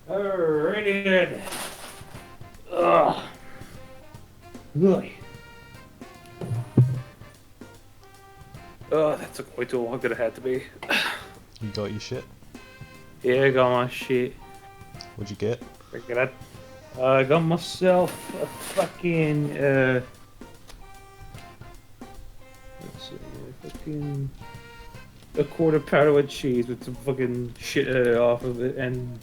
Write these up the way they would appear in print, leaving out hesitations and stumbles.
Alrighty then. Ugh. Ugh. Oh, that took way too long than it had to be. You got your shit? Yeah, I got my shit. What'd you get? Freaking it. I got myself a fucking, let's see, fucking a quarter pounder with cheese with some fucking shit off of it and,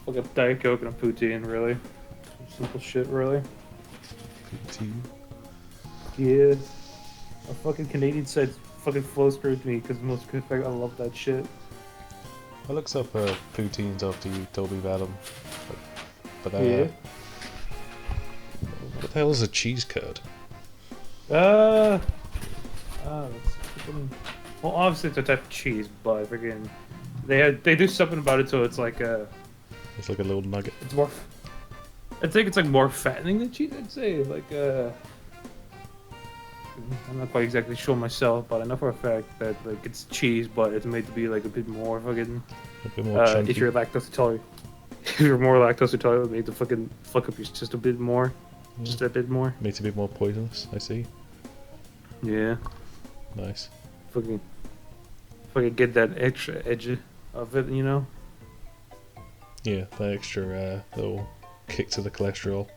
fucking Diet Coke and a poutine, really. Some simple shit, really. Poutine. Yeah. A fucking Canadian side fucking flow screwed me because most good fact I love that shit. I looked up poutines after you told me about them. But Yeah. what the hell is a cheese curd? That's fucking... Well, obviously it's a type of cheese, but freaking they do something about it so it's like It's like a little nugget. it's more. I think it's like more fattening than cheese. I'd say like I'm not quite exactly sure myself, but I know for a fact that like it's cheese, but it's made to be like a bit more fucking. A bit more chunky. If you're lactose intolerant, if you're more lactose intolerant, made to fucking fuck up your system a bit more, just a bit more. Makes it a bit more poisonous, I see. Yeah, Nice. fucking get that extra edge of it, you know. Yeah, that extra little kick to the cholesterol.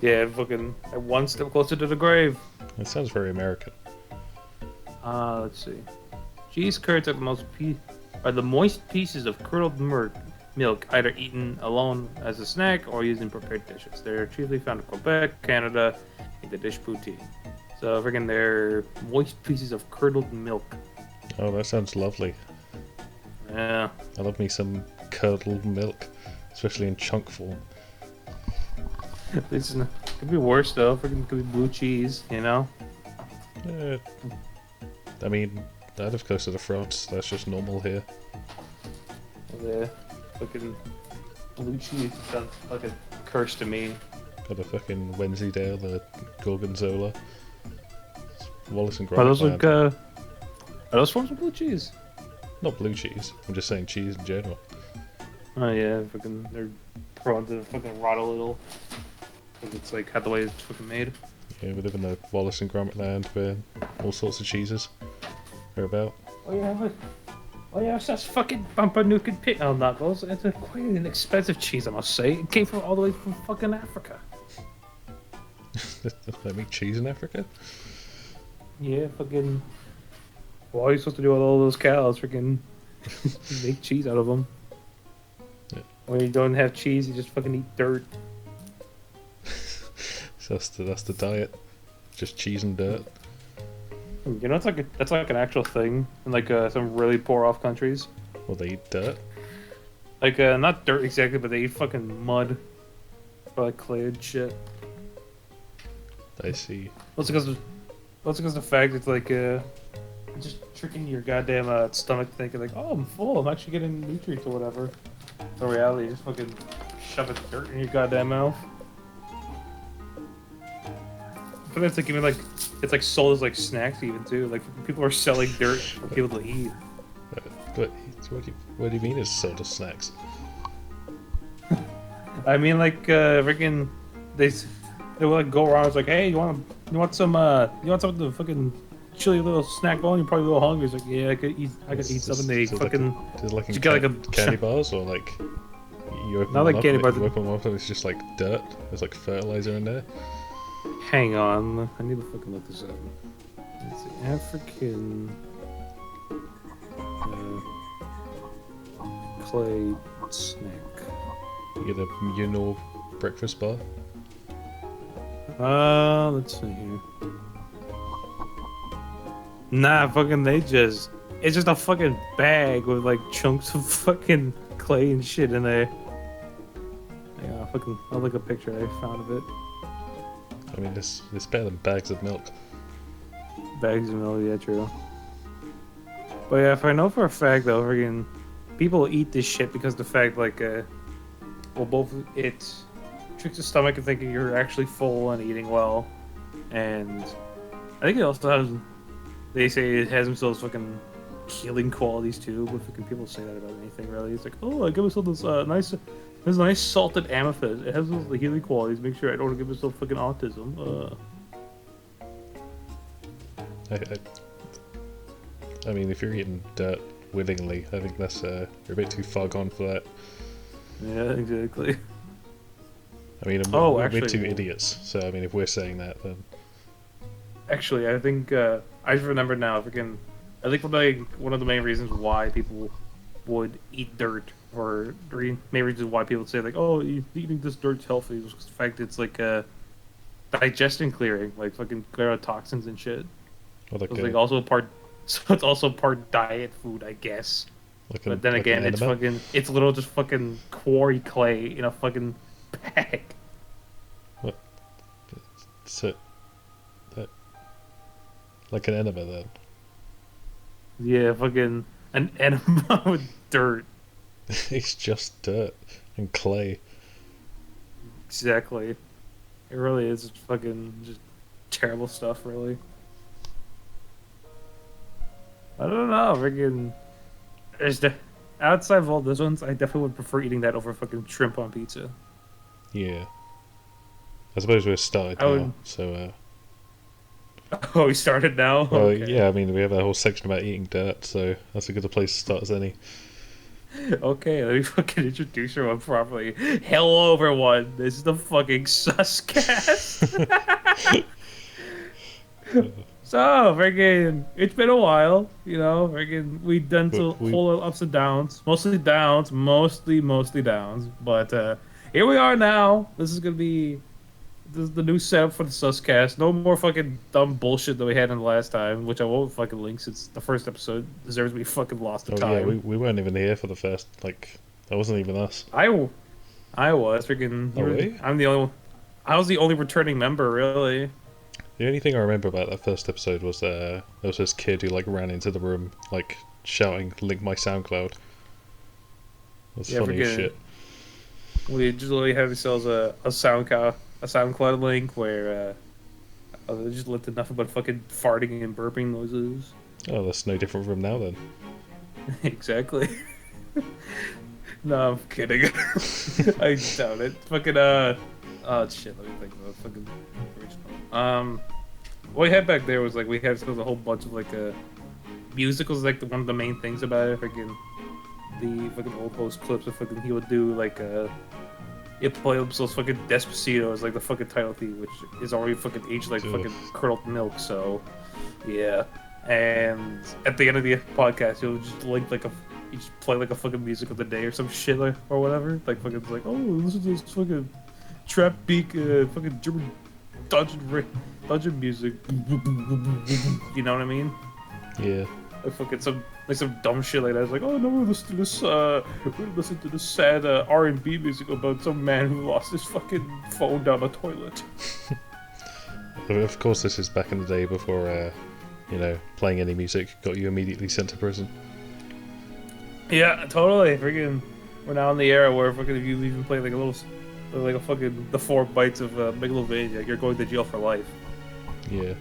Yeah, fucking one step closer to the grave. It sounds very American. Let's see. Cheese curds are the moist pieces of curdled milk, either eaten alone as a snack or used in prepared dishes. They're chiefly found in Quebec, Canada, in the dish poutine. So, freaking, they're moist pieces of curdled milk. Oh, that sounds lovely. Yeah. I love me some curdled milk, especially in chunk form. This is could be worse though. Freaking could be blue cheese, you know. I mean, I live close to the France. That's just normal here. The fucking blue cheese sounds like a curse to me. Got a fucking Wensleydale, the Gorgonzola. Wallace and Are Gromit. those man. like are those forms of blue cheese? Not blue cheese. I'm just saying cheese in general. Oh yeah, fucking they're prone to fucking rot a little. Cause it's like how the way it's fucking made. Yeah, we live in the Wallace and Gromit land where all sorts of cheeses are about. Oh yeah, that's fucking Bumpernukin pit. Oh, not those. It's quite an expensive cheese, I must say. It came from all the way from fucking Africa. They make cheese in Africa? Yeah, fucking. What are you supposed to do with all those cows? Freaking make cheese out of them. Yeah. When you don't have cheese, you just fucking eat dirt. So that's the diet. Just cheese and dirt. You know, that's like an actual thing in like some really poor off countries. Well, they eat dirt. Like not dirt exactly, but they eat fucking mud or like clay and shit. I see. Also because of the fact it's like just tricking your goddamn stomach thinking like, oh, I'm full, I'm actually getting nutrients or whatever. In reality, you just fucking shove a dirt in your goddamn mouth. But it's like even like it's like sold as like snacks even too. Like people are selling dirt for people to eat. But what do you mean it's soda snacks? I mean like freaking they will like go around. It's like, hey, you want some of the fucking chilly little snack bowl? You're probably a little hungry. It's like, yeah, I could eat something. They fucking Like you get like a candy bars or like you open not one like up, candy bars. you open one up and it's just like dirt. There's like fertilizer in there. Hang on, I need to fucking look this up. Let's see, African clay snack. You get a Munich breakfast bar. Let's see here. Nah, fucking it's just a fucking bag with like chunks of fucking clay and shit in there. Yeah, I'll look a picture I found of it. I mean, it's better than bags of milk. Bags of milk, yeah, true. But yeah, if I know for a fact though, freaking people eat this shit because the fact like well, both it tricks the stomach into thinking you're actually full and eating well, and I think it also has. They say it has themselves fucking healing qualities too. But fucking people say that about anything really. It's like, oh, I give myself this nice salted amethyst. It has those healing qualities. Make sure I don't give myself fucking autism. I mean, if you're eating dirt willingly, I think that's you're a bit too far gone for that. Yeah, exactly. I mean, we're actually, two idiots. So I mean, if we're saying that, then actually, I think I just remembered now. I think one of the main reasons why people would eat dirt, or main reasons why people say like, "Oh, eating this dirt's healthy," is the fact it's like digestion clearing, like fucking clear out toxins and shit. or like, It's like also part, so it's also part diet food, I guess. But then like again, an enema? it's literal just fucking quarry clay in a fucking bag. What? So, that, like an enema then? Yeah, fucking an enema with dirt. It's just dirt and clay. Exactly. It really is fucking just terrible stuff, really. I don't know, freaking. Outside of all those ones, I definitely would prefer eating that over fucking shrimp on pizza. Yeah. I suppose we're started I now, would. so. Oh, we started now? Well, Okay. yeah. I mean, we have a whole section about eating dirt, so that's a good place to start as any. Okay, let me fucking introduce everyone properly. Hello, everyone. This is the fucking SuSCast. So, freaking, it's been a while, freaking, we've done But some we, whole ups and downs, mostly downs, mostly downs, but here we are now. This is the new setup for the SuSCast. No more fucking dumb bullshit that we had in the last time, which I won't fucking link since the first episode deserves to be fucking lost to time. yeah, we weren't even here for the first, like, that wasn't even us. I was freaking. Oh, really? I was the only returning member, really. The only thing I remember about that first episode was there was this kid who like ran into the room like shouting "Link my SoundCloud." That's funny as shit. We just literally have ourselves a SoundCloud link where just lifted nothing but fucking farting and burping noises. Oh, that's no different from now then. Exactly. No, I'm kidding. I doubt it. Fucking oh shit. Let me think about fucking original. What we had back there was like we had a whole bunch of like musicals, like one of the main things about it. Freaking the fucking old host clips of fucking he would do like it play up those fucking Despacito as like the fucking title theme, which is already fucking aged like fucking curdled milk. So yeah, and at the end of the podcast, you'll just link like you just play like a fucking music of the day or some shit like, or whatever. Like fucking like, oh, listen to this fucking trap beat, fucking German dungeon music. You know what I mean? Yeah. Like fucking some dumb shit like that. It's like, oh no, we're listening to this sad R&B music about some man who lost his fucking phone down the toilet. Of course, this is back in the day before, playing any music got you immediately sent to prison. Yeah, totally. Freaking, we're now in the era where fucking if you even play like a fucking the 4 bytes of Megalovania, you're going to jail for life. Yeah.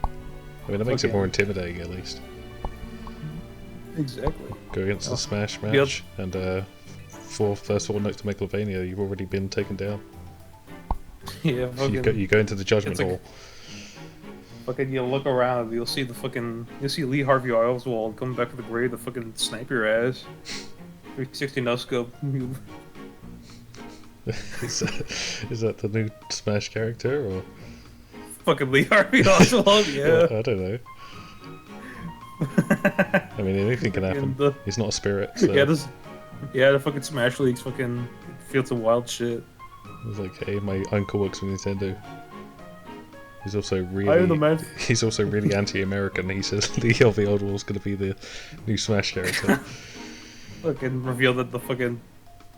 I mean, that makes it more intimidating at least. Exactly. Go against the Smash match, and for first 4 notes to Megalovania, you've already been taken down. Yeah, fucking. You go into the judgment hall. Fucking, you look around, you'll see Lee Harvey Oswald coming back to the grave to fucking snipe your ass. 360 no scope. Is that the new Smash character or? Fucking Lee Harvey Oswald, yeah. I don't know. I mean, anything can happen. He's not a spirit. So. Yeah, the fucking Smash League's fucking feel some wild shit. It's like, hey, my uncle works for Nintendo. He's also really anti-American. He says Lee Harvey Oswald's going to be the new Smash character. Fucking revealed at the fucking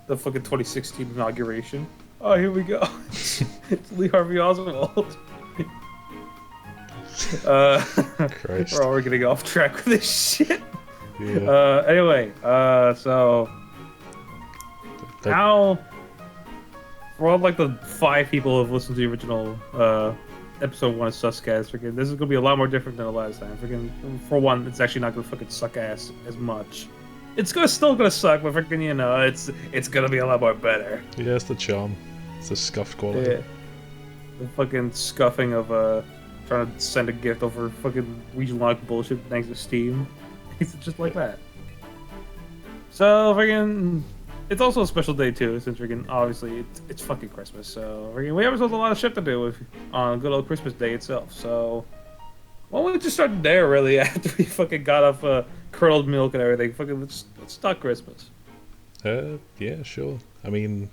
2016 inauguration. Oh, here we go. It's Lee Harvey Oswald. Christ. We're already getting off track with this shit. Yeah. Anyway, so now for all like the 5 people who have listened to the original episode 1 of SuSCast. Freaking, this is gonna be a lot more different than the last time. Freaking, for one, it's actually not gonna fucking suck ass as much. It's still gonna suck, but freaking, you know, it's gonna be a lot more better. Yeah, it's the charm. It's the scuffed quality. Yeah. The fucking scuffing of trying to send a gift over fucking regional bullshit thanks to Steam. It's just like that. So freaking, it's also a special day too, since freaking obviously it's fucking Christmas. So freaking, we have ourselves a lot of shit to do on good old Christmas Day itself. So why don't we just start there really after we fucking got off curdled milk and everything? Fucking let's start Christmas. Yeah, sure. I mean,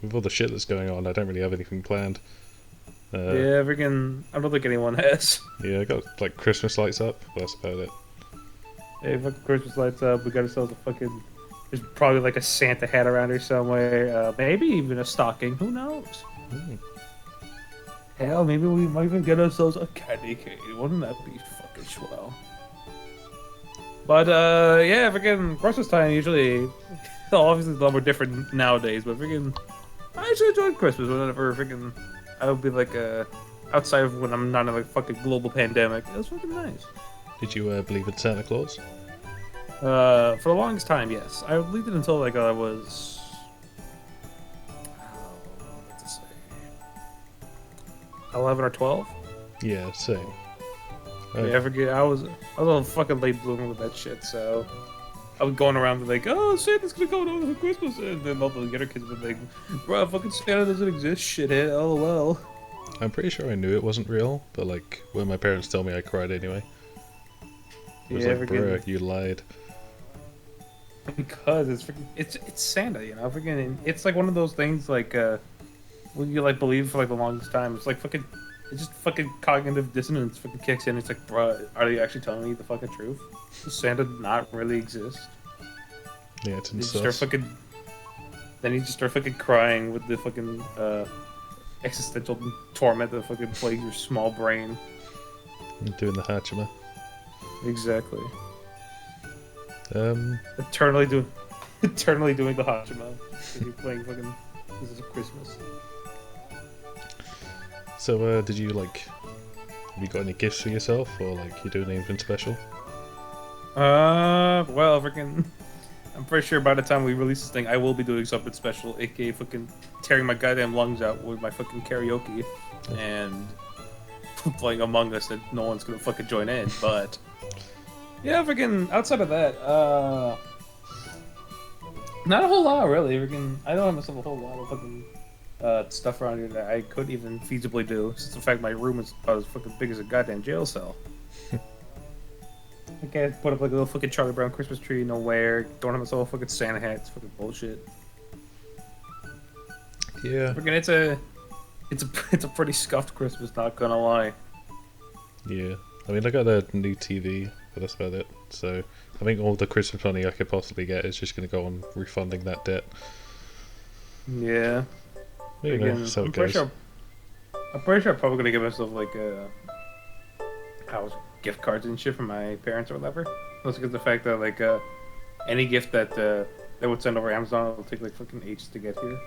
with all the shit that's going on, I don't really have anything planned. Yeah, freaking, I don't think anyone has. Yeah, I got like Christmas lights up. But that's about it. Hey, fucking Christmas lights up. We got ourselves a fucking. There's probably like a Santa hat around here somewhere. Maybe even a stocking. Who knows? Hell, maybe we might even get ourselves a candy cane. Wouldn't that be fucking swell? But yeah, freaking Christmas time usually. Obviously, it's a lot more different nowadays. But freaking, I actually enjoyed Christmas whenever freaking. I would be like outside of when I'm not in like fucking global pandemic. It was fucking nice. Did you believe in Santa Claus? For the longest time, yes. I believed it until like I was, what to say, 11 or 12. Yeah, same. Yeah, I forget. I was a fucking late bloomer with that shit. So I was going around like, oh, Santa's gonna come over for Christmas, and then all the other kids would be like, bro, fucking Santa doesn't exist, shithead. LOL. I'm pretty sure I knew it wasn't real, but like when my parents told me, I cried anyway. It was like, bro, you lied. Because it's Santa, you know, freaking. It's like one of those things like when you like believe for like the longest time. It's like fucking, it's just fucking cognitive dissonance fucking kicks in. It's like, bro, are they actually telling me the fucking truth? Does Santa not really exist? Yeah, it's insane. Then you just start fucking crying with the fucking existential torment that fucking plagues your small brain. Doing the Hachima. Exactly. Eternally doing the Hachima. You're playing fucking This is Christmas. So, did you like? Have you got any gifts for yourself, or like you doing anything special? Well, freaking. I'm pretty sure by the time we release this thing, I will be doing something special, aka fucking tearing my goddamn lungs out with my fucking karaoke and playing Among Us that no one's gonna fucking join in, but. Yeah, freaking. Outside of that, not a whole lot really. Freaking, I don't have myself a whole lot of fucking stuff around here that I could even feasibly do. Since the fact my room is about as fucking big as a goddamn jail cell. I can't put up like a little fucking Charlie Brown Christmas tree nowhere. Don't have myself a fucking Santa hat. It's fucking bullshit. Yeah. Freaking, it's a pretty scuffed Christmas. Not gonna lie. Yeah. I mean, I got a new TV, but that's about it. So, I think all the Christmas money I could possibly get is just going to go on refunding that debt. Yeah. You know, so I'm pretty sure I'm probably going to give myself, like, gift cards and shit from my parents or whatever. Mostly because of the fact that, like, any gift that they would send over Amazon will take, like, fucking ages to get here.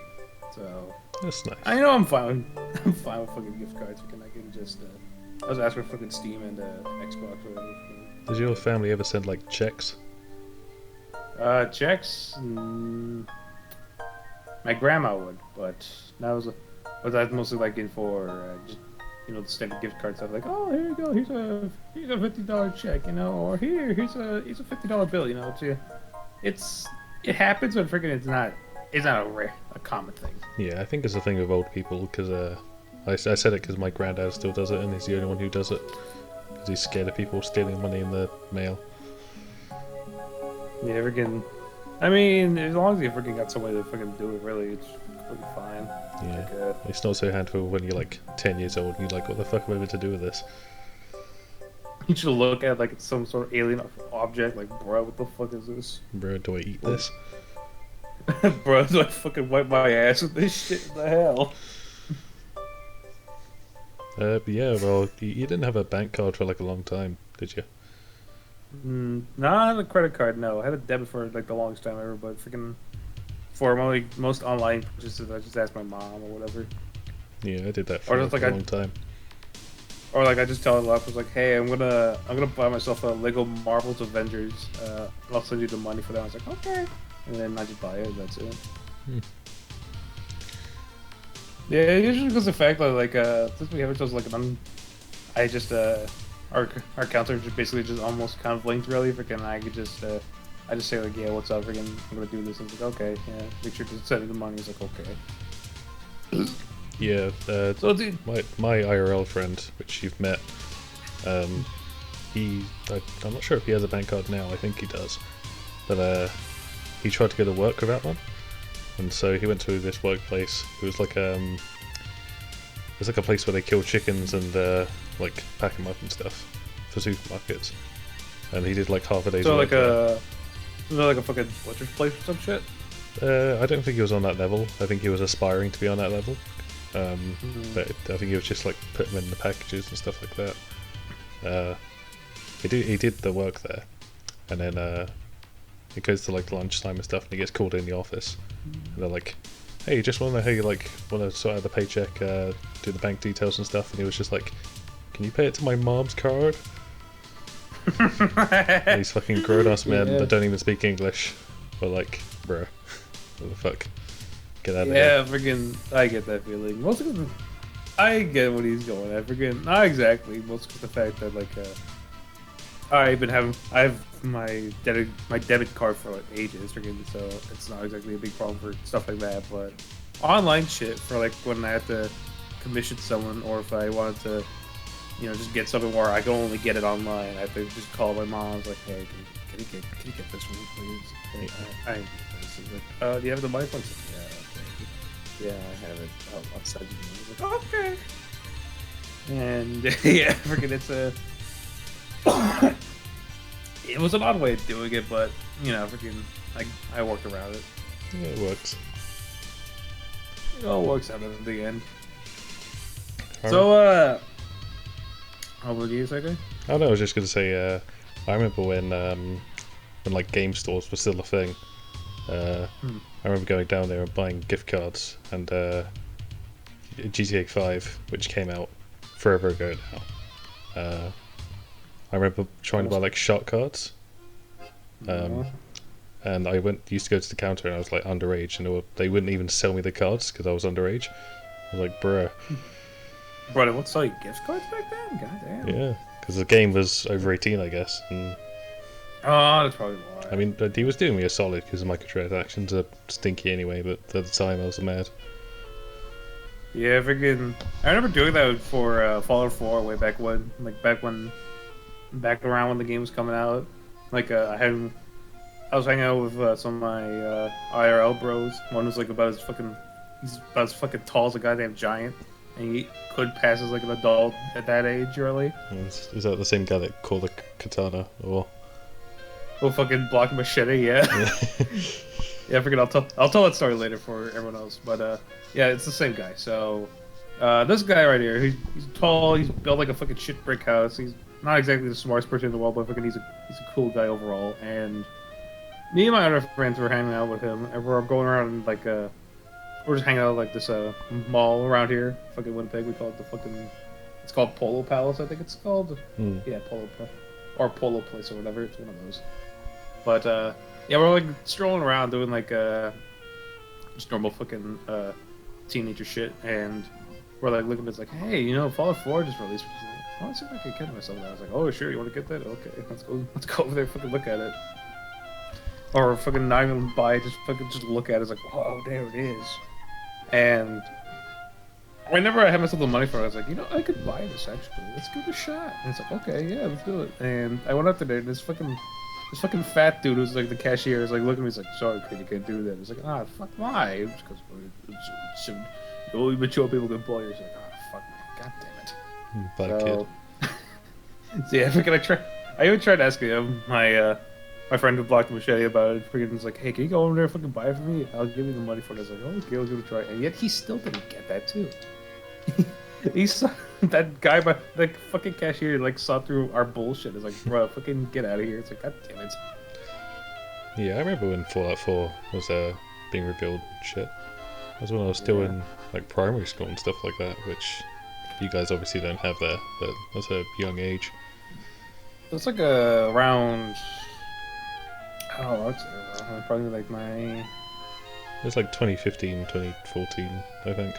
So... That's nice. I know I'm fine with fucking gift cards. I can just... I was asking for fucking Steam and Xbox or whatever. Does your family ever send like checks? Checks? My grandma would, but that's mostly like in for just, you know, the standard gift card stuff. Like, oh, here you go, here's a $50 check, you know, or here's a $50 bill, you know. It happens, but freaking it's not a common thing. Yeah, I think it's a thing with old people because I said it because my granddad still does it, and he's the only one who does it because he's scared of people stealing money in the mail. Yeah, freaking. I mean, as long as you freaking got some way to fucking do it, really, it's pretty fine. Yeah, like, it's not so handful when you're like 10 years old and you're like, what the fuck am I meant to do with this? You should look at like it's some sort of alien object, like, bro, what the fuck is this? Bro, do I eat this? Bro, do I fucking wipe my ass with this shit? What the hell? But yeah, well, you didn't have a bank card for like a long time, did you? No, I had a credit card. No, I had a debit for like the longest time ever. But freaking for most online purchases, I just asked my mom or whatever. Yeah, I did that for like a long time. Or like I just tell Locke, I was like, hey, I'm gonna buy myself a Lego Marvel's Avengers. I'll send you the money for that. I was like, okay, and then I just buy it. That's it. Yeah, it usually because the fact that like since we have it just like I just our counter just basically just almost kind of linked really. Freaking I could just I just say like, yeah, what's up? Freaking I'm gonna do this. And it's like, okay, yeah, make sure to send me the money. He's like, okay. Yeah, so dude, my IRL friend, which you've met, I'm not sure if he has a bank card now. I think he does, but he tried to go to work without one, and so he went to this workplace. It was like a place where they kill chickens and like pack them up and stuff for supermarkets, and he did like half a day's work. Was it like a fucking butcher's place or some shit? I don't think he was on that level. I think he was aspiring to be on that level. But I think he was just like putting them in the packages and stuff like that. He did the work there, and then it goes to like lunchtime and stuff, and he gets called in the office, and they're like, "Hey, just want to know how you like want to sort out the paycheck, do the bank details and stuff," and he was just like, "Can you pay it to my mom's card?" And these fucking grown-ass men that don't even speak English were like, "Bruh, what the fuck? Get out of here." Yeah, freaking, I get that feeling. Most of the, I get what he's going at. Freaking, not exactly. Most of the fact that like, I have my debit card for like ages, freaking, so it's not exactly a big problem for stuff like that. But online shit for like when I have to commission someone, or if I wanted to, just get something where I can only get it online, I have to just call my mom. I was like, hey, can you get this for me, please? I need this. He's like, do you have the money for it? Yeah, I have it. I'll send you. I was like, okay. And yeah, freaking, it was an odd way of doing it, but freaking, I worked around it. Yeah, it works. It all works out at the end. So, how about you, second? Oh no, I was just gonna say, I remember when like game stores were still a thing. I remember going down there and buying gift cards, and GTA 5, which came out forever ago now. I remember trying to buy like shot cards, and I used to go to the counter, and I was like underage, and they wouldn't even sell me the cards because I was underage. I was like, bruh. Bro, they won't sell you gift cards back then? God damn. Yeah, because the game was over 18, I guess. And oh, that's probably why. I mean, he was doing me a solid because the microtransactions are stinky anyway, but at the time I was mad. Yeah, freaking. I remember doing that for Fallout 4 way back when. Back around when the game was coming out. Like, I was hanging out with some of my IRL bros. One was like he's about as fucking tall as a goddamn giant. And he could pass as like an adult at that age, really. Is that the same guy that called the katana, or? Well, fucking block machete, yeah. Yeah, I forget. I'll tell that story later for everyone else. But yeah, it's the same guy. So this guy right here, he's tall. He's built like a fucking shit brick house. He's not exactly the smartest person in the world, but fucking he's a cool guy overall. And me and my other friends were hanging out with him, and we're going around like we're just hanging out at like this mall around here, fucking Winnipeg. We call it it's called Polo Palace, I think it's called. Yeah, or Polo Place or whatever. It's one of those. But yeah, we're like strolling around doing like just normal fucking teenager shit, and we're like looking at it's like, hey, Fallout 4 just released. I want to see if I can get myself that. I was like, oh sure, you want to get that? Okay, let's go over there, fucking look at it. Or fucking not even buy it, just look at it. It's like, whoa, there it is. And whenever I had myself the money for it, I was like, I could buy this actually. Let's give it a shot. And it's like, okay, yeah, let's do it. And I went up there, and this fucking fat dude who's like the cashier is like looking at me, he's like, sorry kid, you can't do that. It's like, fuck, why? Just because only mature people can play. It's like, fuck, man, god damn it. Kid. So yeah, I even tried asking him, my friend who blocked the machete about it. Freaking was like, hey, can you go over there and fucking buy it for me? I'll give you the money for it. I was like, oh, okay, I'll give it a try. And yet he still didn't get that too. He saw that guy by the fucking cashier like saw through our bullshit. It's like, bro, fucking get out of here. It's like, god damn it. Yeah, I remember when Fallout 4 was being revealed and shit. That was when I was still in like primary school and stuff like that, which you guys obviously don't have that, but that's a young age. It's like around. Oh, what's it around? Probably like my. It's like 2015, 2014, I think.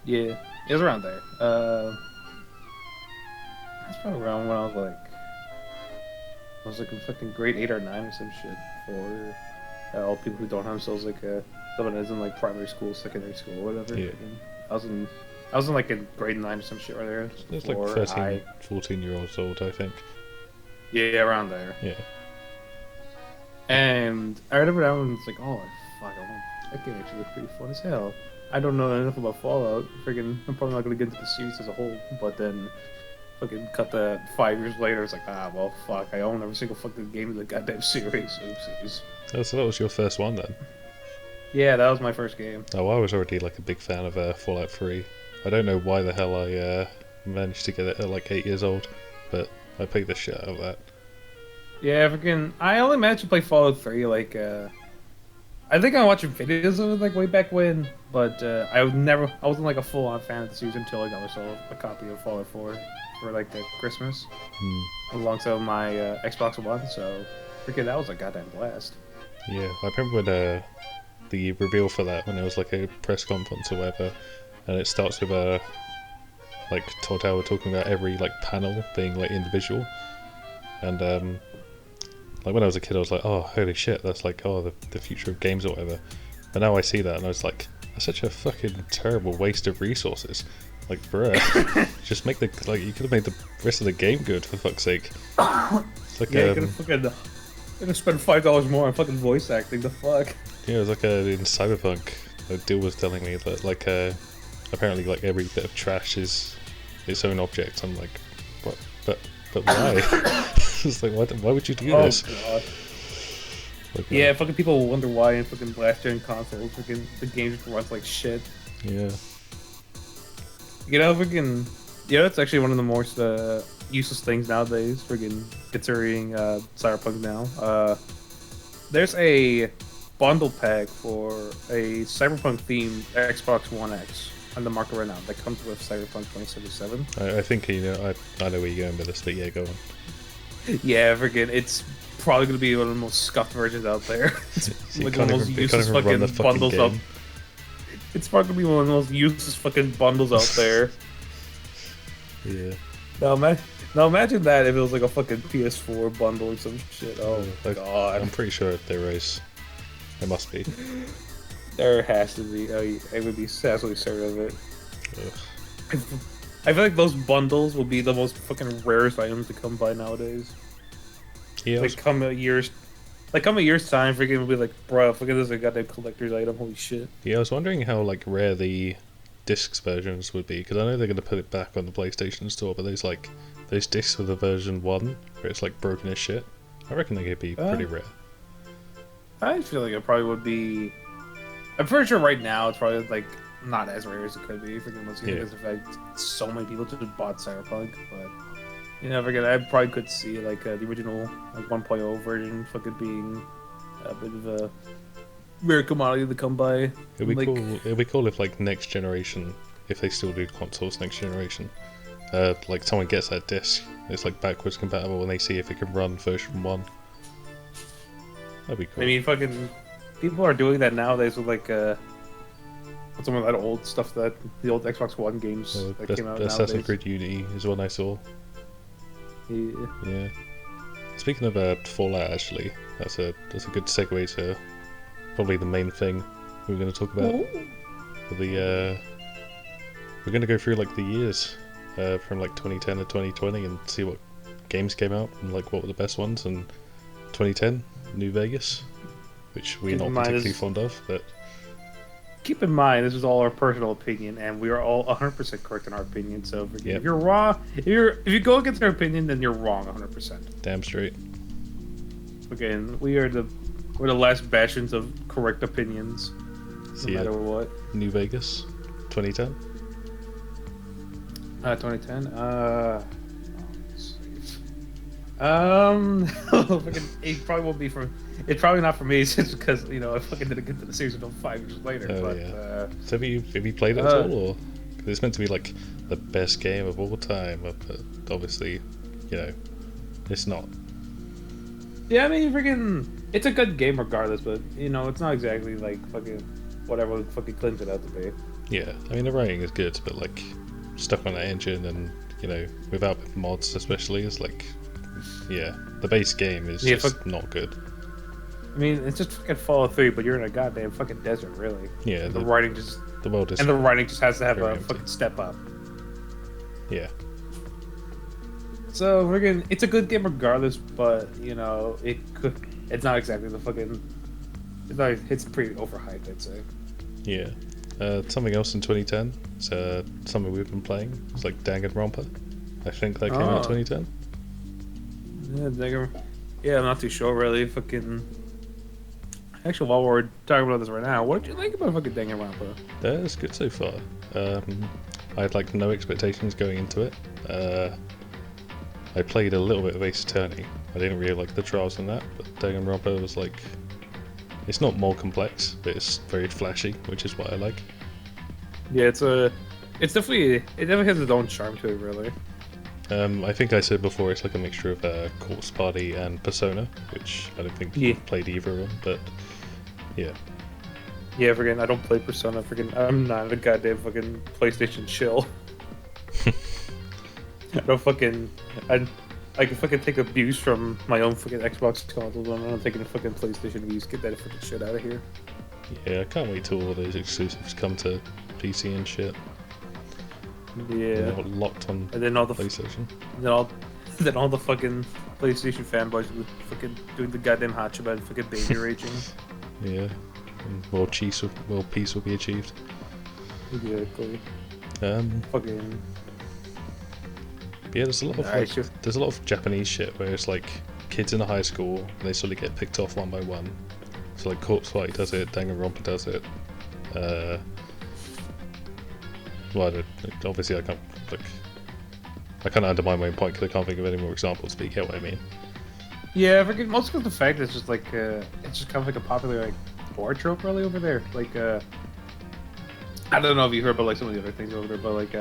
Yeah, it was around there. That's probably around when I was like in fucking grade 8 or 9 or some shit for all people who don't have themselves like someone is in like primary school, secondary school, whatever. Yeah. I was in like in grade 9 or some shit right there. It's like 13, 14-year-olds old, I think. Yeah, around there. Yeah. And I remember that one was like, oh fuck, that game actually looked pretty fun as hell. I don't know enough about Fallout. Friggin', I'm probably not gonna get into the series as a whole, but then fucking cut that 5 years later. It's like, well, fuck, I own every single fucking game in the goddamn series. Oopsies. Oh, so that was your first one then? Yeah, that was my first game. Oh, I was already like a big fan of Fallout 3. I don't know why the hell I managed to get it at like 8 years old, but I played the shit out of that. Yeah, freaking. I only managed to play Fallout 3 like I think I was watching videos of it like way back when, but I wasn't like a full-on fan of the series until I got myself a copy of Fallout 4 for like the Christmas alongside my Xbox One. So freaking, that was a goddamn blast. Yeah, I remember when the reveal for that, when it was like a press conference or whatever, and it starts with like Todd Howard talking about every like panel being like individual, and like when I was a kid I was like, oh holy shit, that's like the future of games or whatever. But now I see that and I was like, that's such a fucking terrible waste of resources. Like bruh, just make you could have made the rest of the game good for fuck's sake. It's like yeah, you could have spent $5 more on fucking voice acting. The fuck. Yeah, it was like in Cyberpunk, Dill was telling me that like apparently like every bit of trash is its own object. I'm like, what? But why? It's like, why would you do this? God. Like, yeah, fucking people will wonder why in fucking last gen consoles, fucking the game just runs like shit. Yeah. You know, freaking. Yeah, that's actually one of the most useless things nowadays. Freaking considering Cyberpunk now. There's a bundle pack for a Cyberpunk themed Xbox One X on the market right now that comes with Cyberpunk 2077. I think I know where you're going with this, but yeah, go on. Yeah, freaking, it's probably gonna be one of the most scuffed versions out there. It's So like one of the most useless fucking bundles game. up. It's probably gonna be one of the most useless fucking bundles out there. Yeah. Now imagine that if it was like a fucking PS4 bundle or some shit. Oh god. I'm pretty sure there is. There must be. There has to be. I would be absolutely certain of it. Ugh. I feel like those bundles will be the most fucking rarest items to come by nowadays. Yeah. Like come a year's time, freaking will be like, bro, look at this, a goddamn collector's item. Holy shit. Yeah, I was wondering how like rare the discs versions would be, because I know they're going to put it back on the PlayStation Store, but those discs with the version 1 where it's like broken as shit, I reckon they could be pretty rare. I feel like it probably would be. I'm pretty sure right now it's probably like not as rare as it could be. Freaking once again, because of the fact so many people just bought Cyberpunk, but you know, forget I probably could see like the original like 1.0 version fucking being a bit of a rare commodity to come by. It'd be like, cool. It'd be cool if like next generation, if they still do consoles next generation, like someone gets that disc, it's like backwards compatible, and they see if it can run version 1. That'd be cool. I mean, fucking people are doing that nowadays with like some of that old stuff, that the old Xbox One games that came out Assassin's nowadays. Creed Unity is one I saw. Yeah. Speaking of Fallout, actually, that's a good segue to probably the main thing we're going to talk about. For the we're going to go through like the years from like 2010 to 2020 and see what games came out and like what were the best ones. And 2010, New Vegas, which we're not particularly fond of, but keep in mind, this is all our personal opinion, and we are all 100% correct in our opinion. So Yep. if you're wrong, if you go against our opinion, then you're wrong 100%. damn straight. Again, we're the last bastions of correct opinions, So no yeah, matter what. New Vegas, 2010. 2010. It probably won't be for. It's probably not for me, just because I fucking didn't get to the series until 5 years later. Oh but yeah. So have you played it at all, or? it's meant to be like the best game of all time, but obviously, you know, it's not. Yeah, I mean, freaking, it's a good game regardless, but you know, it's not exactly like fucking whatever fucking claims it out to be. Yeah, I mean the writing is good, but like stuck on that engine and you know without mods especially is like, yeah, the base game is just not good. I mean, it's just fucking Fallout 3, but you're in a goddamn fucking desert, really. Yeah, the writing just the world is, and the writing just has to have a empty. fucking step up. Yeah. So freaking, it's a good game regardless, but you know, it's not exactly the fucking. It's pretty overhyped, I'd say. Yeah. Something else in 2010. It's something we've been playing. It's like Danganronpa. I think that came out in 2010. Yeah, Danganronpa. Yeah, I'm not too sure really. Fucking. Actually, while we're talking about this right now, what did you think about fucking Danganronpa? It's good so far. I had like no expectations going into it. I played a little bit of Ace Attorney. I didn't really like the trials in that, but Danganronpa was like, it's not more complex, but it's very flashy, which is what I like. Yeah, it definitely has its own charm to it, really. I think I said before it's like a mixture of Corpse Party and Persona, which I don't think you've played either of them, but yeah. Yeah, freaking, I don't play Persona. Freaking, I'm not a goddamn fucking PlayStation shill. I don't fucking. I can fucking take abuse from my own fucking Xbox console, but I'm not taking a fucking PlayStation abuse. Get that fucking shit out of here. Yeah, I can't wait till all those exclusives come to PC and shit. Yeah. Locked on and then all the PlayStation. Then all the fucking PlayStation fanboys will fucking doing the goddamn hotch about fucking baby raging. Yeah. And world peace will be achieved. Exactly. Fucking. Yeah, there's a lot of Japanese shit where it's like kids in a high school and they sort of get picked off one by one. So like Corpse Party does it, Danganronpa does it. Well, obviously I can't undermine my own point because I can't think of any more examples, but you get what I mean. Yeah, I forget most of the fact it's just like it's just kind of like a popular like horror trope really over there. Like I don't know if you heard about like some of the other things over there, but like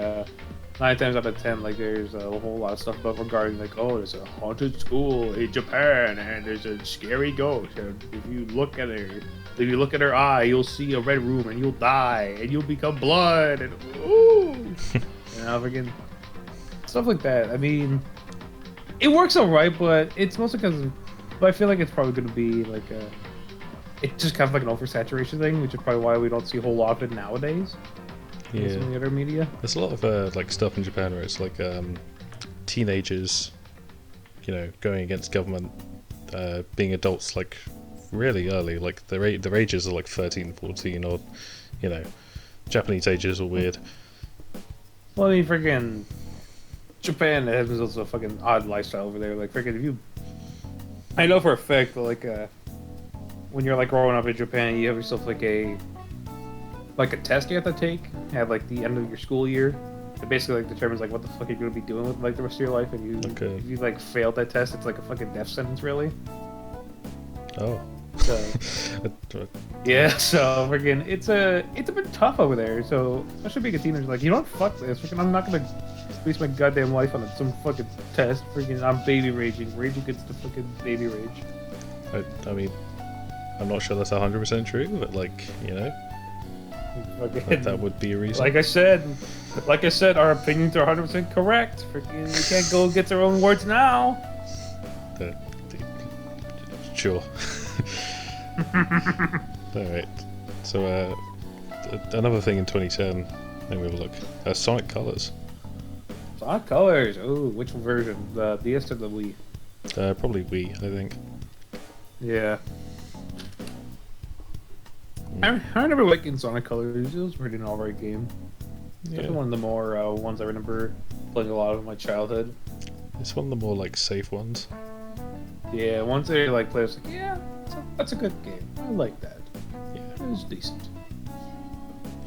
9 times out of 10, like there's a whole lot of stuff about regarding like, oh, there's a haunted school in Japan and there's a scary ghost, and if you look at her eye, you'll see a red room and you'll die and you'll become blood and ooh, you know, freaking stuff like that. I mean, it works alright, but it's mostly because, but I feel like it's probably going to be like it's just kind of like an oversaturation thing, which is probably why we don't see a whole lot of it nowadays. Yeah. Some of the other media. There's a lot of like stuff in Japan where it's like teenagers, you know, going against government, being adults like really early. Like their ages are like 13, 14, or you know, Japanese ages are weird. Well, I mean, freaking Japan has also a fucking odd lifestyle over there. Like freaking, if you, I know for a fact that like when you're like growing up in Japan, you have yourself like a test you have to take at like the end of your school year. It basically like determines like what the fuck you're gonna be doing with like the rest of your life, and if you like failed that test, it's like a fucking death sentence, really. Oh. So yeah, so freaking it's a bit tough over there. So especially being a teenager, like, you know what, fuck this. Freaking, I'm not gonna waste my goddamn life on some fucking test. Freaking, I'm baby raging. Rage against the fucking baby rage. I mean, I'm not sure that's 100% true, but like, you know. That would be a reason. Like I said, our opinions are 100% correct. Freaking, we can't go against our own words now. Sure. Alright. So, another thing in 2010, let me have a look. Sonic Colors. Sonic Colors. Oh, which version? The DS or the Wii? Probably Wii, I think. Yeah. I remember liking Sonic Colors. It was pretty an alright game. It's definitely one of the more ones I remember playing a lot of in my childhood. It's one of the more like safe ones. Yeah, once they like play, I was like, yeah, that's a good game. I like that. Yeah, it was decent.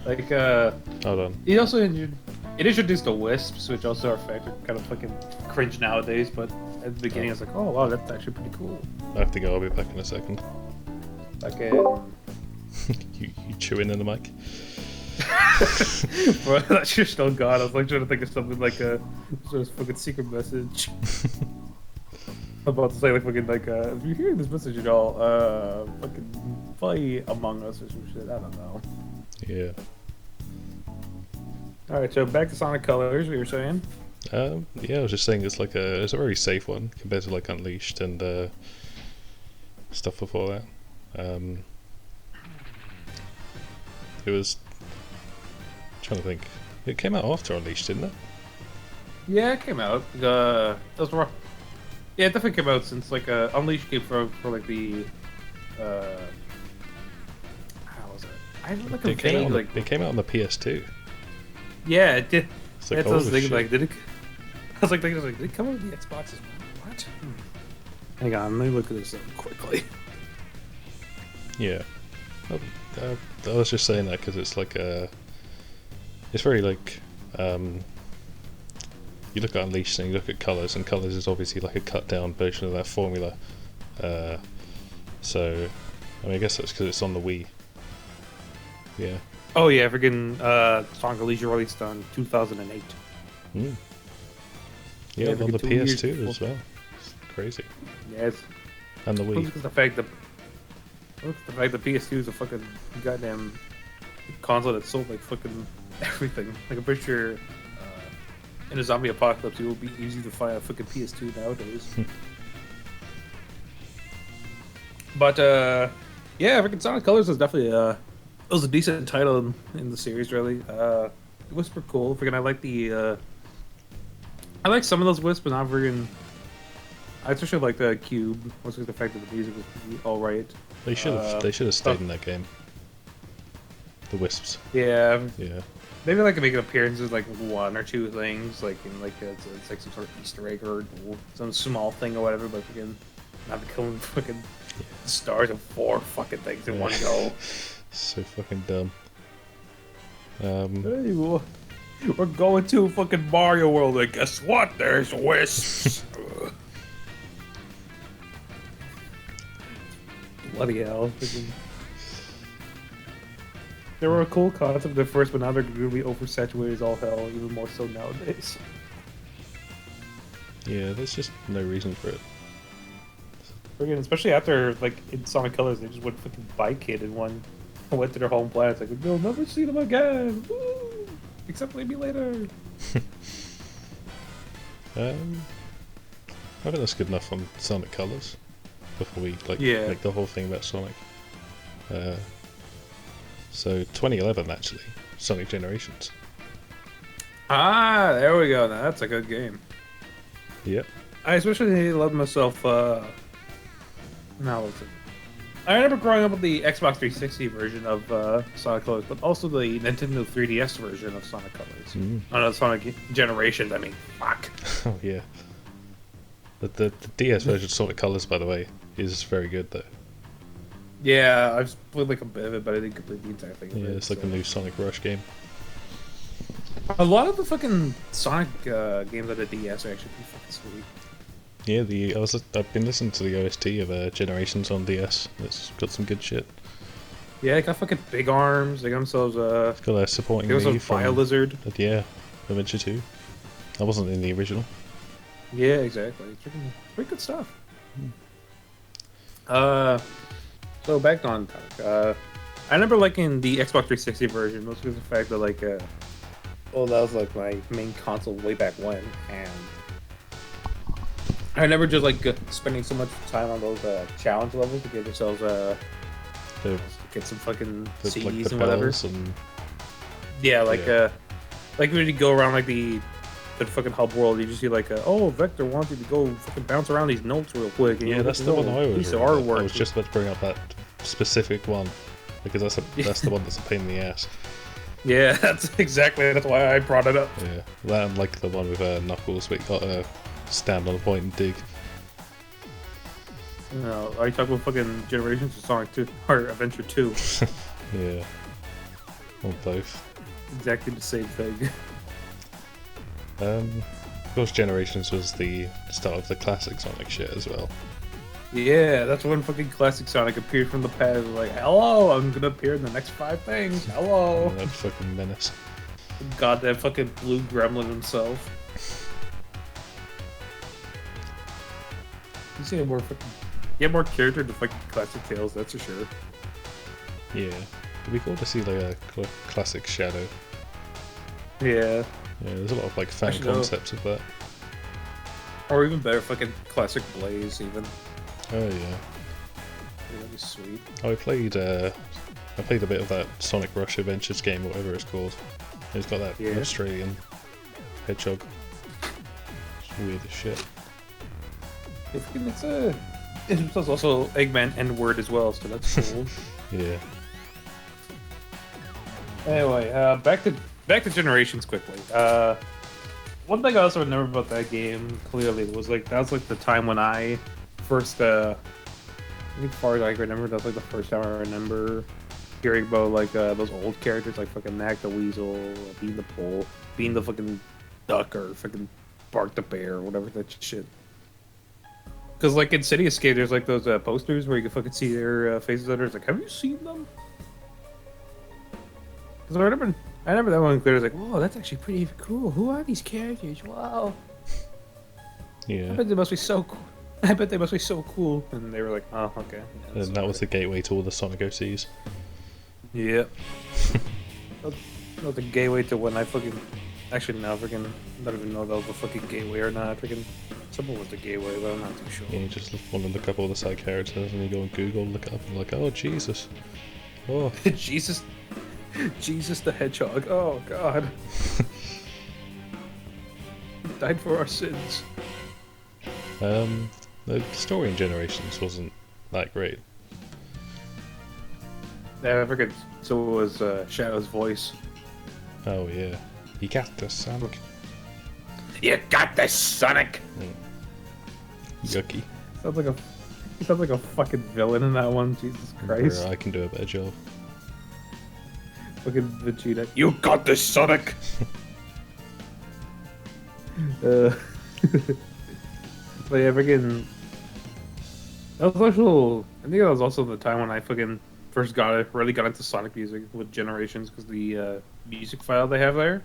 Like hold on. It introduced the Wisps, which also are kind of fucking cringe nowadays. But at the beginning, I was like, oh wow, that's actually pretty cool. I have to go. I'll be back in a second. Okay. you chewing in the mic? Bro, that shit's still gone. I was like trying to think of something like a sort of fucking secret message. I'm about to say like fucking like if you're hearing this message at all, fucking play Among Us or some shit. I don't know. Yeah. All right, so back to Sonic Colors. What you were saying? Yeah, I was just saying it's a very safe one compared to like Unleashed and stuff before that. It was trying to think. It came out after Unleashed, didn't it? Yeah, it came out. Those were. Yeah, it definitely came out since like Unleashed came for like the. How was it? I had like a It came out vague on like. it came out on the PS2. Yeah, it did. It's That's like, what I was holy thinking. shit. Like, did it? I was like, thinking, did it come with the Xbox as well? What? Hang on, let me look at this up quickly. Yeah. Oh, I was just saying that because it's like it's very like you look at Unleashed and you look at Colors, and Colors is obviously like a cut down version of that formula. So, I mean, I guess that's because it's on the Wii. Yeah. Oh yeah, freaking Sonic Leisure released on 2008. Mm. Yeah, Yeah, on the freaking 2 years PS2 before. as well. It's crazy. Yes. And the Wii. Look at the fact that the PS2 is a fucking goddamn console that sold like fucking everything. Like I'm pretty sure in a zombie apocalypse it will be easy to find a fucking PS2 nowadays. But yeah, freaking Sonic Colors was definitely it was a decent title in the series really. It was super cool. Freaking I like the I like some of those wisps, but not freaking. I especially like the Cube. Mostly the fact that the music was all right. They should have stayed in that game. The Wisps. Yeah, Yeah. maybe like make appearances like one or two things, like in like it's like some sort of Easter egg or some small thing or whatever. But again, not becoming fucking stars of 4 fucking things in one go. So fucking dumb. Hey, we're going to fucking Mario World, and guess what? There's wisps. Bloody hell. They were a cool concept at first, but now they're going to be oversaturated as all hell, even more so nowadays. Yeah, there's just no reason for it. Friggin', especially after, like, in Sonic Colors, they just went fucking bike kid and went to their home planet. It's like, we'll never see them again. Woo! Except maybe later. I think that's good enough on Sonic Colors before we make the whole thing about Sonic. So 2011 actually, Sonic Generations. Ah, there we go. Now that's a good game. Yep. I especially loved myself. Now what's it? I remember growing up with the Xbox 360 version of Sonic Colors, but also the Nintendo 3DS version of Sonic Colors. Oh no, Sonic Generations. I mean, fuck. Oh yeah. The DS version of Sonic Colors, by the way, is very good though. Yeah, I've played like a bit of it, but I didn't complete the entire thing. Yeah, it's like a new Sonic Rush game. A lot of the fucking Sonic games on the DS are actually pretty fucking sweet. Yeah, I've been listening to the OST of Generations on DS. It's got some good shit. Yeah, they got fucking big arms. They got themselves It's got a supporting they got me themselves from Bio-Lizard. Yeah, Adventure 2. I wasn't in the original. Yeah, exactly. It's freaking pretty good stuff. So back on topic. I remember liking the Xbox 360 version, mostly because of the fact that like, well, that was like my main console way back when, and I remember just like spending so much time on those challenge levels to get ourselves get some fucking CDs like the and whatever. bells and Yeah, like like when you go around like the fucking hub world, you just see like, oh, Vector wants you to go fucking bounce around these notes real quick. And yeah, that's the one I was. Piece of artwork. I was just about to bring up that specific one because that's the one that's a pain in the ass. Yeah, that's why I brought it up. Yeah, that and like the one with Knuckles, where you got to stand on a point and dig. No, are you talking about fucking Generations or Sonic 2 or Adventure 2? Yeah, or both. Exactly the same thing. Of course, Generations was the start of the classic Sonic shit as well. Yeah, that's when fucking classic Sonic appeared from the past. Like, hello, I'm gonna appear in the next 5 things. Hello. That fucking menace. God, that fucking blue gremlin himself. You see more fucking. Get more character to fucking classic Tales, that's for sure. Yeah. It'd be cool to see like a classic Shadow. Yeah. Yeah, there's a lot of like fan Actually, no. concepts of that. Or even better, fucking classic Blaze, even. Oh yeah. Yeah, that'd be sweet. I played a bit of that Sonic Rush Adventures game, whatever it's called. It's got that Yeah. Australian hedgehog. It's weird as shit. It's also Eggman N-word as well, so that's cool. Yeah. Anyway, back to Generations quickly. One thing I also remember about that game clearly was like that was like the time when I first I think as far as I can remember, that's like the first time I remember hearing about like those old characters like fucking Knack the Weasel, Bean the Pole, Bean the fucking Duck, or fucking Bark the Bear, or whatever that shit. Because like in City Escape, there's like those posters where you can fucking see their faces on there. It's like, have you seen them? Because I remember that one clear. I was like, whoa, that's actually pretty cool. Who are these characters? Wow. I Yeah. bet they must be so cool. I bet they must be so cool. And they were like, oh, okay. Yeah, And that was the gateway to all the Sonic OCs. Yeah. Not the gateway to when I fucking. Actually, no, freaking. I don't even know if that was the fucking gateway or not. Freaking. Someone was the gateway, but I'm not too sure. Yeah, you just want to look up all the side characters and you go on Google, look it up, and you're like, oh Jesus. Oh. Jesus. Jesus the Hedgehog. Oh, God. He died for our sins. The story in Generations wasn't that great. Yeah, I forget. So was Shadow's voice. Oh yeah. You got this, Sonic. You got this, Sonic! Yucky. He sounds like a fucking villain in that one, Jesus Christ. I can do a better job. Fucking Vegeta. You got this, Sonic! But yeah, freaking. That was also. I think that was also the time when I fucking first really got into Sonic music with Generations, because the music file they have there.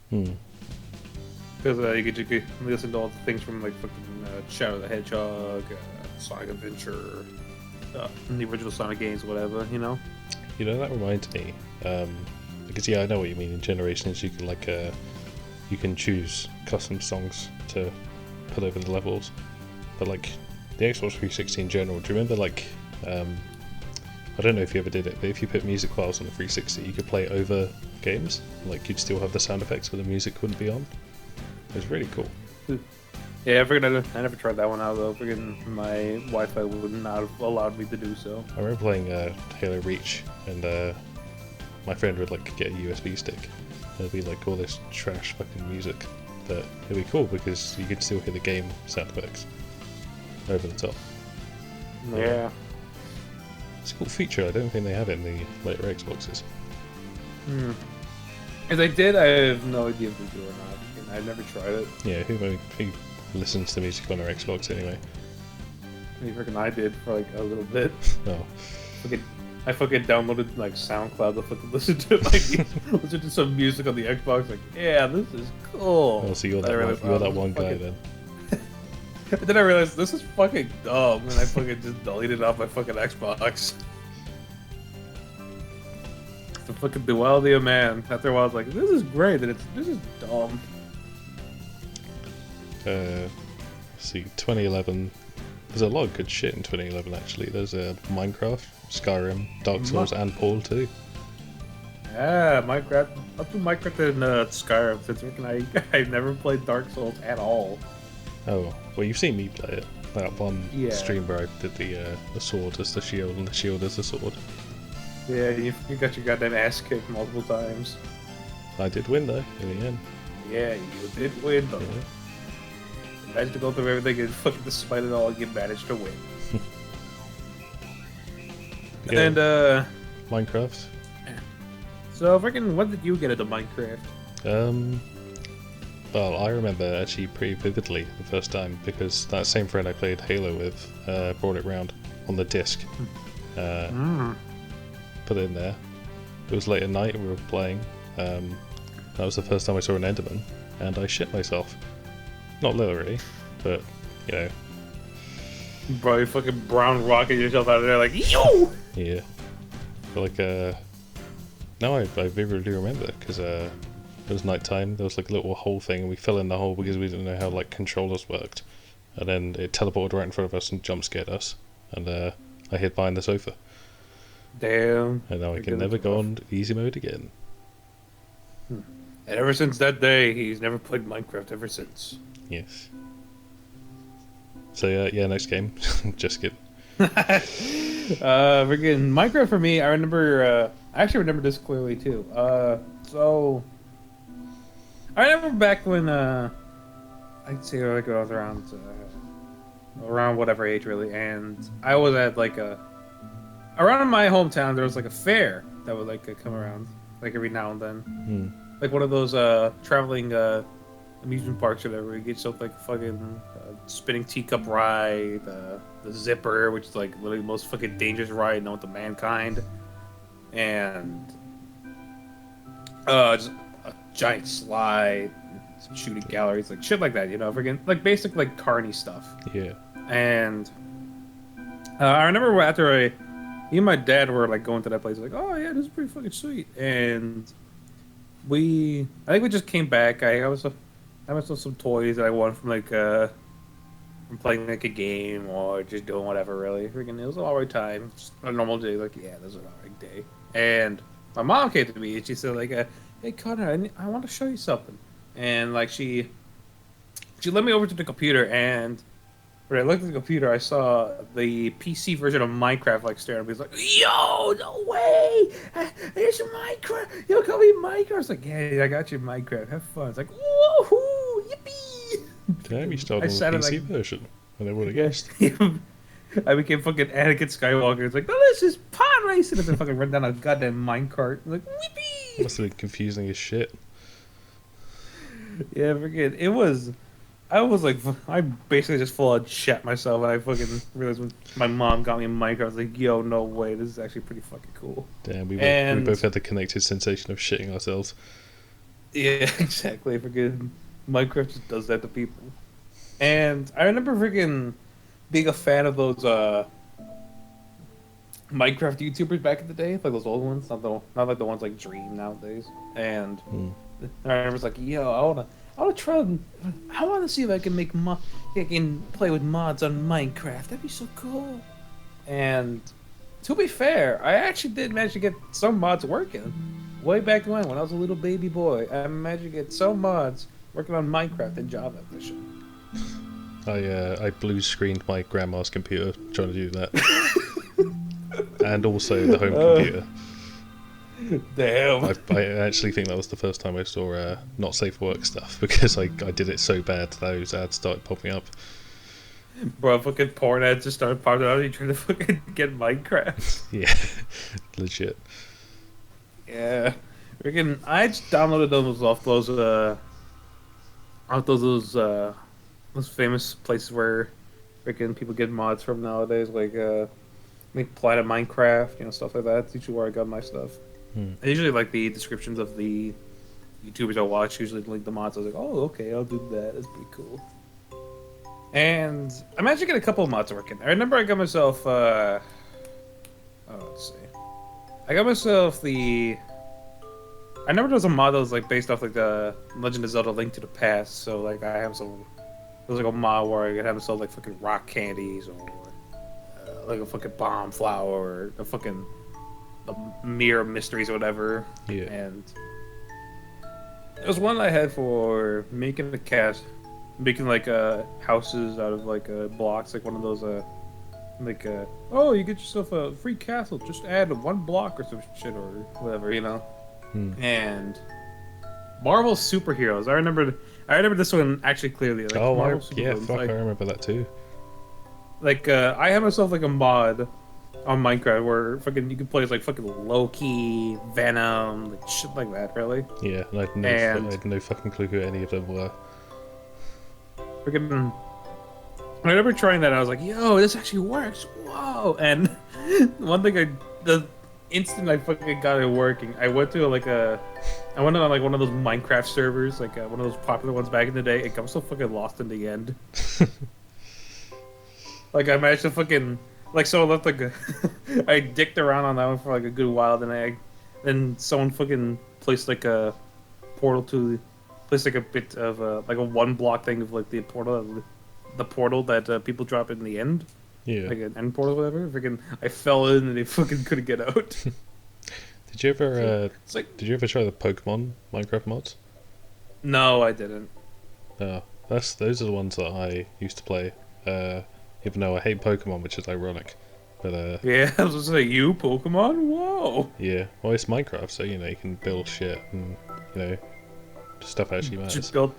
Because you could listen to all the things from like fucking Shadow the Hedgehog, Sonic Adventure, and the original Sonic games, whatever, you know. You know, that reminds me, because yeah, I know what you mean. In Generations, you can like you can choose custom songs to put over the levels, but like the Xbox 360 in general. Do you remember like I don't know if you ever did it, but if you put music files on the 360, you could play over games. Like you'd still have the sound effects, but the music wouldn't be on. It was really cool. Yeah, I never tried that one out though. Freaking my Wi-Fi would not have allowed me to do so. I remember playing Halo Reach, and my friend would like get a USB stick. It'd be like all this trash fucking music, but it'd be cool because you could still hear the game sound effects over the top. Yeah. It's a cool feature. I don't think they have it in the later Xboxes. If they did, I have no idea if they do or not. And I've never tried it. Yeah, who listens to music on their Xbox anyway? I mean, freaking I did for like a little bit. Oh. I fucking downloaded like SoundCloud to fucking listen to listen to some music on the Xbox. Like, yeah, this is cool. Oh, so you're Then I that realized, one guy fucking... then. And then I realized this is fucking dumb, and I fucking just deleted it off my fucking Xbox. The fucking duality of man. After a while, I was like, this is great, and this is dumb. Let's see, 2011. There's a lot of good shit in 2011 actually. There's Minecraft, Skyrim, Dark Souls, and Paul too. Yeah, Minecraft. Up to Minecraft and Skyrim. Since I've never played Dark Souls at all. Oh, well, you've seen me play it. That one Yeah. stream where I did the sword as the shield and the shield as the sword. Yeah, you got your goddamn ass kicked multiple times. I did win though in the end. Yeah, you did win though. Yeah. Managed to go through everything and fucking despite it all, you managed to win. Yeah. And Minecraft. so freaking, when did you get into Minecraft? Well, I remember actually pretty vividly the first time because that same friend I played Halo with brought it round on the disc. Put it in there. It was late at night and we were playing. That was the first time I saw an Enderman, and I shit myself. Not literally, but you know. Bro, you fucking brown rocket yourself out of there like yo. Yeah. But like no, I vividly remember because it was nighttime. There was like a little hole thing, and we fell in the hole because we didn't know how like controllers worked. And then it teleported right in front of us and jump scared us. And I hid behind the sofa. Damn. And now I can never go on easy mode again. And ever since that day, he's never played Minecraft ever since. Yes. So yeah, next game. Just kidding. Freaking Minecraft for me, I remember, I actually remember this clearly too. So, I remember back when, I'd say like I was around whatever age really, and I was at like around my hometown there was like a fair that would like come around, like every now and then. Like one of those, traveling, amusement parks or whatever, where you get yourself like a fucking spinning teacup ride, the zipper, which is like literally the most fucking dangerous ride known to mankind, and just a giant slide, some shooting galleries, like shit like that, you know, freaking like basic like carny stuff. Yeah. And I remember after me and my dad were like going to that place, like, oh yeah, this is pretty fucking sweet, and I think we just came back. I had myself some toys that I won from like from playing like a game or just doing whatever. Really, freaking, it was an alright time. Just a normal day. Like, yeah, this is an alright day. And my mom came to me and she said like, "Hey Connor, I want to show you something." And like she led me over to the computer, and when I looked at the computer, I saw the PC version of Minecraft like staring at me. It's like, yo, no way! Here's your Minecraft! Yo, call me Minecraft! I was like, yeah, I got you Minecraft. Have fun. It's like, woohoo! Yippee! Damn, you started on the PC version. I never would have guessed. I became fucking Anakin Skywalker. It's like, no, this is pod racing! And then fucking run down a goddamn minecart. Like, whippy! Must have been confusing as shit. Yeah, forget. I was like, I basically just full on shat myself. I fucking realized when my mom got me a mic, I was like, yo, no way, this is actually pretty fucking cool. Damn, we both had the connected sensation of shitting ourselves. Yeah, exactly. Freaking Minecraft just does that to people. And I remember freaking being a fan of those Minecraft YouTubers back in the day, like those old ones, not like the ones like Dream nowadays. And I was like, yo, I want to see if I can I can play with mods on Minecraft. That'd be so cool. And to be fair, I actually did manage to get some mods working. Way back when I was a little baby boy, I managed to get some mods working on Minecraft and Java Edition. I blue screened my grandma's computer trying to do that. And also the home computer. Damn. I actually think that was the first time I saw not safe for work stuff because I did it so bad those ads started popping up. Bro, fucking porn ads just started popping out. You trying to fucking get Minecraft? Yeah, legit. Yeah, freaking. I just downloaded those off those famous places where freaking people get mods from nowadays, like Planet Minecraft, you know, stuff like that. That's usually where I got my stuff. I usually like the descriptions of the YouTubers I watch. Usually link the mods. I was like, oh, okay, I'll do that. That's pretty cool. And I managed to get a couple of mods working. I remember I got myself. Let's see. I got myself I remember there was a mod that was like based off like the Legend of Zelda: Link to the Past. So like I have some. There was like a mod where I could have myself like fucking rock candies or like a fucking bomb flower or a fucking. The Mirror Mysteries or whatever. Yeah. And it was one I had for making making like houses out of like blocks, like one of those oh, you get yourself a free castle, just add one block or some shit or whatever, you know. And Marvel superheroes. I remember this one actually clearly. Like, oh, Marvel yeah, fuck, I remember that too. Like I had myself like a mod on Minecraft where fucking you can play as like fucking Loki, Venom, like shit like that, really. Yeah, and I had no fucking clue who any of them were. Freaking, I remember trying that. I was like, "Yo, this actually works! Whoa!" And one thing, the instant I fucking got it working, I went to I went on like one of those Minecraft servers, like one of those popular ones back in the day. It got so fucking lost in the end. Like I managed to fucking so I left I dicked around on that one for like a good while. Then someone fucking placed like a portal to placed like a bit of like a one block thing of like the portal that people drop in the end. Yeah. Like an end portal or whatever. Freaking I fell in and they fucking couldn't get out. Did you ever It's like did you ever try the Pokemon Minecraft mods? no, I didn't. No, those are the ones that I used to play. Even though I hate Pokemon, which is ironic. But Yeah, I was just like you Pokemon. Whoa. yeah, well, it's Minecraft, so you know you can build shit and you know stuff actually matters. Just build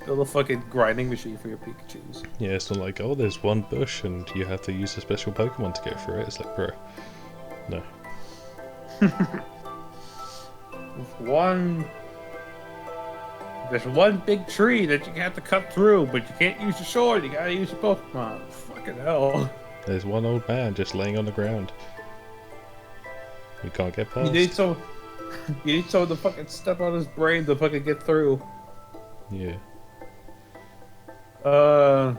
a fucking grinding machine for your Pikachu's. Yeah, it's not like, oh, there's one bush and you have to use a special Pokemon to go through it. It's like, bro, no. There's one big tree that you have to cut through, but you can't use your sword. You gotta use your Pokemon. Fucking hell. There's one old man just laying on the ground. You can't get past. You need someone to fucking step on his brain to fucking get through. Yeah. Uh.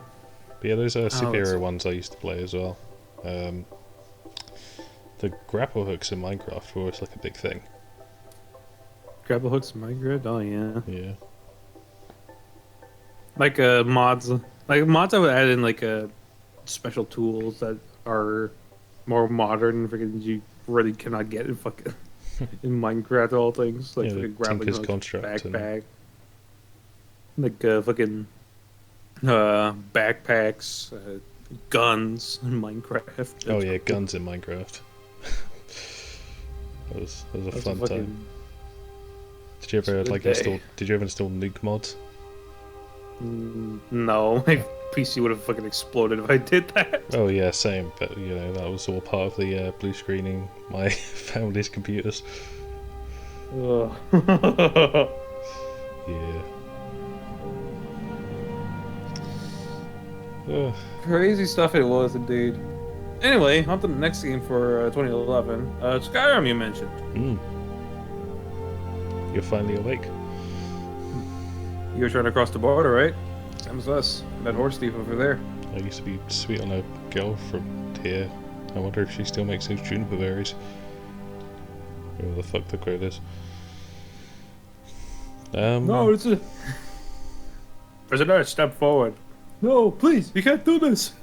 But yeah, those are let's superhero see. ones I used to play as well. The grapple hooks in Minecraft were always like a big thing. Grapple hooks in Minecraft? Oh, yeah. Yeah. Like mods. Like mods I would add in like special tools that are more modern. Freaking you really cannot get in fucking in Minecraft all things like Yeah, the fucking grappling Tinker's hooks, Construct and- backpack, like fucking backpacks, guns in Minecraft. Oh yeah, guns in Minecraft. that was a That's fun fucking- time. Did you a ever good like day. install? Did you ever install nuke mods? No, my PC would have fucking exploded if I did that. Oh yeah, same. But you know that was all part of the blue screening my family's computers. Ugh. Yeah. Ugh. Crazy stuff it was indeed. Anyway, on to the next game for 2011. Skyrim you mentioned. Mm. You're finally awake. You were trying to cross the border, right? Same as us. That horse thief over there. I used to be sweet on a girl from here. I wonder if she still makes those juniper berries. Whatever the fuck the quote is. No, it's a... There's another step forward. No, please, you can't do this.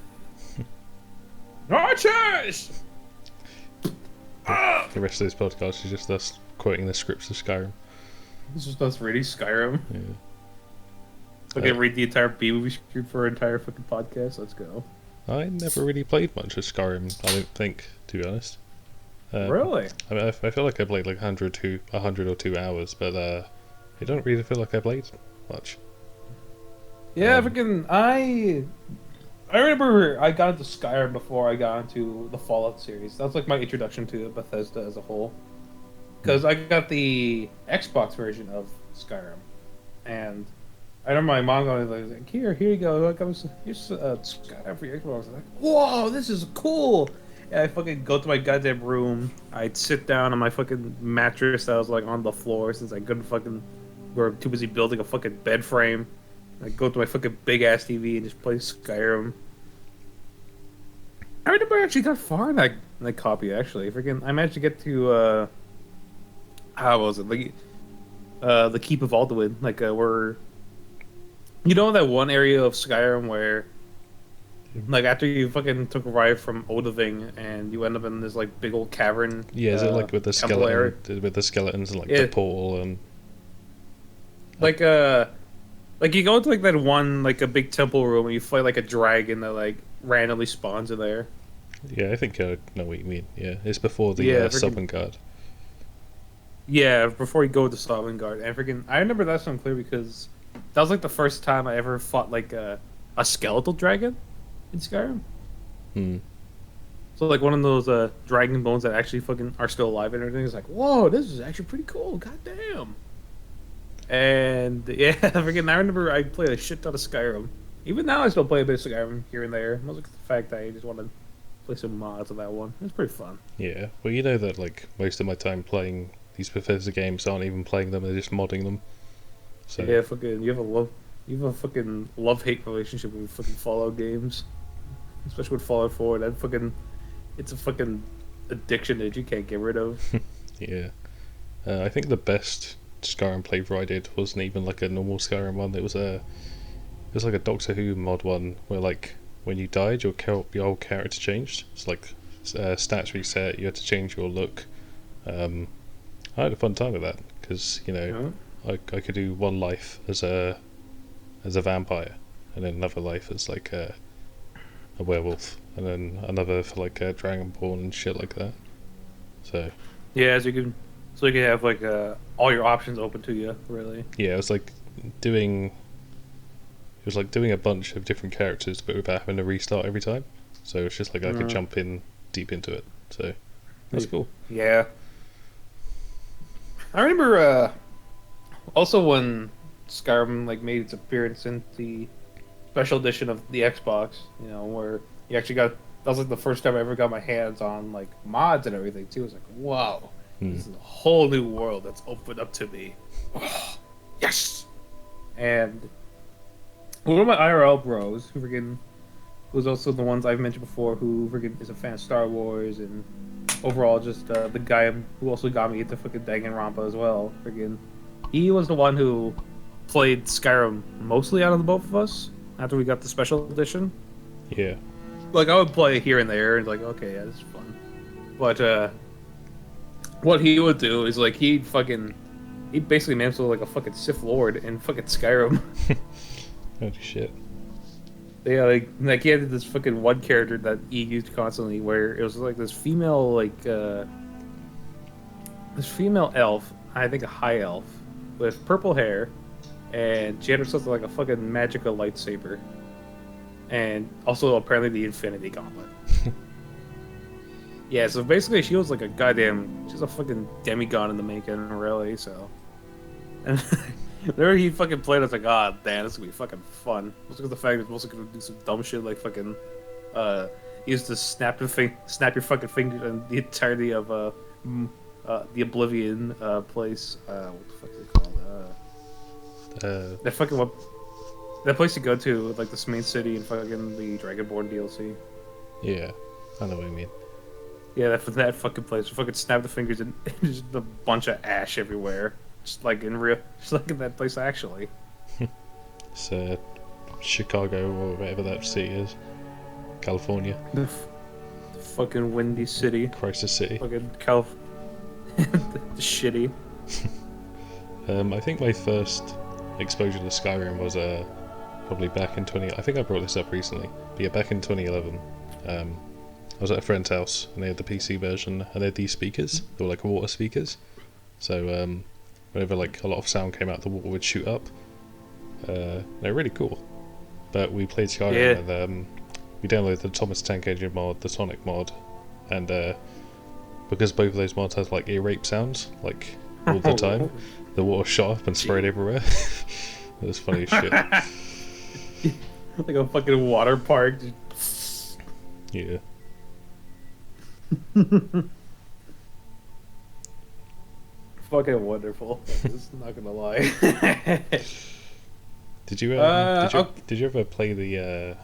Archers! The rest of this podcast is just us quoting the scripts of Skyrim. This is us reading Skyrim. Yeah. Okay, read the entire B-movie script for our entire fucking podcast. Let's go. I never really played much of Skyrim, I don't think, to be honest. Really? I mean, I feel like I played like 100 or 2 hours, but I don't really feel like I played much. Yeah, freaking I remember I got into Skyrim before I got into the Fallout series. That was like my introduction to Bethesda as a whole. Because I got the Xbox version of Skyrim, and I remember my mom going like, "Here you go. Like, here's Skyrim for your Xbox." I was like, "Whoa, this is cool!" And I fucking go to my goddamn room. I'd sit down on my fucking mattress that was like on the floor since I couldn't fucking. We were too busy building a fucking bed frame. I'd go to my fucking big ass TV and just play Skyrim. I remember I actually got far in that copy. Actually, freaking, I managed to get to how was it? Like, the Keep of Alduin. Like, where, you know, that one area of Skyrim where, like, after you fucking took a ride from Odahviing and you end up in this like big old cavern. Yeah, is it like with the temple area? skeletons and like Yeah. the portal and Like you go into like that one like a big temple room and you fight like a dragon that like randomly spawns in there. yeah, I think I know what you mean. Yeah, it's before the Yeah, Southern Guard. Yeah, before you go to Sovngarde. And freaking, I remember that so clear because that was like the first time I ever fought like a skeletal dragon in Skyrim. Hmm. So like one of those dragon bones that actually fucking are still alive and everything. It's like, whoa, this is actually pretty cool. God damn. And yeah, freaking, I remember I played a shit ton of Skyrim. Even now, I still play a bit of Skyrim here and there. Mostly 'cause the fact that I just want to play some mods of that one. It's pretty fun. Yeah. Well, you know that like most of my time playing these Bethesda games aren't even playing them; they're just modding them. So Yeah, fucking, you have a fucking love-hate relationship with fucking Fallout games, especially with Fallout 4. That fucking, it's a fucking addiction that you can't get rid of. yeah. I think the best Skyrim playthrough I did wasn't even like a normal Skyrim one. It was like a Doctor Who mod one where like when you died, your whole character changed. It's like stats reset. You had to change your look. I had a fun time with that because I could do one life as a vampire, and then another life as like a werewolf, and then another for like a dragonborn and shit like that. So Yeah, so you can have like all your options open to you, really. yeah, it was like doing a bunch of different characters, but without having to restart every time. So it's just like I could jump in deep into it. So that's cool. Yeah, I remember also when Skyrim like made its appearance in the special edition of the Xbox, where you actually got that was like the first time I ever got my hands on like mods and everything too. It was like, wow, this is a whole new world that's opened up to me. Oh, yes. And one of my IRL bros, who's also the ones I've mentioned before, who freaking is a fan of Star Wars and overall just the guy who also got me into fucking Danganronpa as well. Freaking, he was the one who played Skyrim mostly out of the both of us after we got the special edition. Yeah. Like I would play here and there, and like, okay, yeah, this is fun. But what he would do is like he basically made himself like a fucking Sith Lord in fucking Skyrim. Holy shit. Yeah, like he had this fucking one character that he used constantly, where it was like this female elf, I think a high elf, with purple hair, and she had herself like a fucking magical lightsaber, and also apparently the Infinity Gauntlet. Yeah, so basically she was like she's a fucking demigod in the making, really. So, and there he fucking played. I was like, ah, damn, this is gonna be fucking fun. Just because the fact that also gonna do some dumb shit like fucking, use to snap your fucking fingers and the entirety of the Oblivion place. What the fuck is it called? That place you go to, like this main city and fucking the Dragonborn DLC. Yeah, I know what you mean. Yeah, that fucking place. You fucking snap the fingers and just a bunch of ash everywhere. Just like in that place actually. It's Chicago or whatever that city is. California. The fucking windy city. Crisis City. Fucking the shitty. I think my first exposure to Skyrim was probably back in 20. I think I brought this up recently. But yeah, back in 2011. I was at a friend's house and they had the PC version and they had these speakers. They were like water speakers. So whenever like a lot of sound came out, the water would shoot up. They're really cool. But we played Skyrim and we downloaded the Thomas Tank Engine mod, the Sonic mod, and because both of those mods has like ear rape sounds, like all the time, the water shot up and sprayed everywhere. It was funny as shit. Like a fucking water park. Yeah. Fucking wonderful. Just not gonna lie. Did you ever play the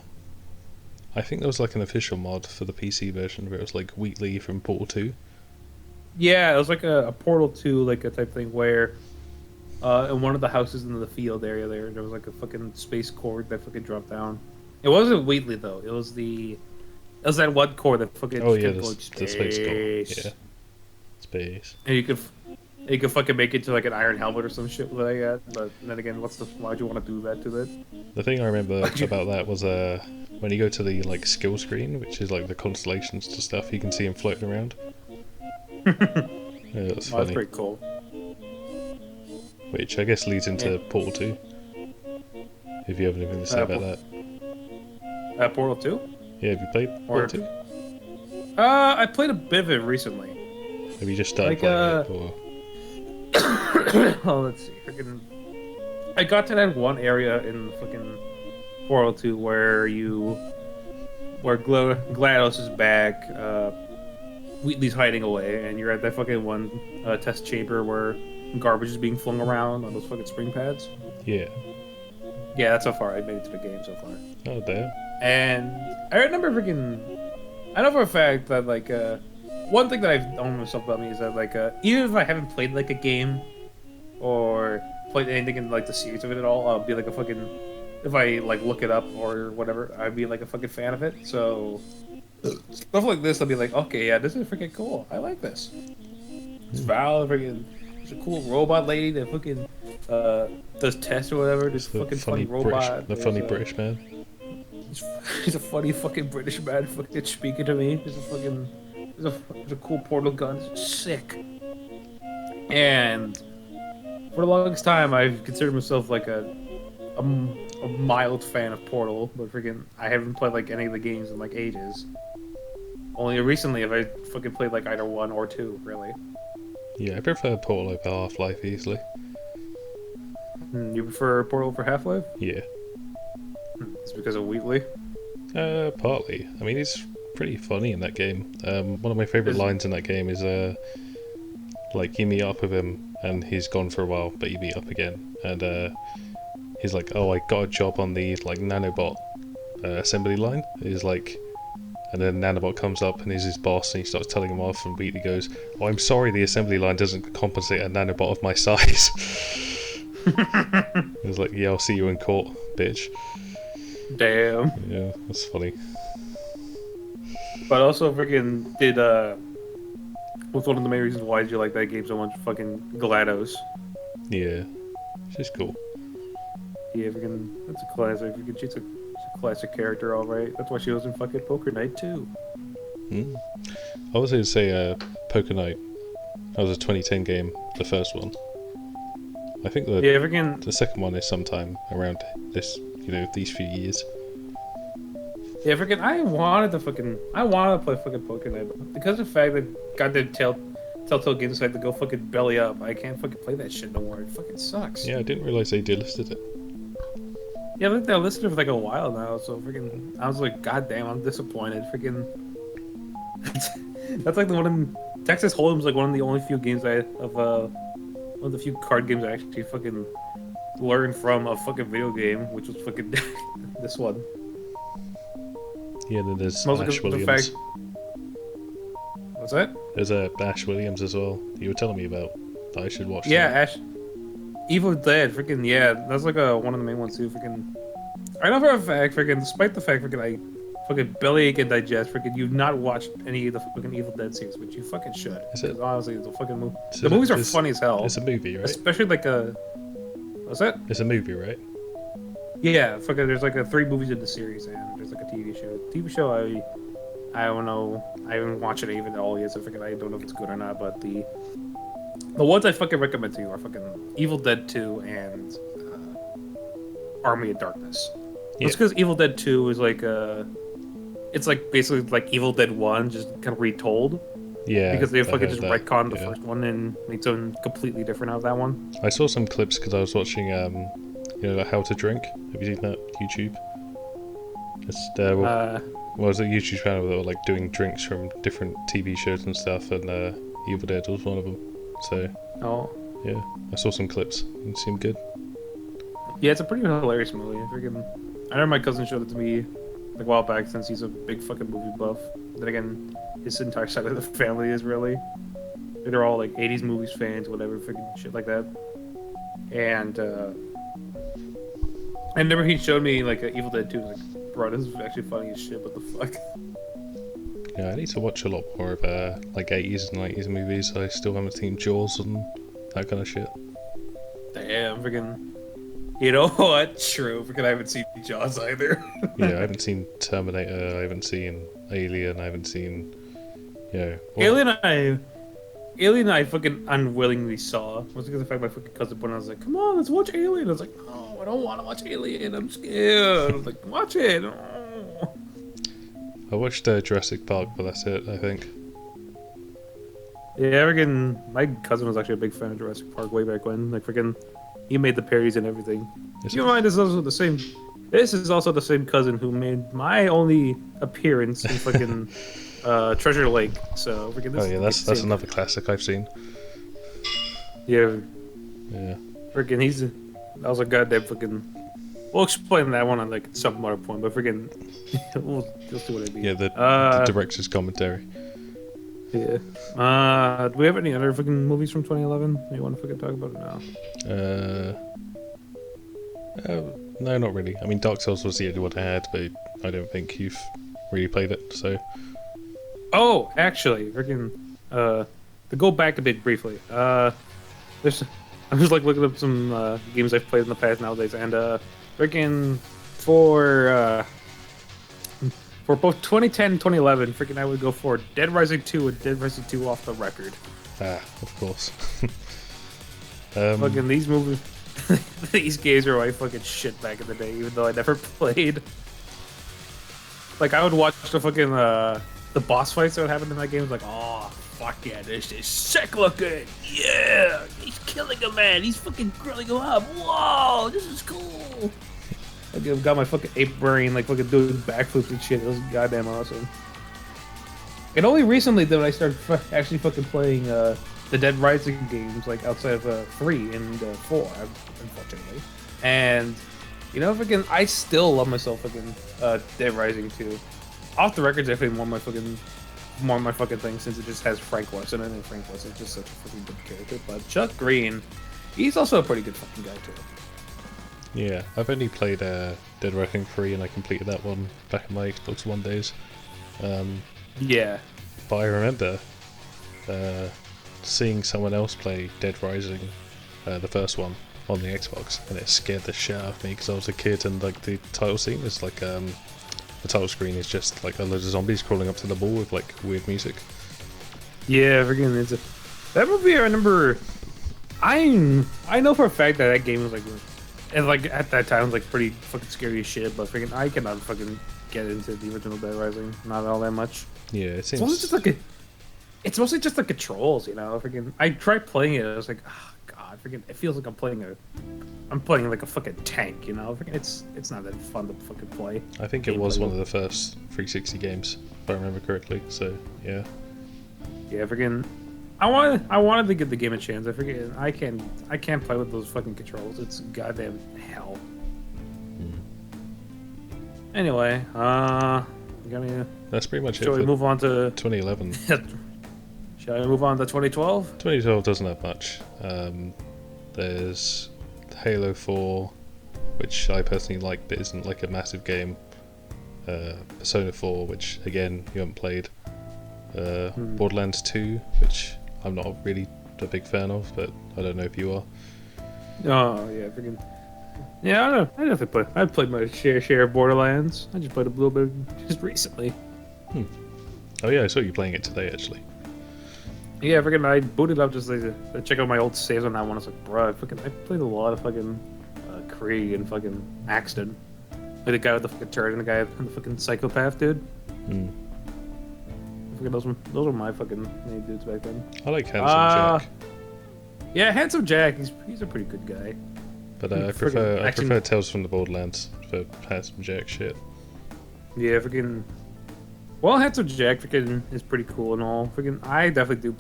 I think there was like an official mod for the PC version where it was like Wheatley from Portal 2. Yeah, it was like a Portal 2 like a type thing where in one of the houses in the field area there was like a fucking space cord that fucking dropped down. It wasn't Wheatley though. It was that one core that fucking the space core. Yeah. Space. And you could fucking make it to like an iron helmet or some shit like that. But then again, why'd you want to do that to it? The thing I remember about that was when you go to the like skill screen, which is like the constellations to stuff, you can see him floating around. Yeah, that's funny. That's pretty cool. Which I guess leads into Portal 2. If you have anything to say about that. Portal 2? Yeah, have you played Portal 2? I played a bit of it recently. Have you just started playing it? Or... Oh, let's see. I got to that one area in fucking Portal 2 where GLaDOS is back, Wheatley's hiding away, and you're at that fucking one test chamber where garbage is being flung around on those fucking spring pads. Yeah. Yeah, that's how far I made it to the game so far. Oh damn. And I remember I know for a fact that like one thing that I've known myself about me is that like even if I haven't played like a game or played anything in like the series of it at all, I'll be like a fucking, if I like look it up or whatever, I'd be like a fucking fan of it. So stuff like this, I'll be like, okay, yeah, this is freaking cool. I like this. It's Val, freaking, there's a cool robot lady that fucking does tests or whatever. This The fucking funny robot. The funny British man. He's a funny fucking British man fucking speaking to me. There's a cool portal gun. It's sick. And for the longest time, I've considered myself like a mild fan of Portal, but freaking I haven't played like any of the games in like ages. Only recently have I fucking played like either 1 or 2, really. Yeah, I prefer Portal over Half-Life easily. You prefer Portal for Half-Life? Yeah. It's because of Wheatley? Partly. I mean, he's pretty funny in that game. One of my favourite lines in that game is, like, you meet up with him, and he's gone for a while, but you meet up again, and, he's like, oh, I got a job on the, like, nanobot assembly line. He's like, and then nanobot comes up, and he's his boss, and he starts telling him off, and Wheatley goes, oh, I'm sorry the assembly line doesn't compensate a nanobot of my size. He's like, yeah, I'll see you in court, bitch. Damn. Yeah, that's funny. But also freaking did what's one of the main reasons why did you like that game so much? Fucking GLaDOS. Yeah, she's cool. Yeah, freaking that's a classic. She's a classic character, all right. That's why she was in fucking Poker Night too. I was going to say Poker Night. That was a 2010 game, the first one. I think the second one is sometime around this, these few years. Yeah, freaking I wanted to play fucking Poker Night, but because of the fact that goddamn Telltale Games decided to go fucking belly up, I can't fucking play that shit no more. It fucking sucks. Yeah, I didn't realize they delisted it. Yeah, I think they're listed for like a while now, so freaking I was like, god damn, I'm disappointed. Freaking that's like the one in Texas Hold'em's like one of the only few games one of the few card games I actually fucking learned from a fucking video game, which was fucking this one. Yeah, then there's Smells Ash like Williams. What's that? There's Ash Williams as well. You were telling me about that I should watch. Yeah, that. Ash. Evil Dead, freaking yeah, that's like one of the main ones too. Freaking, I know for a fact, freaking, despite the fact, freaking, I fucking bellyache and digest, freaking, you've not watched any of the fucking Evil Dead series, which you fucking should. Is it? Honestly, it's a fucking movie. The movies are funny as hell. It's a movie, right? Especially like what's that? It's a movie, right? Yeah, fucking. There's like 3 movies in the series, and there's like a TV show. TV show, I don't know. I haven't watched it even at all yet, so freaking, I don't know if it's good or not. But the ones I fucking recommend to you are fucking Evil Dead 2 and Army of Darkness. Yeah. It's because Evil Dead 2 is like it's like basically like Evil Dead 1, just kind of retold. Yeah. Because they fucking just that. retconned the first one and made something completely different out of that one. I saw some clips because I was watching, like How to Drink. Have you seen that YouTube? It's was a YouTube channel that were like doing drinks from different TV shows and stuff, and Evil Dead was one of them. So. Oh. Yeah, I saw some clips. It seemed good. Yeah, it's a pretty hilarious movie. I remember my cousin showed it to me like a while back, since he's a big fucking movie buff. Then again, his entire side of the family is really. They're all like 80s movies fans, whatever, freaking shit like that. And I remember he showed me like Evil Dead 2. Like, bro, this is actually funny as shit. What the fuck? Yeah, I need to watch a lot more of like 80s and 90s movies. I still haven't seen Jaws and that kind of shit. Damn, freaking. You know what? True. Freaking, I haven't seen Jaws either. Yeah, I haven't seen Terminator. I haven't seen Alien. I haven't seen. Alien, I fucking unwillingly saw. It was because of the fact my fucking cousin put on. I was like, "Come on, let's watch Alien." I was like, "No, I don't want to watch Alien. I'm scared." I was like, "Watch it." Oh. I watched Jurassic Park, but that's it, I think. Yeah, freaking, my cousin was actually a big fan of Jurassic Park way back when. Like, freaking, he made the parodies and everything. Keep in mind, this is also the same This is also the same cousin who made my only appearance in fucking Treasure Lake. So freaking this. Oh yeah, that's another classic I've seen. Yeah, Yeah. freaking that was a goddamn fucking. We'll explain that one on like some other point, but freaking, you'll see what I mean. Yeah, the director's commentary. Yeah. Do we have any other fucking movies from 2011 you want to fucking talk about now? No, not really. I mean, Dark Souls was the only one I had, but I don't think you've really played it, so... Oh, actually, freaking, to go back a bit briefly, there's, I'm just like looking up some games I've played in the past nowadays, and freaking for both 2010 and 2011, freaking I would go for Dead Rising 2 and Dead Rising 2 off the record. Ah, of course. Fucking these movies, these games are my fucking shit back in the day, even though I never played. Like I would watch the fucking the boss fights that would happen in that game. Like, oh fuck yeah, this is sick looking. Yeah, he's killing a man. He's fucking grilling him up. Whoa, this is cool. I've got my fucking ape brain, like fucking doing backflips and shit. It was goddamn awesome. And only recently did I start actually fucking playing the Dead Rising games, like outside of 3 and 4, unfortunately. And you know, fucking, I still love myself fucking Dead Rising 2. Off the record, definitely more of my fucking thing, since it just has Frank Larson in it. Frank Larson is just such a fucking good character. But Chuck Green, he's also a pretty good fucking guy too. Yeah, I've only played Dead Rising 3 and I completed that one back in my Xbox One days. Yeah. But I remember seeing someone else play Dead Rising, the first one, on the Xbox, and it scared the shit out of me because I was a kid, and like the title scene is like the title screen is just like a load of zombies crawling up to the wall with like weird music. Yeah, freaking that movie. I remember. I know for a fact that game was like, and like at that time it was like pretty fucking scary as shit. But freaking, I cannot fucking get into the original Dead Rising, not all that much. Yeah, it seems. It's mostly just the controls, you know. Freaking, I tried playing it. I was like, oh god, freaking, it feels like I'm playing like a fucking tank, you know. Freaking, it's not that fun to fucking play. I think it was one of the first 360 games, if I remember correctly. So yeah. Yeah, freaking. I wanted to give the game a chance. I can't play with those fucking controls. It's goddamn hell. Anyway, that's pretty much it. Shall we move on to 2011? Shall we move on to 2012? 2012 doesn't have much. There's Halo 4, which I personally like, but isn't like a massive game. Persona 4, which again you haven't played. Borderlands 2, which I'm not really a big fan of, but I don't know if you are. Oh yeah, freaking. Yeah, I don't know. I definitely play. I've played my share of Borderlands. I just played a little bit just recently. Oh yeah, I saw you playing it today actually. Yeah, freaking. I booted up just like to check out my old saves on that one. I was like, bro, I played a lot of fucking Krieg and fucking Axton. Like the guy with the fucking turret and the guy with the fucking psychopath dude. Those were my fucking main dudes back then. I like Handsome Jack. Yeah, Handsome Jack. He's a pretty good guy. But I prefer Tales from the Borderlands for Handsome Jack shit. Yeah, freaking. Well, Handsome Jack freaking is pretty cool and all. Freaking, I definitely do.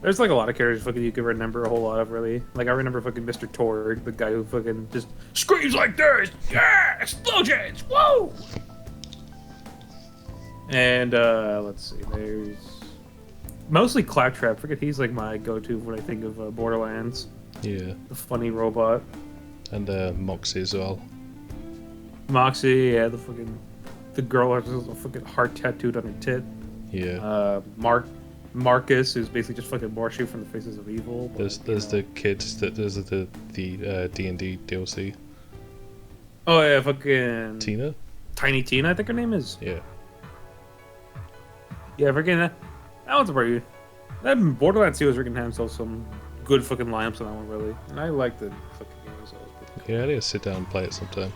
There's like a lot of characters fucking you can remember a whole lot of, really. Like I remember fucking Mr. Torg, the guy who fucking just screams like this. Yeah, explosions! Whoa! And let's see, there's mostly Claptrap. Forget, he's like my go-to when I think of Borderlands. Yeah. The funny robot. And Moxie as well. Moxie, yeah, the girl has a fucking heart tattooed on her tit. Yeah. Marcus, who's basically just fucking Morshu from the Faces of Evil. There's the kids. There's the D&D DLC. Oh yeah, fucking Tina. Tiny Tina, I think her name is. Yeah. Yeah, freaking that one's pretty. That Borderlands 2 was freaking had himself some good fucking lineups on that one, really. And I like the fucking game as well. Yeah, I need to sit down and play it sometime.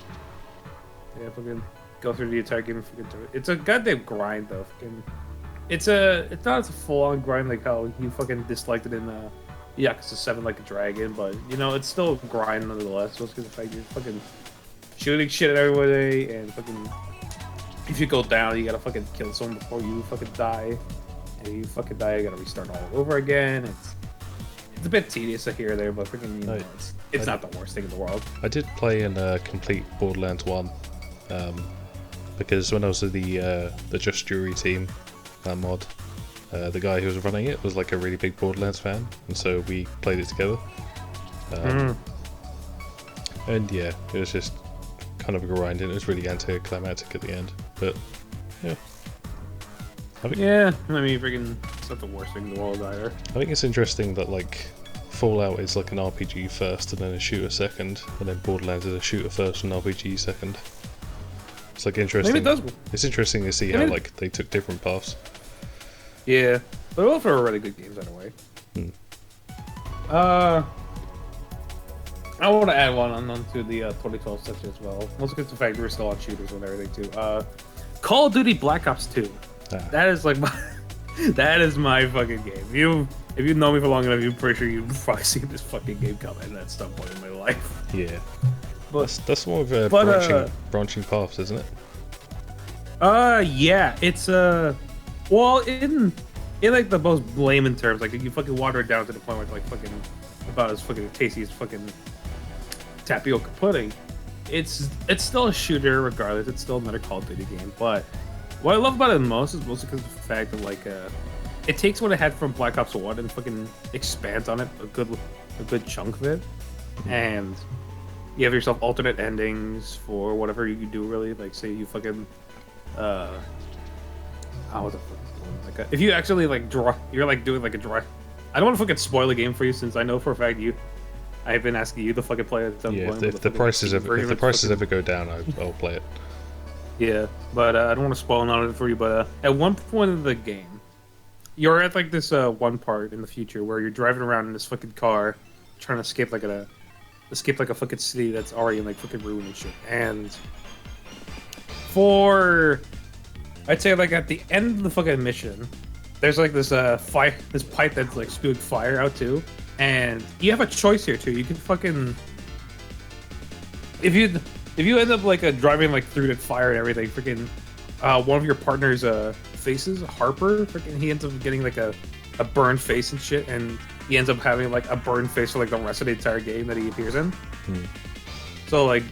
Yeah, fucking go through the entire game and fucking do it. It's a goddamn grind though. Fucking, it's not a full on grind like how you fucking disliked it in Yakuza 7 like a dragon, but you know it's still a grind nonetheless. Just because the fact you're fucking shooting shit at everybody, and fucking if you go down, you gotta fucking kill someone before you fucking die. And if you fucking die, you gotta restart all over again. It's a bit tedious here or there, but freaking, you know, it's not the worst thing in the world. I did play in complete Borderlands 1, because when I was with the Just Jury team, that mod, the guy who was running it was like a really big Borderlands fan, and so we played it together. And yeah, it was just kind of a grind, and it was really anticlimactic at the end. But yeah, I mean, freaking, it's not the worst thing in the world either. I think it's interesting that like Fallout is like an RPG first and then a shooter second, and then Borderlands is a shooter first and RPG second. It's like interesting. Maybe it does. It's interesting to see how like they took different paths. Yeah, but both are really good games anyway. I want to add one on to the 2012 section as well. Mostly because the fact we're still on shooters and everything too. Call of Duty Black Ops 2. That is like that is my fucking game. If you know me for long enough, you're pretty sure you've probably seen this fucking game coming at some point in my life. Yeah, but that's more of a branching paths, isn't it? Yeah, it's well, in like the most layman terms, like you fucking water it down to the point where it's like fucking about as fucking tasty as fucking tapioca pudding. It's still a shooter regardless. It's still another Call of Duty game. But what I love about it most is mostly because of the fact that like it takes what it had from Black Ops 1 and fucking expands on it a good chunk of it. And you have yourself alternate endings for whatever you do, really. Like say you fucking what the fuck is going on? Like if you actually like draw, you're like doing like a draw. I don't want to fucking spoil the game for you since I know for a fact I've been asking you to fucking play it. Yeah, if the prices ever go down, I'll play it. Yeah, but I don't want to spoil none of it for you. But at one point in the game, you're at like this one part in the future where you're driving around in this fucking car, trying to escape like a fucking city that's already in like fucking ruin and shit. And I'd say like at the end of the fucking mission, there's like this this pipe that's like spewing fire out too, and you have a choice here too. You can fucking if you end up like driving like through the fire and everything, freaking one of your partner's faces, Harper, freaking he ends up getting like a burned face and shit, and he ends up having like a burned face for like the rest of the entire game that he appears in. So like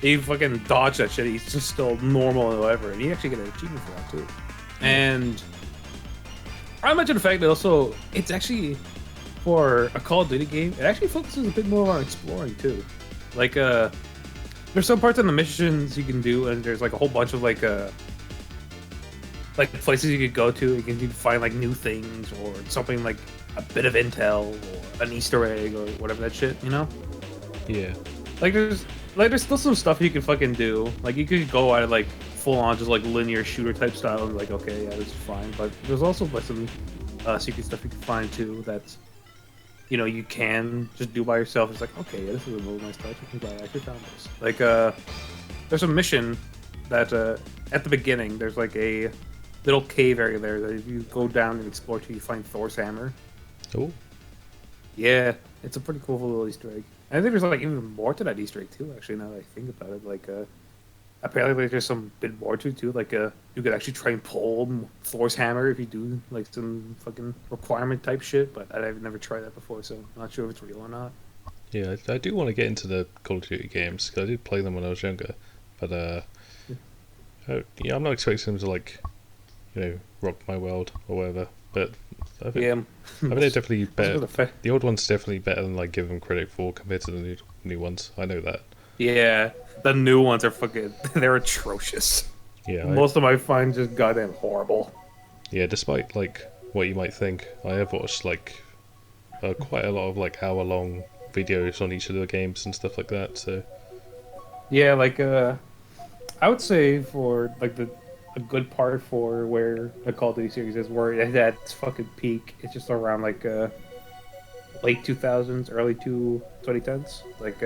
he fucking dodged that shit. He's just still normal and whatever, and you actually get an achievement for that too. And I mentioned the fact that also it's actually for a Call of Duty game, it actually focuses a bit more on exploring too. Like there's some parts in the missions you can do, and there's like a whole bunch of like places you could go to. You can find like new things or something like a bit of intel or an Easter egg or whatever that shit, you know? Yeah. Like there's still some stuff you can fucking do. Like you could go at it like full on just like linear shooter type style and like okay, yeah, this is fine. But there's also like some secret stuff you can find too that you know you can just do by yourself. It's like okay, yeah, this is a really nice touch. I actually found this. Like there's a mission that at the beginning there's like a little cave area there that if you go down and explore to, you find Thor's hammer. Oh. Yeah, it's a pretty cool little Easter egg. And I think there's like even more to that Easter egg too. Actually, now that I think about it, like apparently like, there's some bit more to it too. Like you could actually try and pull Thor's hammer if you do like some fucking requirement type shit. But I've never tried that before, so I'm not sure if it's real or not. Yeah, I do want to get into the Call of Duty games because I did play them when I was younger. But yeah, I'm not expecting them to like, you know, rock my world or whatever. But I think they're definitely better. The old one's definitely better than like give them credit for compared to the new ones. I know that. Yeah, the new ones are fucking they're atrocious. Yeah, most of them I find just goddamn horrible. Yeah, despite like what you might think, I have watched like quite a lot of like hour-long videos on each of the games and stuff like that. So yeah, like I would say for like a good part for where the Call of Duty series is, where it at its fucking peak, it's just around like late 2000s, early 2010s. Like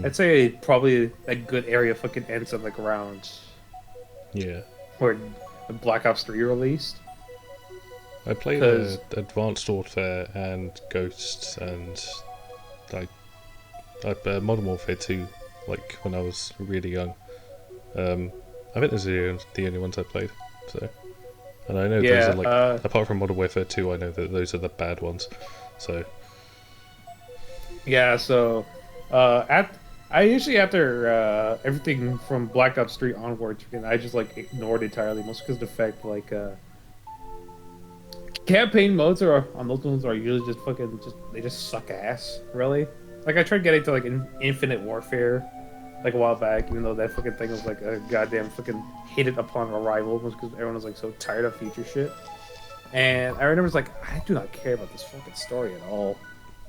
I'd say probably a good area fucking ends at like around where Black Ops 3 released. I played Advanced Warfare and Ghosts and like Modern Warfare 2 like when I was really young. I think those are the only ones I played. So, and I know those Yeah. are like, apart from Modern Warfare 2, I know that those are the bad ones. So, Yeah. So, I usually after everything from Black Ops 3 onwards, I just like ignored entirely, mostly because of the fact like campaign modes are on those ones are usually just fucking they just suck ass. Really. Like I tried getting to like Infinite Warfare like a while back, even though that fucking thing was like a goddamn fucking hated upon arrival, was because everyone was like so tired of feature shit. And I remember it's like I do not care about this fucking story at all.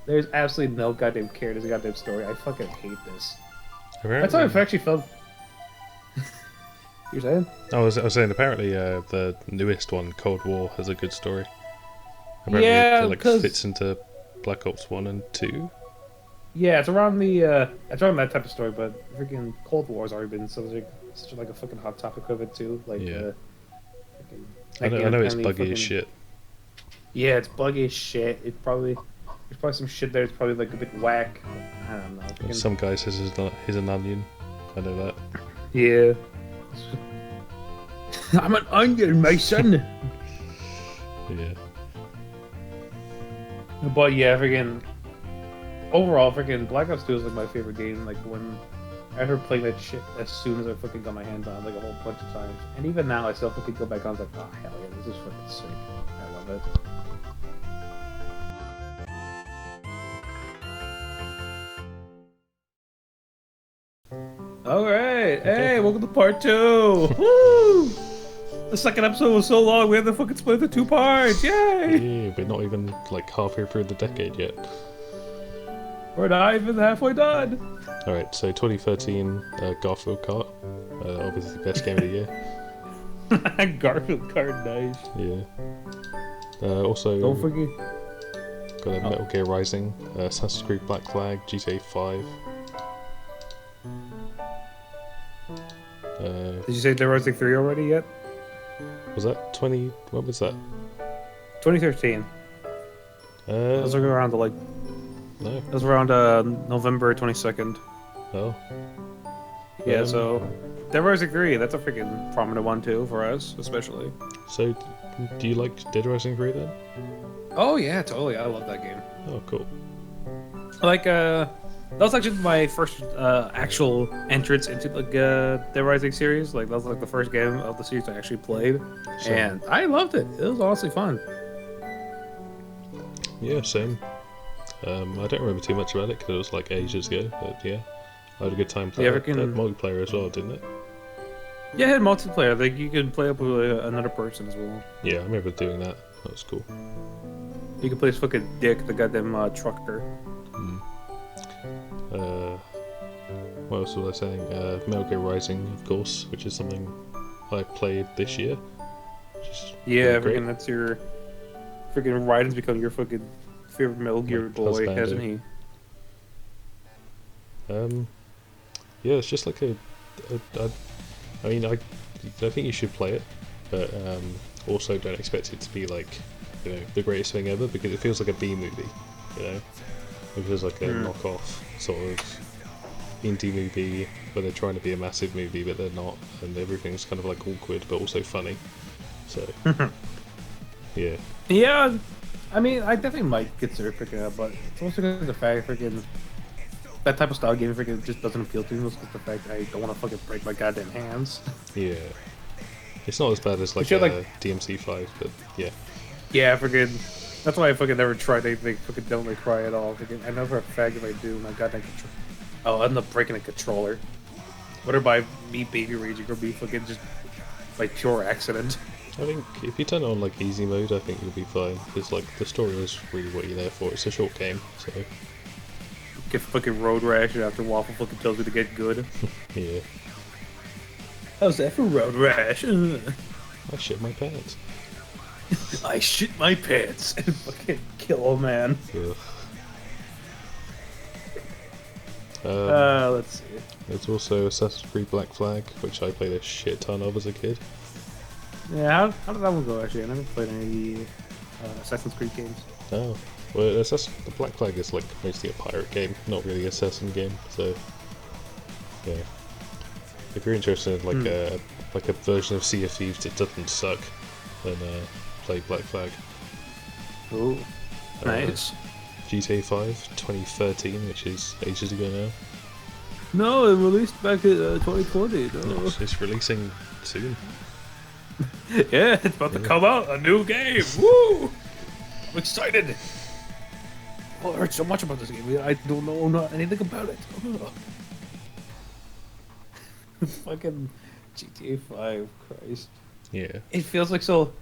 There's absolutely no goddamn care in this goddamn story. I fucking hate this. That's how I've apparently, actually felt. You're saying? I was saying apparently the newest one, Cold War, has a good story. Apparently, Yeah, it like because fits into Black Ops 1 and 2. yeah, it's around that type of story. But freaking Cold War's already been such like a fucking hot topic of it too. Like, Yeah. freaking, I like, know it's apparently buggy fucking, as shit. Yeah, it's buggy as shit. There's probably some shit there. It's probably like a bit whack. I don't know. Freaking, Some guy says he's an onion. I know that. yeah. I'm an onion, my son. Yeah. But yeah, freaking overall, freaking Black Ops 2 is like my favorite game. Like when I heard playing that shit as soon as I fucking got my hands on it, like a whole bunch of times. And even now, I still fucking go back on. It's like, oh hell yeah, this is fucking sick. I love it. All right, hey, welcome to part 2. Woo! The second episode was so long, we had to fucking split it into 2 parts. Yay! Yeah, but not even like halfway through the decade yet. We're not even halfway done. Alright, so 2013 Garfield Kart. Obviously the best game of the year. Garfield card, nice. Yeah. Also, Don't forget. got a Metal Gear Rising, Assassin's Creed Black Flag, GTA 5. Did you say there was like 3 already yet? Was that 20? What was that? 2013. That was like around like. No. That was around November 22nd. Oh. Yeah, so Dead Rising 3. That's a freaking prominent one too for us, especially. So, do you like Dead Rising 3 then? Oh yeah, totally. I love that game. Oh, cool. Like that was actually my first actual entrance into the Dead Rising series. Like that was like the first game of the series I actually played, Same. and I loved it. It was honestly fun. Yeah, same. I don't remember too much about it because it was like ages ago, but yeah, I had a good time playing. Yeah, It had multiplayer as well, didn't it? Yeah, it had multiplayer. Like you could play up with another person as well. Yeah, I remember doing that. That was cool. You could play as fucking Dick, the goddamn trucker. What else was I saying? Metal Gear Rising, of course, which is something I played this year. Yeah, really great. freaking that's your freaking Raiden's become your fucking favorite Metal Gear Like boy, husbando. hasn't he? Yeah, it's just like I mean, I think you should play it, but also don't expect it to be like, you know, the greatest thing ever because it feels like a B movie, you know. It feels like a knockoff sort of indie movie where they're trying to be a massive movie but they're not, and everything's kind of like awkward but also funny. So yeah. Yeah, I mean, I definitely might consider picking it up, but it's also because of the fact freaking that type of style game freaking just doesn't appeal to me. It's because the fact that I don't want to fucking break my goddamn hands. Yeah. It's not as bad as like DMC5, but yeah. Yeah, freaking. That's why I fucking never tried anything fucking Don't Let Cry at all. Freaking, I know for a fact if I do, my goddamn controller. I'll end up breaking a controller. Whether by me baby raging or me fucking just by pure accident. I think if you turn it on like easy mode, I think you'll be fine because like the story is really what you're there for. It's a short game, so Get fucking road rash after Waffle fucking tells me to get good. yeah. How's that for road rash? I shit my pants. I shit my pants and fucking kill a man. Ugh. Let's see. There's also Assassin's Creed Black Flag, which I played a shit ton of as a kid. Yeah, how did that one go actually? I never played any Assassin's Creed games. Oh, well, the Black Flag is like mostly a pirate game, not really an assassin game. So Yeah. If you're interested in like a version of Sea of Thieves that doesn't suck, then play Black Flag. Ooh, nice. GTA 5 2013, which is ages ago now. No, it released back in 2020. No. No, it's releasing soon. Yeah, it's about to come out. A new game. Woo! I'm excited. Oh, I heard so much about this game. I don't know anything about it. Fucking GTA 5, Christ. Yeah. It feels like so.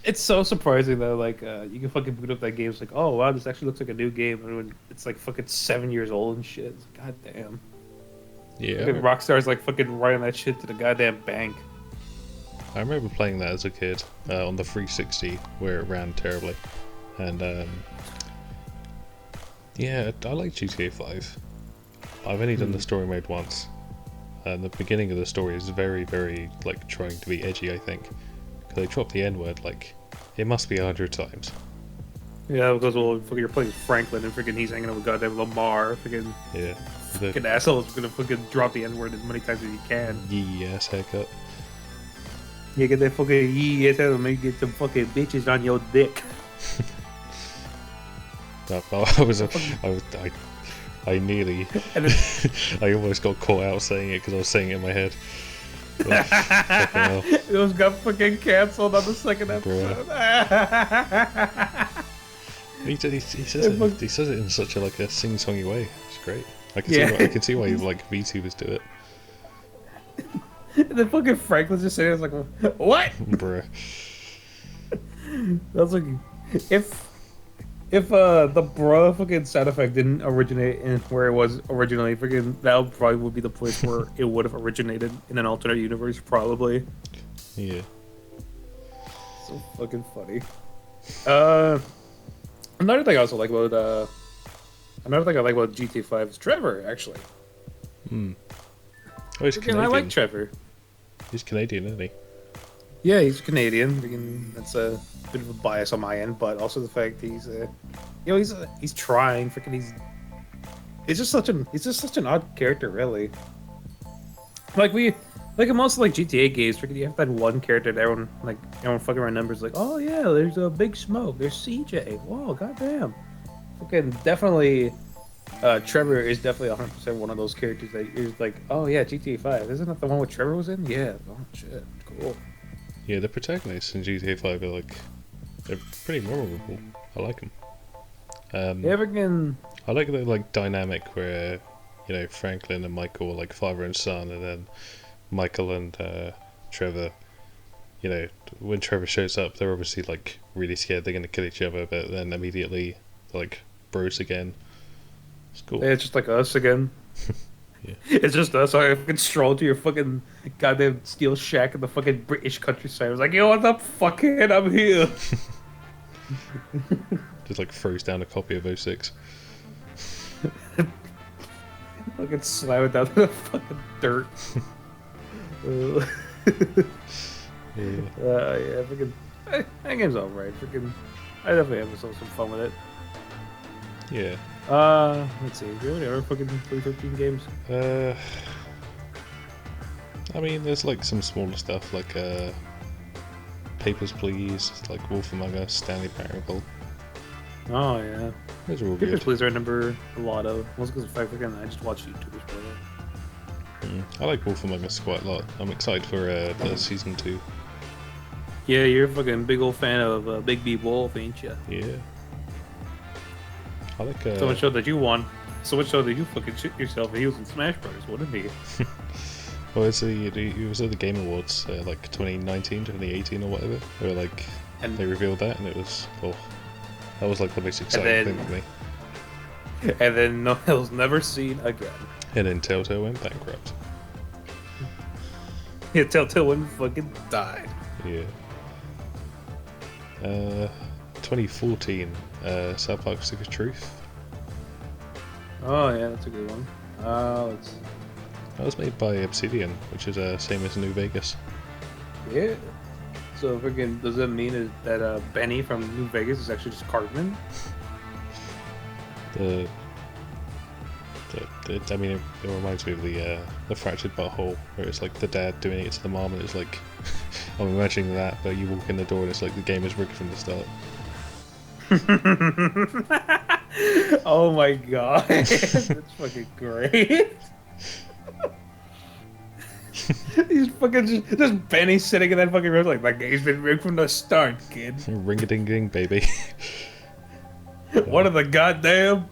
It's so surprising that like you can fucking boot up that game. It's like, oh wow, this actually looks like a new game, and when it's like fucking 7 years old and shit. It's like, God damn. Yeah. Fucking Rockstar's like fucking writing that shit to the goddamn bank. I remember playing that as a kid on the 360, where it ran terribly, and yeah, I like GTA 5. I've only done the story mode once, and the beginning of the story is very, very like trying to be edgy. I think because they drop the N word like it must be 100 times. Yeah, because well, fucking you're playing Franklin and freaking he's hanging out with goddamn Lamar. Freaking Yeah. fucking asshole's gonna fucking drop the N word as many times as you can. Yee ass haircut. You get that fucking yee ass out and maybe get some fucking bitches on your dick. I nearly, And then, I almost got caught out saying it because I was saying it in my head. But, fucking hell. it was got fucking cancelled on the second episode. He says it in such a like a sing-songy way. It's great. I can see why like VTubers do it. And then fucking Franklin's just sitting there like, what? Bruh. That's like, if the bruh fucking sound effect didn't originate in where it was originally, freaking that probably would be the place where it would have originated in an alternate universe, probably. Yeah. So fucking funny. Another thing I also like about GTA 5 is Trevor, actually. Oh, he's Canadian. I like Trevor. He's Canadian, isn't he? Yeah, he's Canadian. That's a bit of a bias on my end, but also the fact he's, he's trying. Freaking, he's just such an odd character, really. Like in most like GTA games, freaking, you have that one character that everyone fucking remembers. Like, oh yeah, there's a Big Smoke. There's CJ. Whoa, goddamn. Fucking definitely. Trevor is definitely 100% one of those characters that you're like, oh yeah, GTA 5. Isn't that the one with Trevor was in? Yeah. Oh shit, cool. Yeah, the protagonists in GTA 5 are like, they're pretty memorable. I like them. Yeah, freaking. I like the like dynamic where, you know, Franklin and Michael are like father and son, and then Michael and Trevor, you know, when Trevor shows up, they're obviously like really scared they're gonna kill each other, but then immediately they're like bros again. It's cool. Yeah, it's just like us again. Yeah. It's just us. I fucking strolled to your fucking goddamn steel shack in the fucking British countryside. I was like, yo, what's up, fuckhead? I'm here. Just like throws down a copy of 06. Fucking slam it down to the fucking dirt. Yeah, freaking. That game's alright. Freaking. I definitely have some fun with it. Yeah. Let's see. Do you have any other fucking 2013 games? I mean, there's like some smaller stuff like Papers, Please, like Wolf Among Us, Stanley Parable. Oh yeah. Those are all Papers, good. Please I remember a lot of. Mostly because of the fact again, I just watch YouTubers play it. I like Wolf Among Us quite a lot. I'm excited for the season 2. Yeah, you're a fucking big old fan of Big B Wolf, ain't ya? Yeah. I like So much so that you won. So much so that you fucking shit yourself. He was in Smash Brothers, wouldn't he? well, it was at the Game Awards, like 2019, 2018 or whatever, where like they revealed that, and it was that was like the most exciting thing for me. And then no, it was never seen again. And then Telltale went bankrupt. Yeah, Telltale one fucking died. Yeah. 2014, South Park Stick of Truth. Oh yeah, that's a good one. Let's. That was made by Obsidian, which is same as New Vegas. Yeah. So freaking, does that mean that Benny from New Vegas is actually just Cartman? I mean, it reminds me of the fractured butthole, where it's like the dad doing it to the mom, and it's like I'm imagining that, but you walk in the door and it's like the game is rigged from the start. Oh my god, that's fucking great. He's fucking just Benny sitting in that fucking room like, my game's been rigged from the start, kid. Ring a ding ding, baby. What are the goddamn?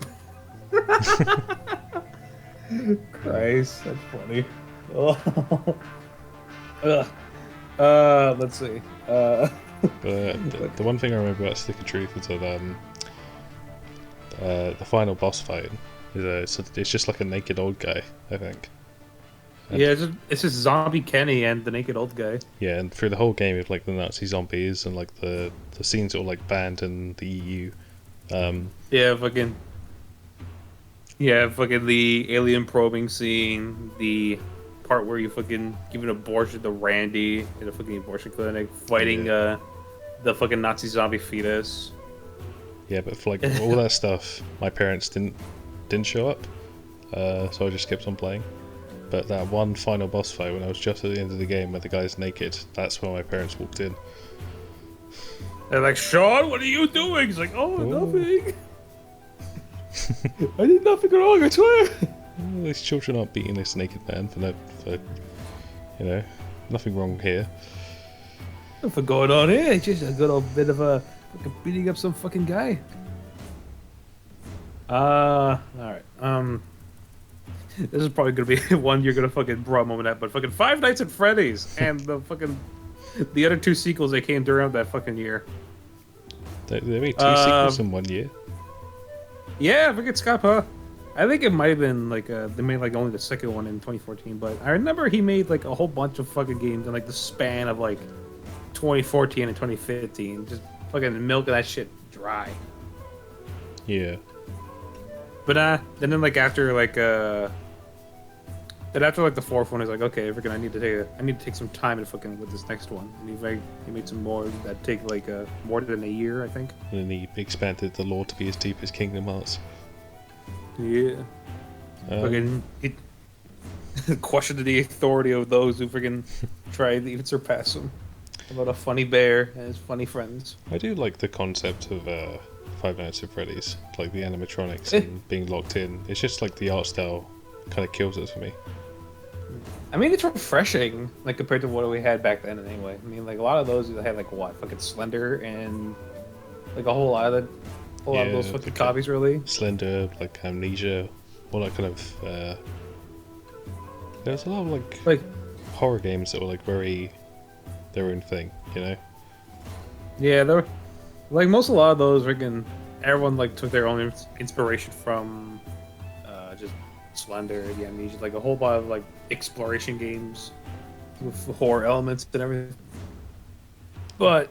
Christ, that's funny. Oh. Ugh. Let's see. But the one thing I remember about Stick of Truth is that the final boss fight is it's just like a naked old guy, I think. And Yeah, it's just zombie Kenny and the naked old guy. yeah, and through the whole game with like the Nazi zombies and like the scenes that were like banned in the EU. Yeah, fucking the alien probing scene, the part where you fucking give an abortion to Randy in a fucking abortion clinic, fighting the fucking Nazi zombie fetus. Yeah, but for like all that stuff, my parents didn't show up, so I just kept on playing. But that one final boss fight when I was just at the end of the game where the guy's naked, that's when my parents walked in. They're like, Sean, what are you doing? He's like, oh, Oh. nothing. I did nothing wrong, I swear. Oh, these children aren't beating this naked man for nothing wrong here. Nothing going on here. It's just a good old bit of a fucking beating up some fucking guy. Alright. This is probably gonna be one you're gonna fucking bro moment at, but fucking Five Nights at Freddy's and the other two sequels that came during that fucking year. They made two sequels in 1 year. Yeah, I forget Scott, huh? I think it might have been like they made like only the second one in 2014, but I remember he made like a whole bunch of fucking games in like the span of like 2014 and 2015, just fucking milking that shit dry. Yeah. But then like after like the fourth one is like, okay, freaking I need to take some time and fucking with this next one. And he made some more that take like more than a year, I think. And then he expanded the lore to be as deep as Kingdom Hearts. Yeah. Fucking it questioned the authority of those who freaking try to even surpass him. About a funny bear and his funny friends. I do like the concept of Five Nights at Freddy's, like the animatronics and being locked in. It's just like the art style kind of kills it for me. I mean, it's refreshing, like compared to what we had back then. Anyway, I mean, like a lot of those had like what, fucking Slender and like a whole lot of those fucking copies, really. Slender, like Amnesia, all that kind of. There's a lot of Like horror games that were like very their own thing, you know. yeah, there, like a lot of those freaking everyone like took their own inspiration from just Slender, the Amnesia, like a whole lot of like exploration games with horror elements and everything. But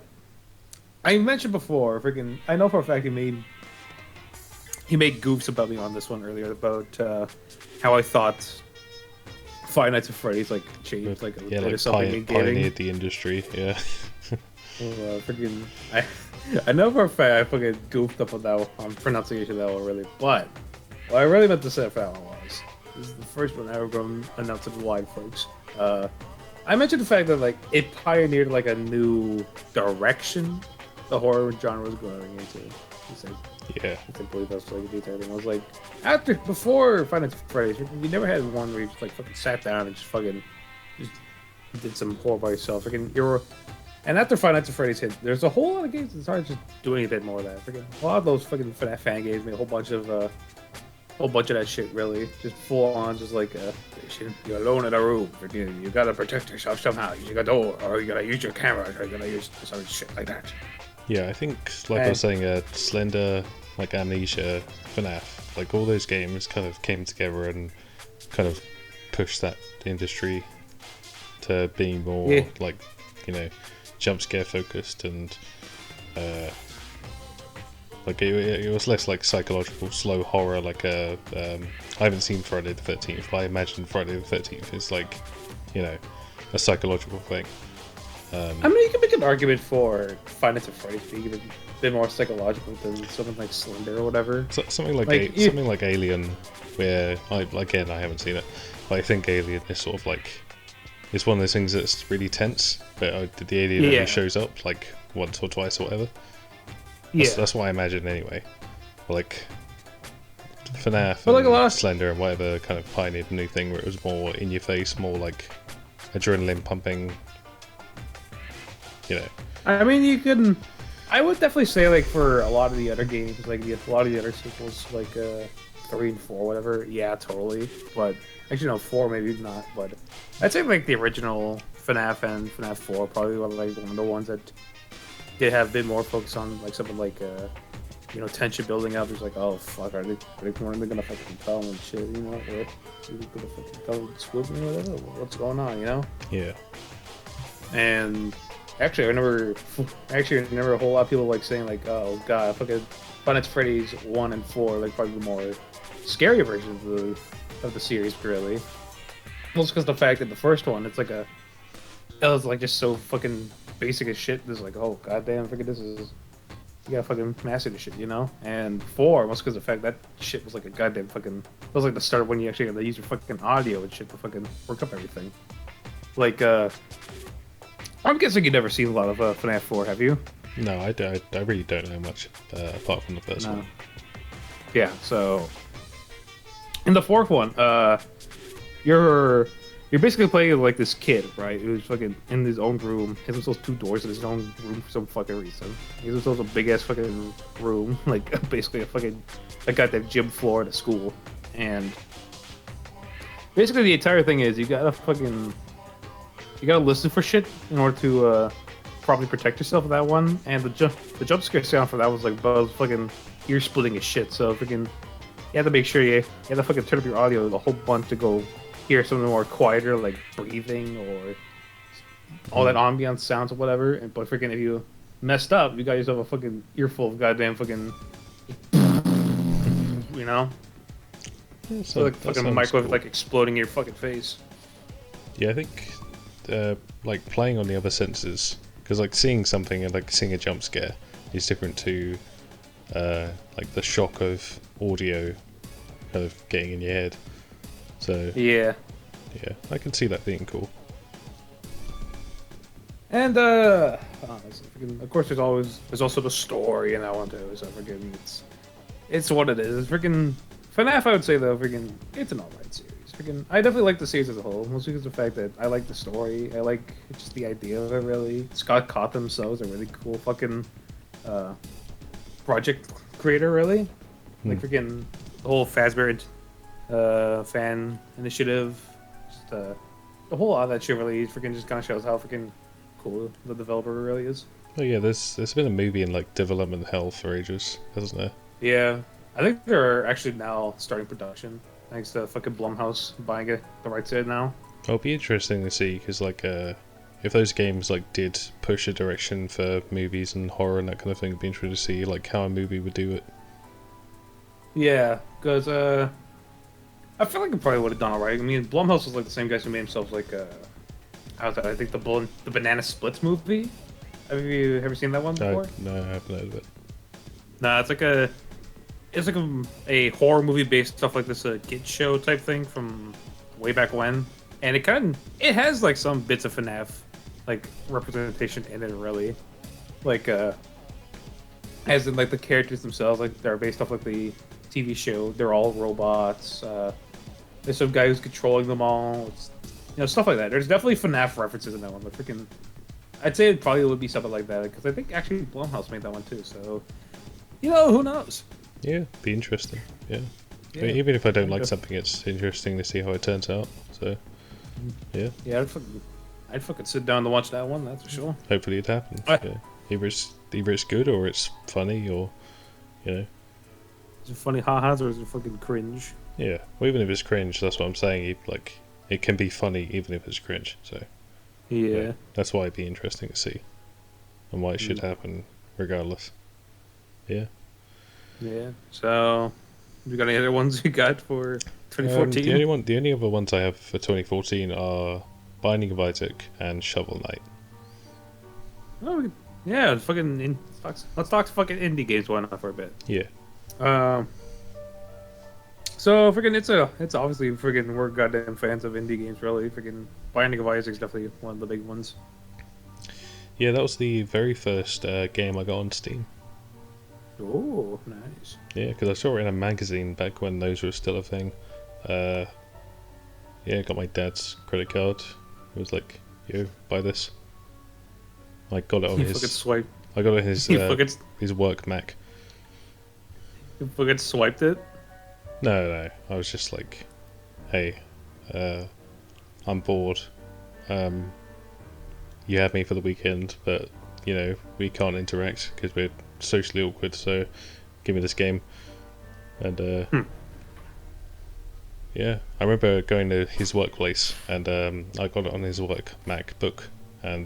I mentioned before, freaking I know for a fact he made goofs about me on this one earlier about how I thought Five Nights at Freddy's like changed like something in gaming. Pioneered the industry, yeah. Freaking I know for a fact I fucking goofed up on pronunciation of that one really, but what I really meant to say about that one was this is the first one I ever going to announce it wide, folks. I mentioned the fact that like it pioneered like a new direction the horror genre was going into. He said, Yeah. I can't believe that's like a detailed thing. I was like, before Five Nights at Freddy's, you never had one where you just like fucking sat down and just did some horror by yourself. And after Five Nights at Freddy's hit, there's a whole lot of games that started just doing a bit more of that. Freaking a lot of those fucking FNAF fan games made a whole bunch of that shit. Really, just full on, just like you're alone in a room. You gotta protect yourself somehow. You got a door, or you gotta use your camera, or you gotta use some shit like that. Yeah, I think, like I was saying, Slender, like Amnesia, FNAF, like all those games kind of came together and kind of pushed that industry to being more, like, you know, jump scare focused and, like, it was less like psychological, slow horror, like I haven't seen Friday the 13th, but I imagine Friday the 13th is like, you know, a psychological thing. I mean, you can make an argument for Five Nights at Freddy's being a bit more psychological than something like Slender or whatever. Something like Like, something like Alien, where I haven't seen it, but I think Alien is sort of like it's one of those things that's really tense, but the alien Yeah. only shows up like once or twice or whatever. Yeah. That's what I imagine anyway. Like FNAF But like a and lot of- Slender and whatever kind of pioneered a new thing where it was more in your face, more like adrenaline pumping. You know. I mean, you can. I would definitely say, like, for a lot of the other games, like a lot of the other sequels, like 3 and 4, whatever. Yeah, totally. But actually, no, 4 maybe not. But I'd say like the original FNAF and FNAF 4 probably were like one of the ones that did have a bit more focus on like something like tension building up. It's like, oh fuck, are they gonna fucking tell and shit? You know, or are they gonna fucking tell squid me or whatever? What's going on? You know? Yeah. And actually, I remember a whole lot of people like saying like, "Oh God, fucking Five Nights at Freddy's 1 and 4 like probably the more scary versions of the series, really." Most because the fact that the first one, it was like just so fucking basic as shit. It's like, oh goddamn, fucking this is you gotta fucking master this shit, you know. And 4, most because the fact that shit was like a goddamn fucking. It was like the start of when you actually had to use your fucking audio and shit to fucking work up everything. Like I'm guessing you've never seen a lot of FNAF 4, have you? No, I really don't know much apart from the first one. Yeah, so in the fourth one, you're basically playing like this kid, right? Who's fucking in his own room. He has those 2 doors in his own room for some fucking reason. He has a big ass fucking room, like basically a goddamn gym floor at a school. And basically the entire thing is you gotta listen for shit in order to properly protect yourself with that one. And the jump scare sound for that was like Buzz fucking ear splitting as shit. So freaking you have to make sure you have to fucking turn up your audio a whole bunch to go hear something more quieter, like breathing or all that ambient sounds or whatever. But freaking if you messed up, you got yourself a fucking earful of goddamn fucking you know? Yeah, So like fucking microwave cool. like exploding in your fucking face. Yeah, I think like playing on the other senses, because like seeing something and like seeing a jump scare is different to like the shock of audio kind of getting in your head. So Yeah. I can see that being cool. And of course, there's also the story in that one too. So freaking, it's what it is. Freaking FNAF, I would say though, freaking, it's an alright series. Freaking, I definitely like the series as a whole, mostly because of the fact that I like the story. I like just the idea of it. Really, Scott Cawthon themselves a really cool fucking project creator. Really, like freaking the whole Fazbear fan initiative. Just the whole lot of that shit really freaking just kind of shows how freaking cool the developer really is. Oh yeah, there's been a movie in like development hell for ages, hasn't there? Yeah, I think they're actually now starting production thanks to fucking Blumhouse buying the rights to it now. It'll be interesting to see because like if those games like did push a direction for movies and horror and that kind of thing, it'd be interesting to see like how a movie would do it. Yeah, because I feel like it probably would have done alright. I mean, Blumhouse was like the same guys who made themselves like how's that? I think the Banana Splits movie. Have you ever seen that one before? No, I haven't heard of it. Nah, it's like a horror movie based stuff like this kid show type thing from way back when, and it has like some bits of FNAF like representation in it really, like as in like the characters themselves, like they're based off like the TV show. They're all robots. There's some guy who's controlling them all. Stuff like that. There's definitely FNAF references in that one, but freaking, I'd say it probably would be something like that because I think actually Blumhouse made that one too. So, who knows? Yeah, be interesting. Yeah. Yeah. I mean, even if I don't like something, it's interesting to see how it turns out. So, yeah. Yeah, I'd fucking sit down to watch that one. That's for sure. Hopefully it happens. Yeah. Either it's good or it's funny or, Is it funny ha-has or is it fucking cringe? Yeah. Well, even if it's cringe, that's what I'm saying. It can be funny even if it's cringe. So. Yeah. That's why it'd be interesting to see, and why it should happen regardless. Yeah. Yeah. So, you got any other ones you got for 2014? The only other ones I have for 2014 are Binding of Isaac and Shovel Knight. Oh, yeah, fucking. Let's talk fucking indie games one for a bit. Yeah. Um. So freaking, it's obviously freaking we're goddamn fans of indie games. Really, freaking Binding of Isaac's definitely one of the big ones. Yeah, that was the very first game I got on Steam. Oh, nice. Yeah, because I saw it in a magazine back when those were still a thing. Uh, yeah, got my dad's credit card. It was like, yo, buy this. I got it on You fucking his. swiped. I got it on his work Mac. You fucking swiped it. No. I was just like, hey, I'm bored. You have me for the weekend, but we can't interact because we're socially awkward. So, give me this game. And yeah, I remember going to his workplace, and I got it on his work MacBook, and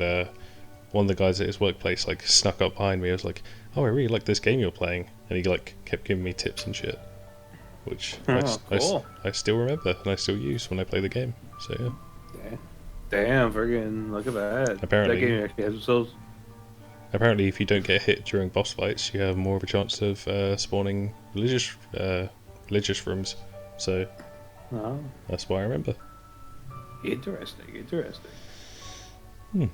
one of the guys at his workplace like snuck up behind me. I was like, "Oh, I really like this game you're playing," and he like kept giving me tips and shit, which Cool. I still remember and I still use when I play the game. So yeah. Damn, friggin' look at that. Apparently- that game actually has those. Apparently, if you don't get hit during boss fights, you have more of a chance of spawning religious rooms. So Oh, that's why I remember. interesting. Hmm.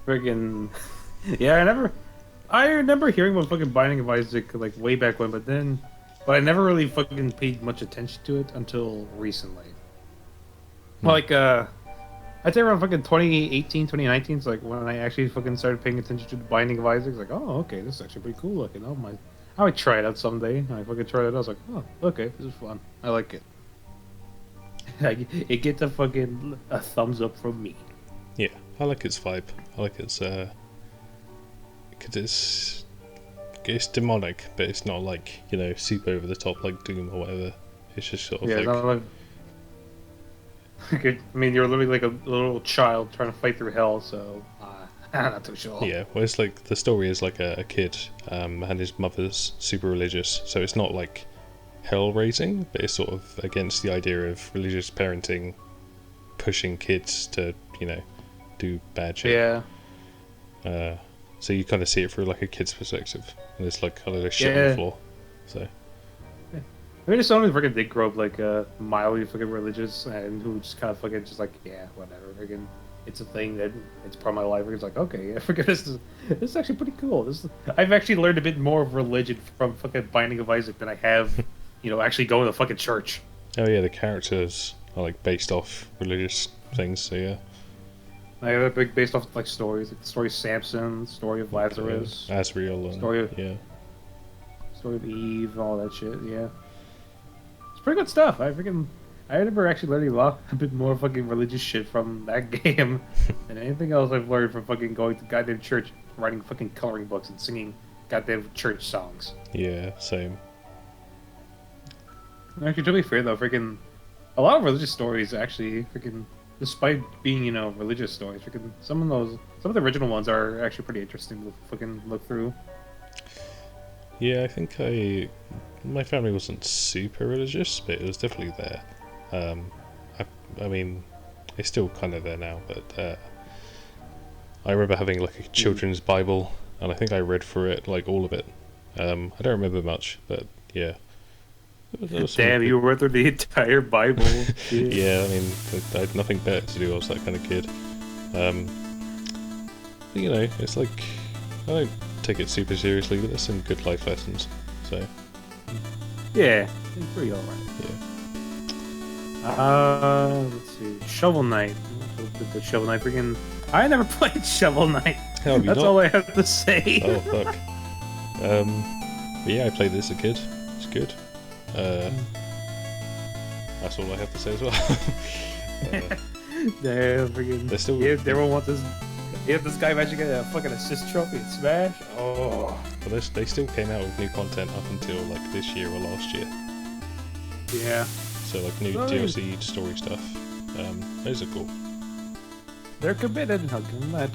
Friggin', yeah, I remember hearing about fucking Binding of Isaac like way back when, but I never really fucking paid much attention to it until recently. Like, I'd say around fucking 2018, 2019 is like when I actually fucking started paying attention to the Binding of Isaac. It's like, oh, okay, this is actually pretty cool looking. I would try it out someday. I fucking tried it out. I was like, oh, okay, this is fun. I like it. It gets a thumbs up from me. Yeah, I like its vibe. I like its because it's demonic, but it's not like super over the top like Doom or whatever. It's just sort of Yeah, like it's not like. I mean, you're literally like a little child trying to fight through hell, so I'm not too sure. yeah. Well, it's like the story is like a kid, and his mother's super religious, so it's not like hell raising, but it's sort of against the idea of religious parenting, pushing kids to do bad shit. Yeah. So you kind of see it through like a kid's perspective, and it's like a little shit on the floor. So I mean, it's someone who freaking did grow up like mildly fucking religious and who just kind of fucking just like, yeah, whatever. Freaking, it's a thing that it's part of my life. It's like, okay, yeah, forget this is actually pretty cool. I've actually learned a bit more of religion from fucking Binding of Isaac than I have, actually going to fucking church. oh yeah, the characters are like based off religious things. So yeah. I have a big based off like stories, like the story of Samson, story of Lazarus, Asriel, and story of Eve, all that shit. Yeah, it's pretty good stuff. I never actually learned a bit more fucking religious shit from that game than anything else I've learned from fucking going to goddamn church, writing fucking coloring books, and singing goddamn church songs. Yeah, same. Actually, to be fair though, freaking a lot of religious stories actually freaking. Despite being, religious stories, some of the original ones are actually pretty interesting to fucking look through. Yeah, I think my family wasn't super religious, but it was definitely there. I mean, it's still kind of there now, but I remember having like a children's Bible, and I think I read through it, like all of it. I don't remember much, but yeah. Damn, you read through the entire Bible. Yeah, I mean, I had nothing better to do. I was that kind of kid. But, it's like I don't take it super seriously, but there's some good life lessons. So yeah, it's pretty alright. Yeah. Let's see, Shovel Knight. The Shovel Knight, freaking. I never played Shovel Knight. Hell, have you That's not? all I have to say. Oh fuck. But yeah, I played this as a kid. It's good. That's all I have to say as well. Damn, freaking. They're still. Yeah, everyone wants this. Yeah, this guy actually get a fucking assist trophy in Smash. Oh. Well, they still came out with new content up until like this year or last year. Yeah. So like new DLC story stuff. Those are cool. They're committed. I'll give them that.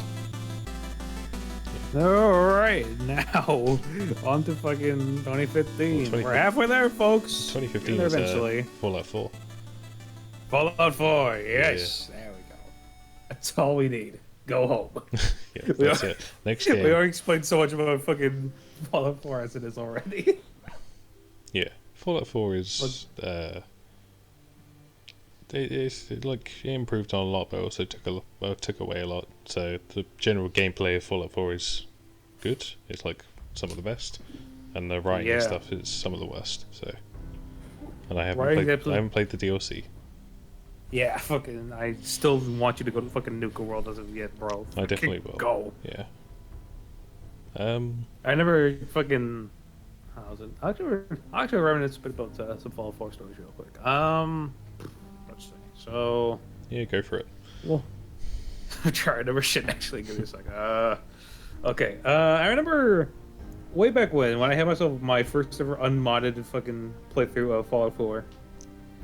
Alright, now on to fucking 2015. Well, We're halfway there, folks. 2015 Get was there eventually. Fallout 4. Fallout 4, yes. There we go. That's all we need. Go home. Yeah, We that's are- it. Next We game. already explained so much about fucking Fallout 4 as it is already. Yeah, Fallout 4 is it improved on a lot, but also took away a lot. So the general gameplay of Fallout 4 is good. It's like some of the best, and the writing and Yeah. stuff is some of the worst. So, and I Writing haven't played the DLC. Yeah, fucking. I still want you to go to fucking Nuka World as of yet, bro. I definitely Fucking will. Go. Yeah. I never fucking. How was it? I'll actually reminisce a bit about some Fallout 4 stories real quick. Let's see. So. Yeah, go for it. Well, I'm trying to remember shit actually. Give me a second. Okay. I remember way back when I had myself my first ever unmodded fucking playthrough of Fallout 4.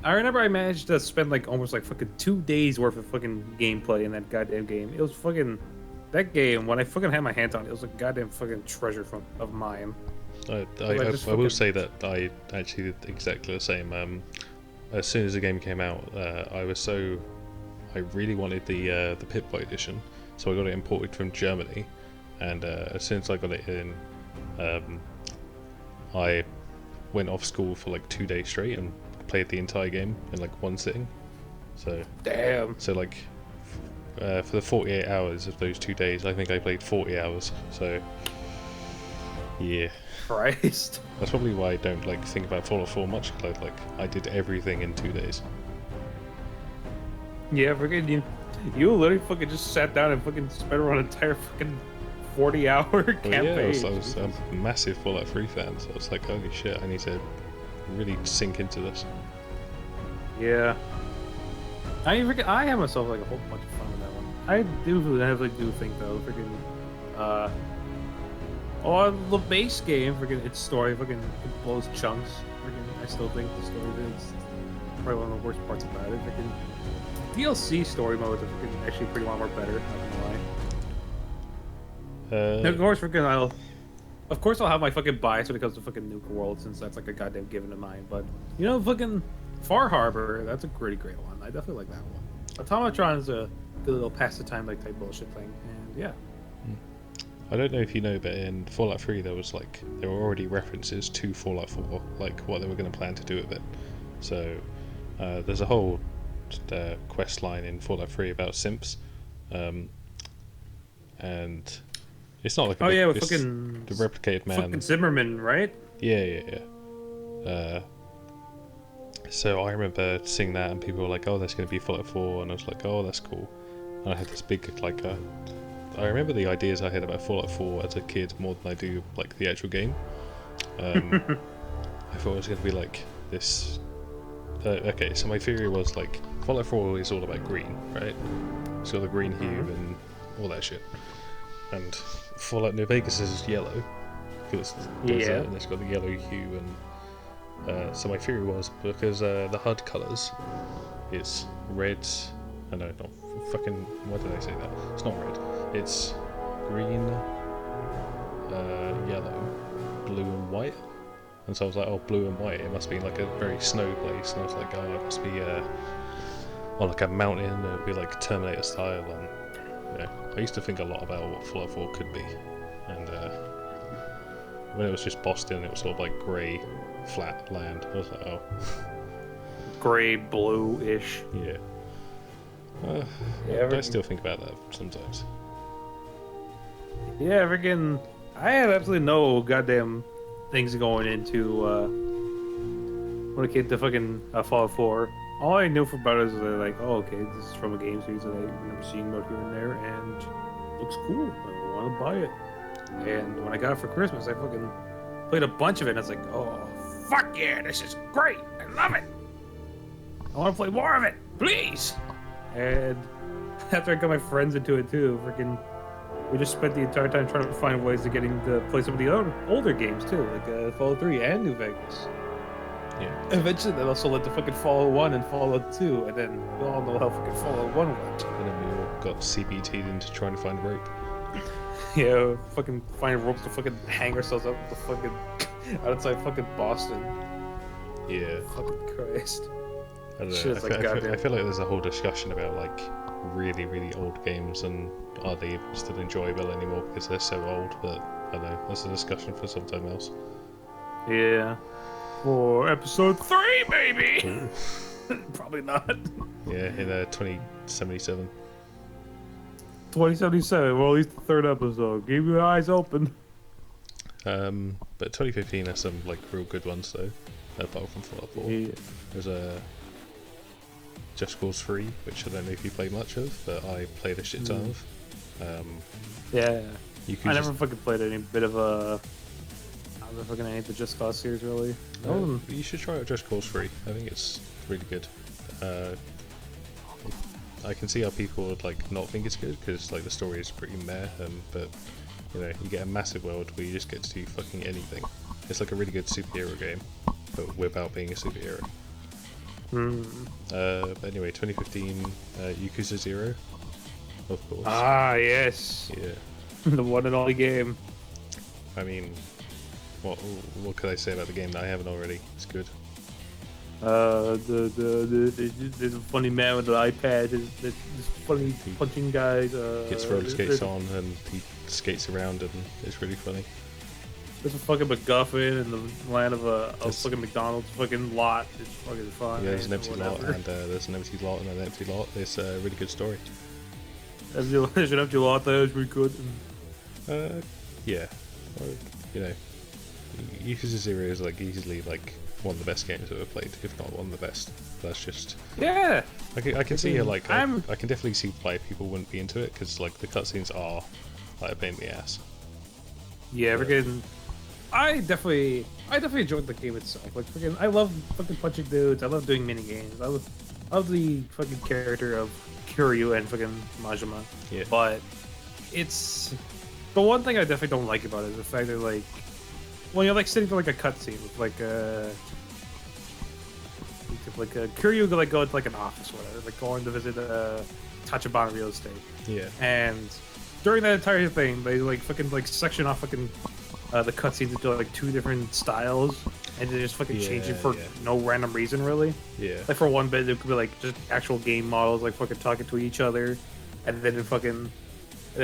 I remember I managed to spend like almost like fucking 2 days worth of fucking gameplay in that goddamn game. It was fucking that game when I fucking had my hands on it. It was a goddamn fucking treasure of mine. I fucking- will say that I actually did exactly the same. As soon as the game came out, I really wanted the Pip-Boy edition, so I got it imported from Germany, and as soon as I got it in, I went off school for like 2 days straight and played the entire game in like one sitting. So Damn. like for the 48 hours of those 2 days, I think I played 40 hours. So yeah. Christ. That's probably why I don't like think about Fallout 4 much, because I did everything in 2 days. Yeah, freaking you literally fucking just sat down and fucking spent around an entire fucking 40-hour Well, campaign. yeah, I was a massive Fallout 3 fan, so I was like, holy shit, I need to really sink into this. Yeah. I have myself like a whole bunch of fun with that one. I do think though, freaking on the base game, freaking its story freaking it blows chunks. Freaking I still think the story is probably one of the worst parts about it. Freaking DLC story modes are freaking actually pretty lot more better, not gonna lie. And of course I'll have my fucking bias when it comes to fucking Nuka World, since that's like a goddamn given of mine. But you know, fucking Far Harbor, that's a pretty great one. I definitely like that one. Automatron is a good little pass the time like type bullshit thing, and yeah. I don't know if you know, but in Fallout 3 there were already references to Fallout 4, like what they were going to plan to do with it. So there's a whole quest line in Fallout 3 about simps, and it's not like With it's fucking the replicated man. fucking Zimmerman, right? Yeah. So I remember seeing that, and people were like, "Oh, that's going to be Fallout 4," and I was like, "Oh, that's cool." And I had this big I remember the ideas I had about Fallout 4 as a kid more than I do like the actual game. I thought it was going to be like this. Okay, so my theory was like Fallout 4 is all about green, right? It's got the green hue and all that shit. And Fallout New Vegas is yellow because it's desert and it's got the yellow hue. And so my theory was because the HUD colours is red. No, not fucking. Why did I say that? It's not red. It's green, yellow, blue, and white. And so I was like, oh, blue and white. It must be like a very snow place. And I was like, oh, it must be on like a mountain. It would be like Terminator style. And yeah, I used to think a lot about what Fallout 4 could be. And when it was just Boston, it was sort of like grey, flat land. I was like, oh, Gray, blue-ish. yeah. I still think about that sometimes. Yeah, freaking. I have absolutely no goddamn things going into when it came to fucking Fallout 4. All I knew about it is like, oh, okay, this is from a game series that I remember seeing about here and there, and looks cool. I want to buy it. And when I got it for Christmas, I fucking played a bunch of it, and I was like, oh, fuck yeah, this is great. I love it. I want to play more of it, please. And after I got my friends into it too, freaking, we just spent the entire time trying to find ways to getting to play some of the older games too, like Fallout 3 and New Vegas. Yeah. Eventually, that also led to fucking Fallout 1 and Fallout 2, and then we all know how fucking Fallout 1 went. And then we all got CBT'd into trying to find a rope. Yeah, fucking find ropes to fucking hang ourselves up the fucking outside fucking Boston. Yeah. Fucking Christ. I don't know. Shit's like goddamn. I feel like there's a whole discussion about like really, really old games, and are they even still enjoyable anymore because they're so old? But I don't know. That's a discussion for some time else. Yeah. For episode 3, maybe. Ooh. Probably not. Yeah, in 2077. 2077. Well, at least the third episode. Keep your eyes open. But 2015 has some like real good ones though. Apart from Fallout 4, Yeah. there's a Just Cause 3, which I don't know if you played much of, but I played a shit ton of. Yeah. You could I just, never fucking played any bit of a. I don't fucking any of the Just Cause series really. you should try out Just Cause 3. I think it's really good. I can see how people would like not think it's good because like the story is pretty meh, but you know you get a massive world where you just get to do fucking anything. It's like a really good superhero game, but without being a superhero. But anyway, 2015, Yakuza 0, of course. Ah, yes. Yeah. The one and only game. I mean, what could I say about the game that I haven't already? It's good. There's a funny man with an iPad. This funny punching guy. Gets roller skates on and he skates around and it's really funny. There's a fucking MacGuffin in the land of a fucking McDonald's fucking lot. It's fucking fun. Yeah, there's an empty lot whatever. and there's an empty lot and an empty lot. It's a really good story. There's an empty lot there. It's pretty good. Yeah. Well, you know, Yakuza 0 is like easily like one of the best games I've ever played, if not one of the best. That's just Yeah. I can see how like I I'm- can definitely see why people wouldn't be into it because like the cutscenes are like a pain in the ass. Yeah, freaking. I definitely enjoyed the game itself. Like, freaking, I love fucking punching dudes. I love doing mini games. I love the fucking character of Kiryu and fucking Majima. Yeah. But it's the one thing I definitely don't like about it is the fact that like when you're like sitting for like a cutscene with like Kiryu like go to like an office or whatever, like going to visit Tachibana real estate. Yeah. And during that entire thing, they like fucking like section off fucking the cutscenes into like 2 different styles, and they just fucking change it for no random reason, really. Yeah. Like for one bit, it could be like just actual game models like fucking talking to each other, and then it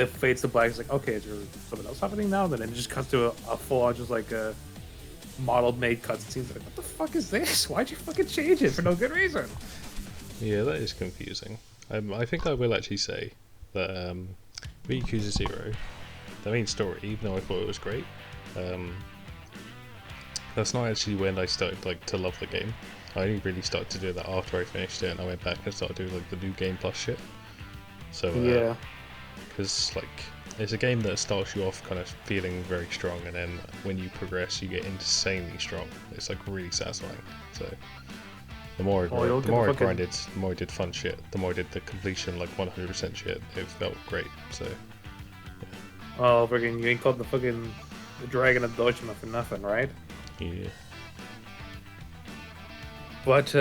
fades to black. It's like, okay, is there something else happening now? Then it just cuts to a full on just like a model made cutscenes. Like, what the fuck is this? Why'd you fucking change it for no good reason? Yeah, that is confusing. I think I will actually say that with Yakuza 0, the main story, even though I thought it was great, that's not actually when I started like to love the game. I only really started to do that after I finished it, and I went back and started doing like the new game plus shit. So Yeah. because like it's a game that starts you off kind of feeling very strong, and then when you progress, you get insanely strong. It's like really satisfying. So the more I grinded, the more I did fun shit. The more I did the completion like 100% shit. It felt great. So Oh, freaking! You ain't called the fucking Dragon of Dojima for nothing, right? yeah. But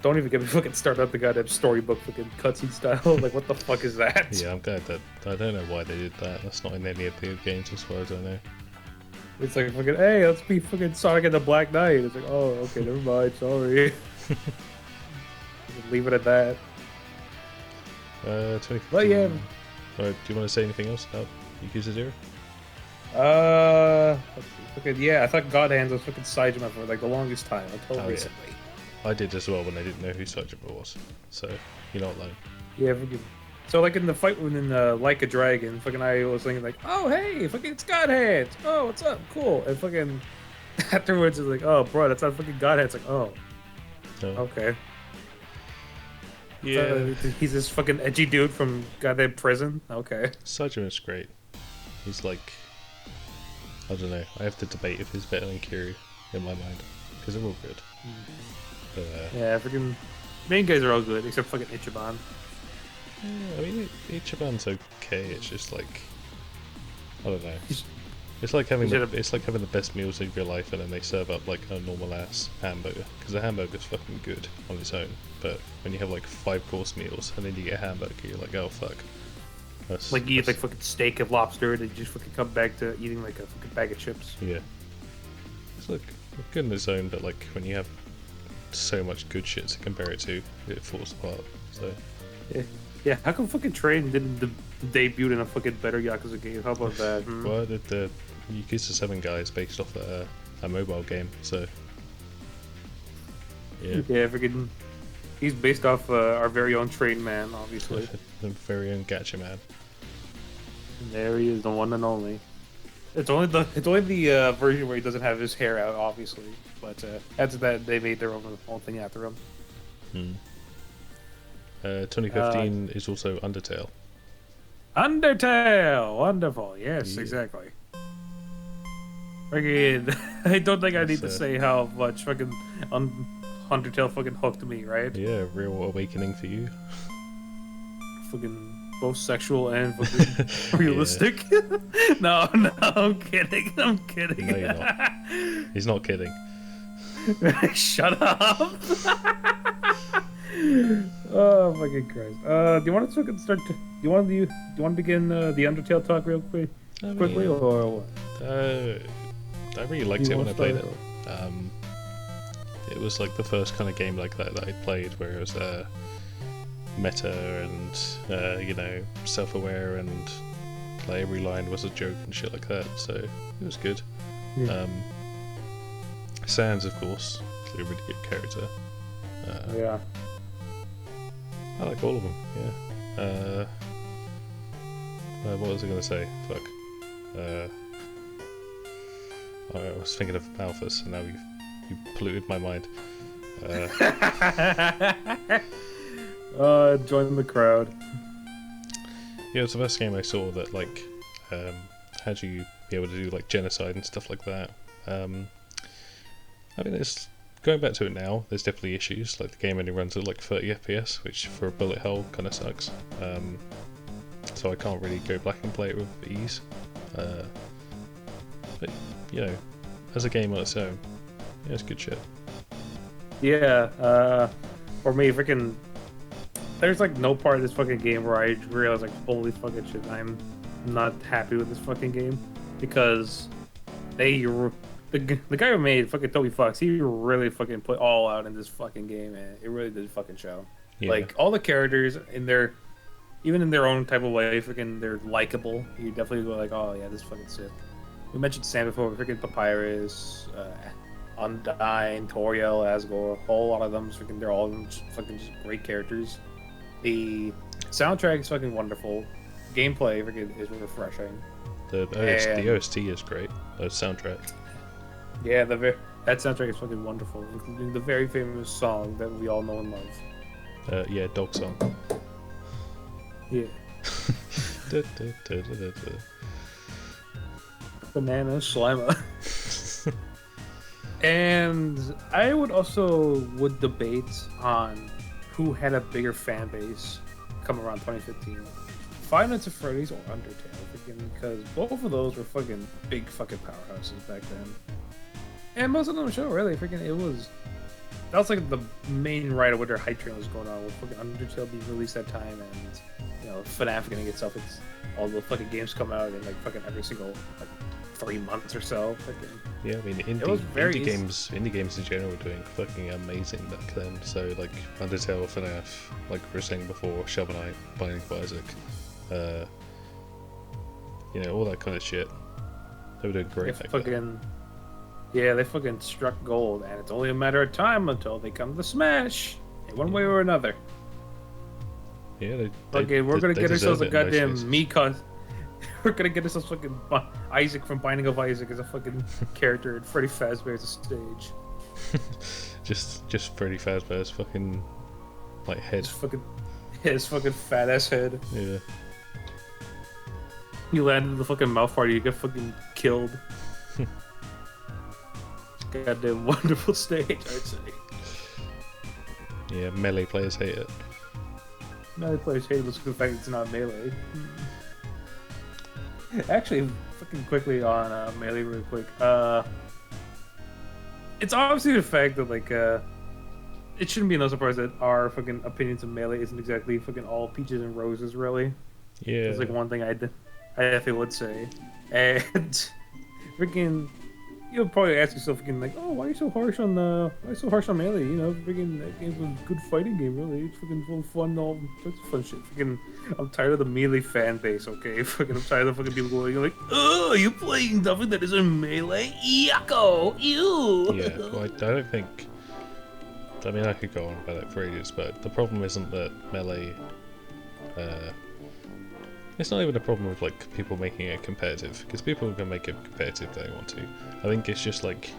don't even get me fucking started up the goddamn storybook fucking cutscene style. Like, what the fuck is that? Yeah, I'm glad that I don't know why they did that. That's not in any of the games as far as I know. It's like fucking, hey, let's be fucking Sonic and the Black Knight. It's like, oh, okay, never mind, sorry. Leave it at that. 2015. But yeah. Do you want to say anything else about Yakuza 0? Let's see, fucking, yeah, I thought God Hands was fucking Saejima for like the longest time until Oh, recently. I did as well when I didn't know who Saejima was. So you're not alone. Yeah, fucking. So like in the fight within Like a Dragon, fucking I was thinking like, oh hey, fucking it's God Hands. Oh, what's up? Cool. And fucking afterwards it's like, oh bro, that's not fucking God Hands. Like, oh, No. okay. Yeah. He's this fucking edgy dude from goddamn prison. Okay. Saejima's great. He's like, I don't know. I have to debate if he's better than Kiryu in my mind because they're all good. But, Yeah, freaking main guys are all good except fucking Ichiban. I mean, Ichiban's okay. It's just like, I don't know. He's- It's like having he's it's like having the best meals of your life, and then they serve up like a normal ass hamburger because the hamburger's fucking good on its own. But when you have like 5-course meals and then you get a hamburger, you're like, oh fuck. Like you eat like fucking steak and lobster, and you just fucking come back to eating like a fucking bag of chips. Yeah. It's like good on its own, but like when you have so much good shit to compare it to, it falls apart. So Yeah. Yeah, how come fucking Train didn't debut in a fucking better Yakuza game? How about that? Well, the Yakuza 7 guy is based off a mobile game, so yeah. Yeah, freaking. He's based off our very own Train Man, obviously. The very own Gacha Man. And there he is, the one and only. It's only the version where he doesn't have his hair out, obviously. But after that, they made their own thing after him. 2015 is also Undertale. Undertale, wonderful. Yes, Yeah. exactly. Freaking, I don't think I need to It's, say how much fucking Undertale fucking hooked me, right? Yeah, real awakening for you. Fucking both sexual and fucking realistic. No, I'm kidding. I'm kidding. No, you're not. He's not kidding. Shut up. Oh fucking Christ. Do you want to fucking start? Do you want to begin the Undertale talk real quickly, or what? I really liked it when I played it. It was like the first kind of game like that I played, where it was meta and self-aware, and like every line was a joke and shit like that. So it was good. Yeah. Sans, of course, is a really good character. Yeah. I like all of them. Yeah. What was I gonna say? Fuck. I was thinking of Malthus, and now you polluted my mind. Join the crowd. Yeah, it was the first game I saw that like had you be able to do like genocide and stuff like that. I mean, it's going back to it now. There's definitely issues. Like the game only runs at like 30 FPS, which for a bullet hell kind of sucks. So I can't really go back and play it with ease. But you know, as a game on its own, yeah, it's good shit. Yeah. For me, freaking. There's like no part of this fucking game where I realize like, holy fucking shit, I'm not happy with this fucking game, because the guy who made fucking Toby Fox, he really fucking put all out in this fucking game, and it really did fucking show. Yeah. Like all the characters even in their own type of way, freaking they're likable. You definitely go like, oh yeah, this is fucking sick. We mentioned Sam before, freaking Papyrus, Undyne, Toriel, Asgore, a whole lot of them. Freaking, they're all fucking just great characters. The soundtrack is fucking wonderful. Gameplay freaking is refreshing. The OST is great. The soundtrack. Yeah, that soundtrack is fucking wonderful, including the very famous song that we all know and love. Yeah, Dog Song. Yeah. Banana Slimer. And I would debate on who had a bigger fan base come around 2015. Five Nights at Freddy's or Undertale, freaking, because both of those were fucking big fucking powerhouses back then. And most of them show really freaking that was like the main right of what their hype train was going on with fucking Undertale being released that time, and FNAF getting itself all the fucking games come out in like fucking every single like 3 months or so. Fucking. Yeah, I mean indie games in general were doing fucking amazing back then. So like Undertale, FNAF, like we were saying before, Shovel Knight, Binding of Isaac, all that kind of shit. They were doing great back then. Yeah, they fucking struck gold, and it's only a matter of time until they come to Smash, in one way or another. Yeah, we're gonna get ourselves a goddamn Mika. We're gonna get ourselves fucking Isaac from Binding of Isaac as a fucking character, and Freddy Fazbear's a stage. just Freddy Fazbear's fucking like head. His fucking fat ass head. Yeah. You land in the fucking mouth party, you get fucking killed. Goddamn wonderful stage, I'd say. Yeah, Melee players hate it. Melee players hate it because of the fact it's not Melee. Actually, fucking quickly on Melee real quick. It's obviously the fact that like it shouldn't be no surprise that our fucking opinions of Melee isn't exactly fucking all peaches and roses, really. Yeah. It's like one thing I definitely would say. And freaking, you'll probably ask yourself again, like, oh, why are you so harsh on Melee? You know, freaking that game's a good fighting game, really. It's freaking full of fun, all sorts of fun shit. Freaking, I'm tired of the Melee fan base. Okay, fucking, I'm tired of fucking people going like, oh, you playing nothing that isn't Melee? Yucko, ew. Yeah, well, I don't think. I mean, I could go on about it for ages, but the problem isn't that Melee. It's not even a problem with like people making it competitive, because people can make it competitive if they want to. I think it's just like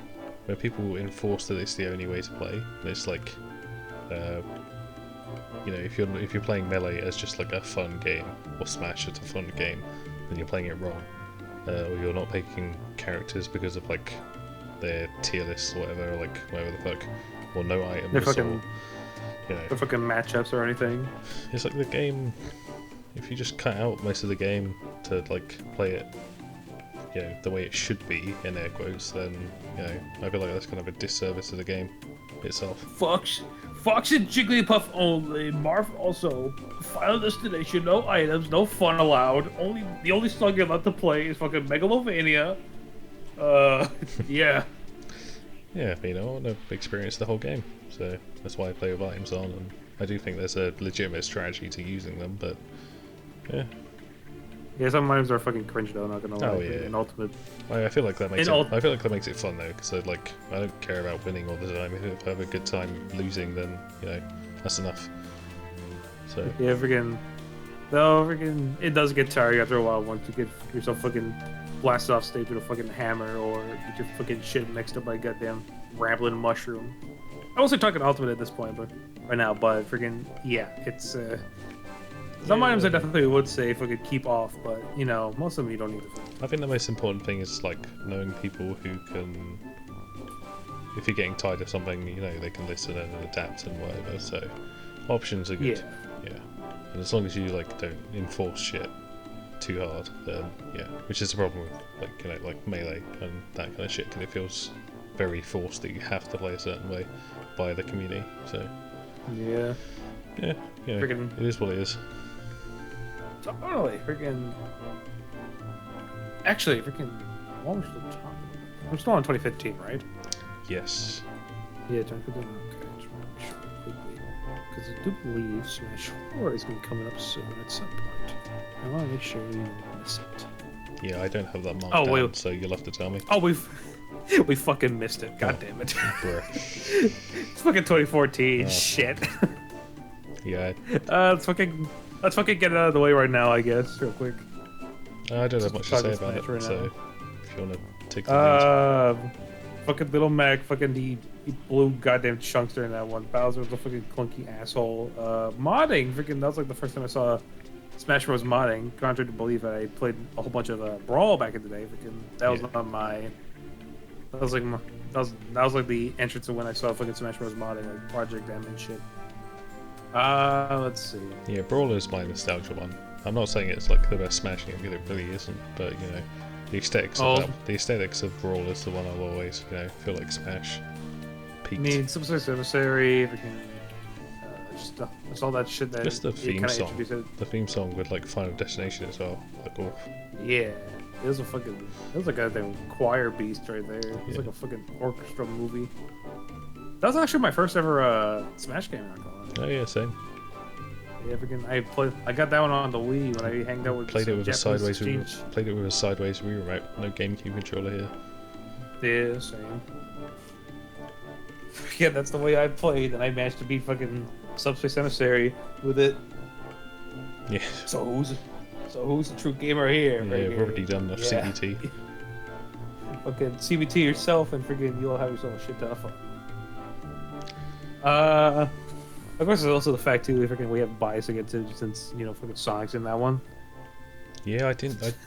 where people enforce that it's the only way to play. And it's like, you know, if you're playing Melee as just like a fun game, or Smash as a fun game, then you're playing it wrong. Or you're not picking characters because of like their tier lists or whatever, or like whatever the fuck, or no items, They're fucking, or you know, the fucking matchups or anything. it's like the game. If you just cut out most of the game to like play it, you know, the way it should be in air quotes, then you know, I feel like that's kind of a disservice to the game itself. Fox and Jigglypuff only. Marth also. Final destination, no items, no fun allowed. The only song you're allowed to play is fucking Megalovania. Yeah. Yeah, you know, I want to experience the whole game, so that's why I play with items on, and I do think there's a legitimate strategy to using them, but yeah. Yeah, some items are fucking cringe though, not gonna lie. Oh, yeah. In Ultimate. I feel like that makes In it. I feel like that makes it fun though, because I don't care about winning all the time. If I have a good time losing, then you know that's enough. So Yeah, freaking. No, freaking. It does get tiring after a while once you get yourself fucking blasted off stage with a fucking hammer or get your fucking shit mixed up by a goddamn rambling mushroom. I wasn't talking Ultimate at this point, but right now, but freaking yeah, it's some items I definitely would say if I could keep off, but you know, most of them you don't need to. I think the most important thing is like knowing people who can. If you're getting tired of something, you know they can listen and adapt and whatever. So options are good. Yeah. And as long as you like don't enforce shit too hard, then yeah. Which is the problem with like you know like Melee and that kind of shit, because it feels very forced that you have to play a certain way by the community. So Yeah. yeah, you know, Freaking- it is what it is. Totally, freaking. Actually, freaking. What was we still talking about? We're still on 2015, right? Yes. Yeah, 2015. Okay, just want to make sure quickly. Because I do believe Smash 4 is going to be coming up soon at some point. I want to make sure you don't miss it. Yeah, I don't have that marked Oh, down, wait. so you'll have to tell me. Oh, we fucking missed it. God damn it. Bruh. It's fucking 2014. Oh. Shit. Yeah, Let's fucking get it out of the way right now, I guess, real quick. I don't have much to Talk say about about it, Smash right so now. if you want to take the lead. Fucking Little Mac, fucking he blew goddamn chunks during that one. Bowser was a fucking clunky asshole. Modding, freaking, that was like the first time I saw Smash Bros. Modding. Contrary to belief, I played a whole bunch of Brawl back in the day. Freaking, that was on my. That was like that was like the entrance to when I saw fucking Smash Bros. Modding, like Project M and shit. Let's see. Yeah, Brawl is my nostalgia one. I'm not saying it's like the best Smash game, it really isn't, but you know, the aesthetics of Brawl is the one I'll always, you know, feel like Smash I peaked. mean, Subspace Emissary, freaking, just all that shit that Just the it theme kinda song. introduced it. The theme song with like Final Destination as well. Like, oh, Yeah, it was a goddamn choir beast right there. It was Yeah. like a fucking orchestra movie. That was actually my first ever Smash game. I'm not gonna lie. oh yeah, same. Yeah, freaking, I got that one on the Wii when I hanged out with Played it some with a Japanese sideways. exchange. Played it with a sideways Wii remote. No GameCube controller here. Yeah, same. Yeah, that's the way I played, and I managed to beat fucking Subspace Emissary with it. Yeah. So who's the true gamer here? Yeah, Freaking- we've already done enough yeah. CBT. Fucking CBT yourself, and freaking you'll have yourself a shit ton of fun. Of course, there's also the fact too, freaking we have bias against it since you know fucking Sonic's in that one. Yeah,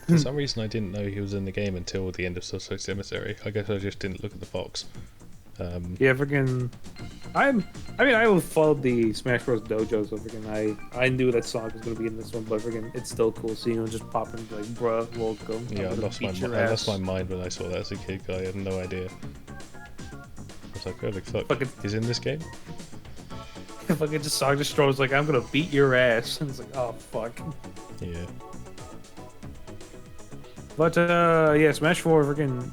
for some reason I didn't know he was in the game until the end of Subspace Emissary. I guess I just didn't look at the box. Yeah, freaking. I followed the Smash Bros. Dojo, so freaking I knew that Sonic was gonna be in this one, but freaking it's still cool seeing him just popping like, bruh, welcome. Yeah, I I'm gonna lost beat your I lost ass." my mind when I saw that as a kid. I had no idea. I was like, holy fuck, Fucking- he's in this game? Fucking just Sonic just throws like, I'm gonna beat your ass, and it's like, oh fuck. Yeah. But yeah, Smash 4 freaking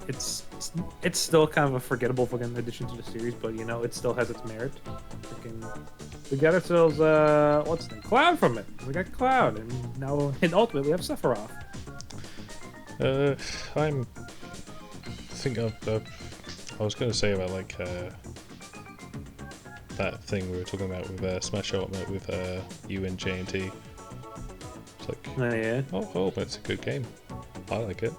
it's still kind of a forgettable fucking addition to the series, but you know, it still has its merit. Freaking we got ourselves what's the name? Cloud from it. We got Cloud, and now in Ultimate we have Sephiroth. I'm think I was going to say about like that thing we were talking about with Smash Ultimate with you and J&T. It's like, Oh yeah. oh, it's a good game. I like it.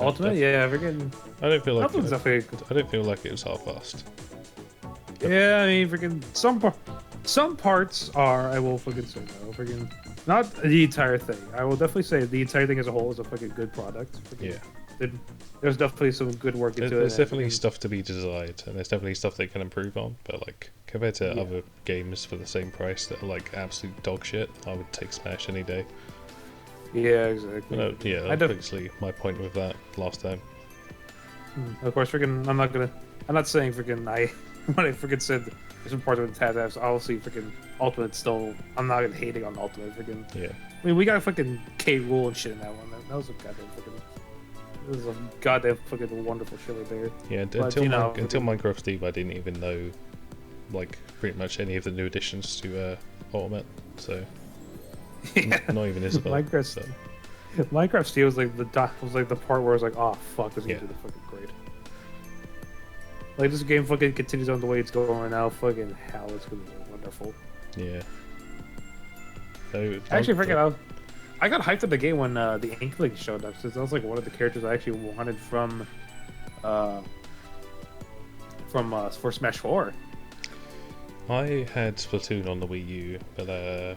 Ultimate, yeah, freaking. I don't feel like Ultimate's definitely. I don't feel like it was half-assed. Yeah, I mean, freaking some parts are. I will fucking say no, freaking. Not the entire thing. I will definitely say the entire thing as a whole is a fucking good product. Freaking, Yeah. there's definitely some good work into it. There's definitely stuff to be desired, and there's definitely stuff they can improve on. But like compared to other games for the same price that are like absolute dog shit, I would take Smash any day. Yeah, exactly. Yeah, that's basically my point with that last time. Of course, freaking. I'm not saying freaking. When I freaking said there's some parts of it that has obviously freaking Ultimate still. I'm not even hating on Ultimate freaking. Yeah. I mean, we got fucking K. Rool and shit in that one. That was a goddamn fucking. This is a goddamn fucking wonderful shit right there. Yeah, But, until Minecraft Steve, I didn't even know like pretty much any of the new additions to Ultimate. So Yeah. not even Isabel. Minecraft Steel was like the part where I was like, oh fuck, this game's gonna fucking great. Like this game fucking continues on the way it's going right now. Fucking hell, it's gonna be wonderful. Yeah. So, Actually, freaking out. I got hyped at the game when the Inkling showed up, since that was like one of the characters I actually wanted for Smash 4. I had Splatoon on the Wii U, but I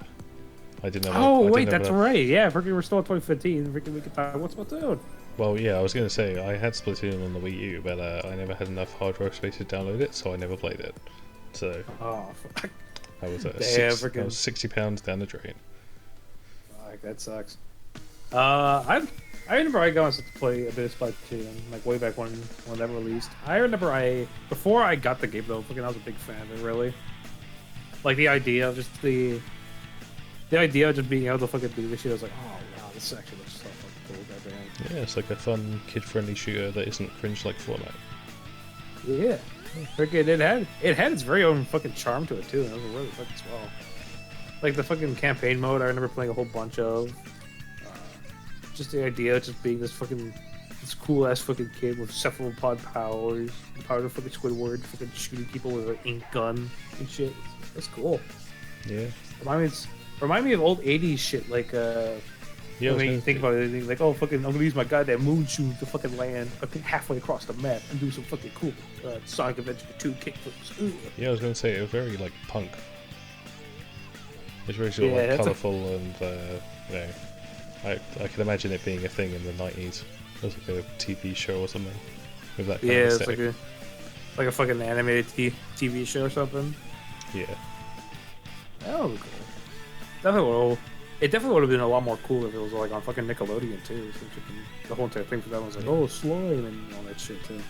didn't know. Oh wait, that's right. Yeah, freaking we're still at 2015. Freaking we can talk. What's Splatoon? Well, yeah, I was gonna say I had Splatoon on the Wii U, but I never had enough hard drive space to download it, so I never played it. So Oh fuck. I was Damn, I was £60 down the drain. Fuck, that sucks. I remember I got to play a bit of Splatoon like way back when that released. I remember before I got the game though, fucking I was a big fan of it. Really, like the idea of just the idea of just being able to fucking do this shit. I was like, oh wow, this actually looks so fucking cool. Goddamn. Yeah, it's like a fun, kid-friendly shooter that isn't cringe like Fortnite. Yeah, freaking it had its very own fucking charm to it too. And it was really fucking swell. Like the fucking campaign mode, I remember playing a whole bunch of. Just the idea of just being this cool ass fucking kid with cephalopod powers, the power of fucking Squidward, fucking shooting people with an ink gun and shit. That's cool. Yeah. Remind me of old '80s shit, like Yeah. when you think about it, like, oh fucking, I'm gonna use my goddamn moon shoe to fucking land halfway across the map and do some fucking cool Sonic Adventure 2 kickflips. Ooh. Yeah, I was gonna say it was very like punk. It's very sort of like colourful and you know. I can imagine it being a thing in the 90s. It was like a TV show or something with that kind of it's aesthetic. like a fucking animated TV show or something. Yeah. That would be cool. It definitely would have been a lot more cool if it was like on fucking Nickelodeon too. Since the whole entire thing for that was like, oh, slime and all that shit too.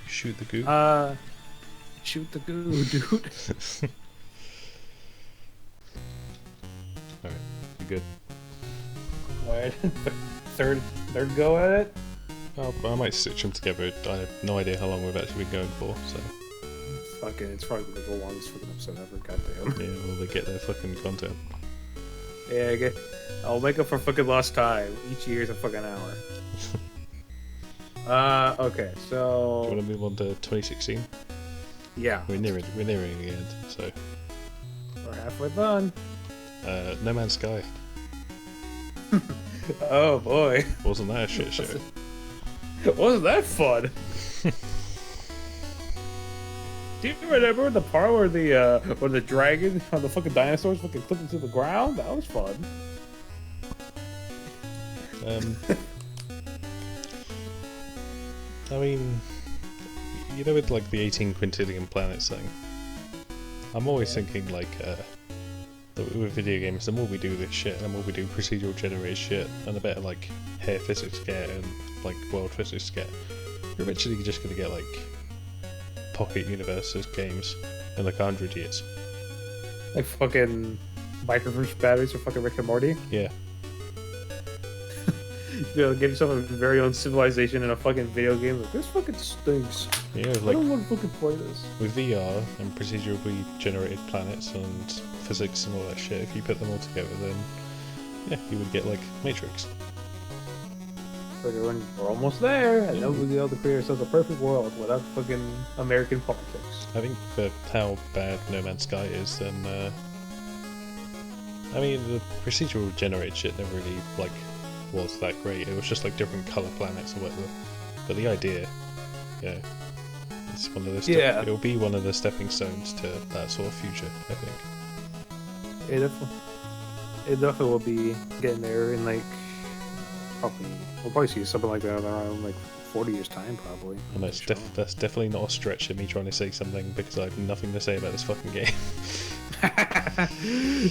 Shoot the goo. Shoot the goo, dude. Alright, you good? Alright, third go at it. Oh, I might stitch them together. I have no idea how long we've actually been going for, so. Fuck it, it's probably gonna be the longest fucking episode ever. Goddamn. Yeah, well, they get their fucking content. Yeah, I'll make up for fucking lost time. Each year's a fucking hour. Okay, so. Do you want to move on to 2016? Yeah. We're nearing the end, so. We're halfway done. No Man's Sky. Oh boy. Wasn't that a shit show? Wasn't that fun? Do you remember the part where the dragon or the fucking dinosaurs fucking clipped into the ground? That was fun. I mean, you know, with like the 18 quintillion planets thing, I'm always thinking like, with video games, the more we do this shit, and the more we do procedural generated shit, and the better like hair physics get and like world physics get, you're eventually just gonna get like pocket universes games in like 100 years. Like fucking microfiche batteries for fucking Rick and Morty. Yeah. Get yourself a very own civilization in a fucking video game. Like, this fucking stinks. Yeah, I like don't want to fucking play this. with VR and procedurally generated planets and physics and all that shit, if you put them all together, then yeah, you would get like Matrix. But we're almost there, and then we'll be able to create ourselves a perfect world without fucking American politics. I think for how bad No Man's Sky is, then I mean the procedural generated shit never really like was that great. It was just like different color planets or whatever. But the idea, yeah, it's one of those. Yeah. It'll be one of the stepping stones to that sort of future, I think. It definitely will be getting there in like we'll probably see something like that around like 40 years time probably. And that's definitely not a stretch of me trying to say something because I have nothing to say about this fucking game.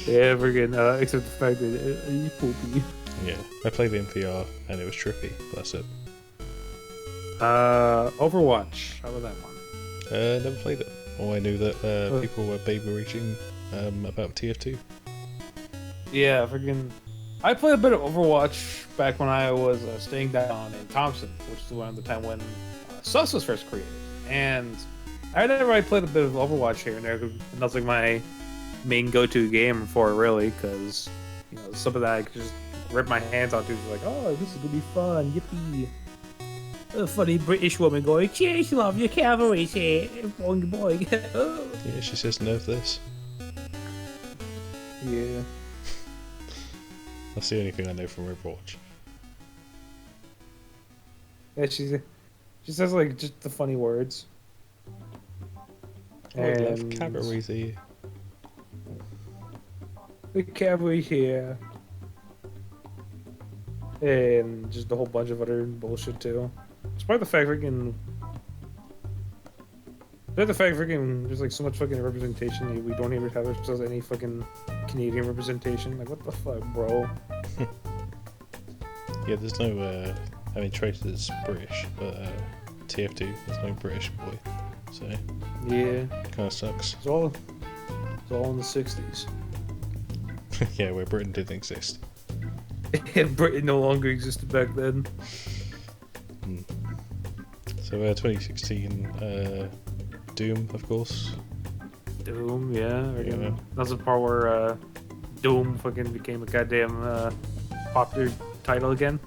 Yeah, freaking except the fact that you poopy. Yeah, I played it in VR and it was trippy. But that's it. Overwatch. How about that one? Never played it. All I knew that people were baby reaching about TF2. Yeah, freaking. I played a bit of Overwatch back when I was staying down in Thompson, which is around the time when SuS was first created. And I never really played a bit of Overwatch here and there, and that's like my main go-to game for it, really, because you know something that I could just rip my hands out to, like, oh, this is gonna be fun, yippee! A funny British woman going, "Cheers, love, your cavalry's here, boing boing." Oh. Yeah, she says nerf this. Yeah. That's the only thing I know from Overwatch. Yeah, she says like just the funny words. I love cavalry's here. The cavalry here. And just a whole bunch of other bullshit too. Despite the fact there's like so much fucking representation, we don't even have ourselves any fucking Canadian representation. Like, what the fuck, bro? Yeah, there's no. I mean, Tracer's British, but TF2 there's no British boy, so Yeah, kind of sucks. it's all in the '60s. Yeah, where Britain didn't exist. Britain no longer existed back then. So 2016, Doom, of course. Doom, yeah. Yeah. That's the part where Doom fucking became a goddamn popular title again.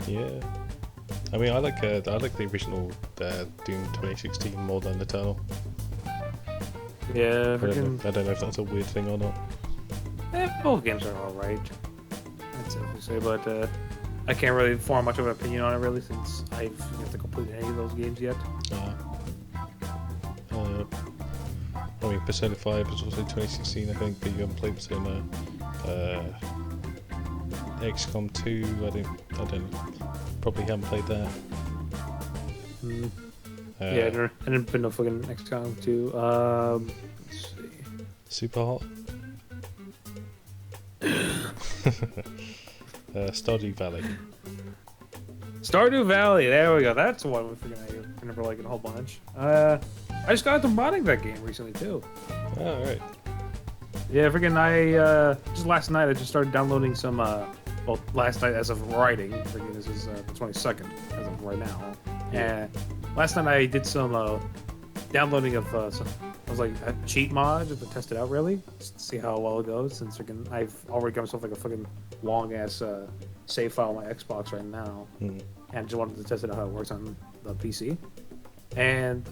Yeah. I mean, I like the original Doom 2016 more than Eternal. Yeah, I freaking. don't know if that's a weird thing or not. Both games are alright. That's safe to say, but I can't really form much of an opinion on it really since I've yet to complete any of those games yet. I mean, Persona 5 was also 2016, I think, but you haven't played Persona. XCOM 2, I don't know. Probably haven't played that. Yeah, I didn't put no fucking XCOM 2. Let's see. Super hot. Stardew Valley. Stardew Valley, there we go. That's the one I remember liking a whole bunch. I just got into modding that game recently too. Oh, right. Yeah, freaking just last night I just started downloading some well, last night as of writing, freaking this is the 22nd as of right now. And last night I did some downloading of I was like a cheat mod just to test it out really, just to see how well it goes since freaking I've already got myself like a fucking long ass save file on my Xbox right now. And just wanted to test it out how it works on the PC. And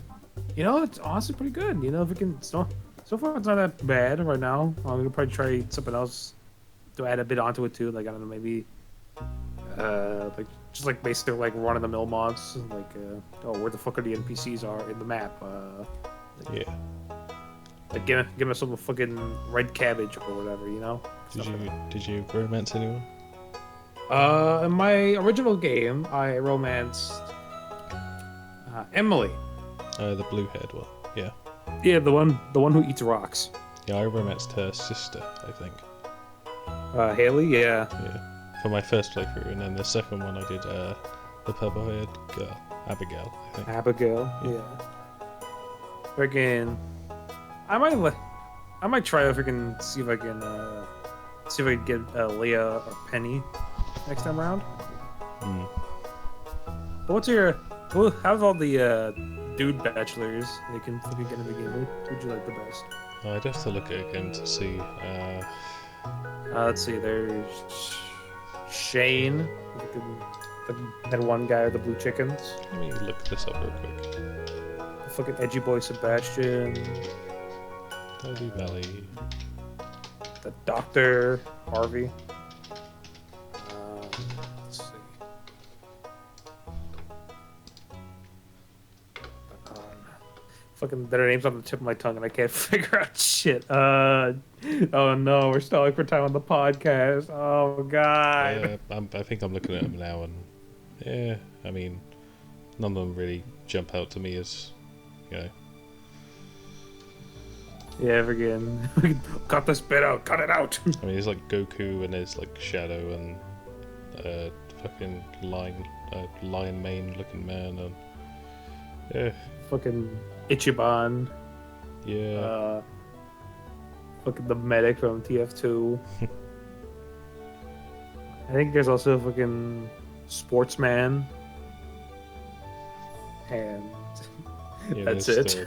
you know, it's honestly pretty good. You know, if we can so far it's not that bad right now. I'm gonna probably try something else to add a bit onto it too. Like I don't know, maybe like just like basically like run of the mill mods, like oh, where the fuck are the NPCs are in the map? Yeah. Like give us some fucking red cabbage or whatever, you know. Did you romance anyone? In my original game, I romanced Emily. The blue-haired one. Yeah. Yeah, the one who eats rocks. Yeah, I romanced her sister, I think. Haley, yeah. Yeah. For my first playthrough, and then the second one I did the purple-haired girl, Abigail, I think. Abigail, yeah. Freaking, I might try to freaking see if I can get Leah or Penny next time around. Mm. But what's your? How's all the dude bachelors they can fucking get in the game? Who would you like the best? I'd have to look at it again to see. Let's see. There's Shane, that one guy with the blue chickens. Let me look this up real quick. The fucking edgy boy Sebastian. Stardew Valley. The Doctor Harvey. Let's see. Fucking their names on the tip of my tongue and I can't figure out shit. Oh no, we're stalling for time on the podcast. Oh god. I think I'm looking at them now, and yeah, I mean, none of them really jump out to me as, you know. Yeah, again. Cut this bit out. Cut it out. I mean, there's like Goku, and there's like Shadow, and fucking lion mane looking man, and yeah, Fucking Ichiban. yeah. Fucking the medic from TF2. I think there's also a fucking sportsman. And Yeah, that's it.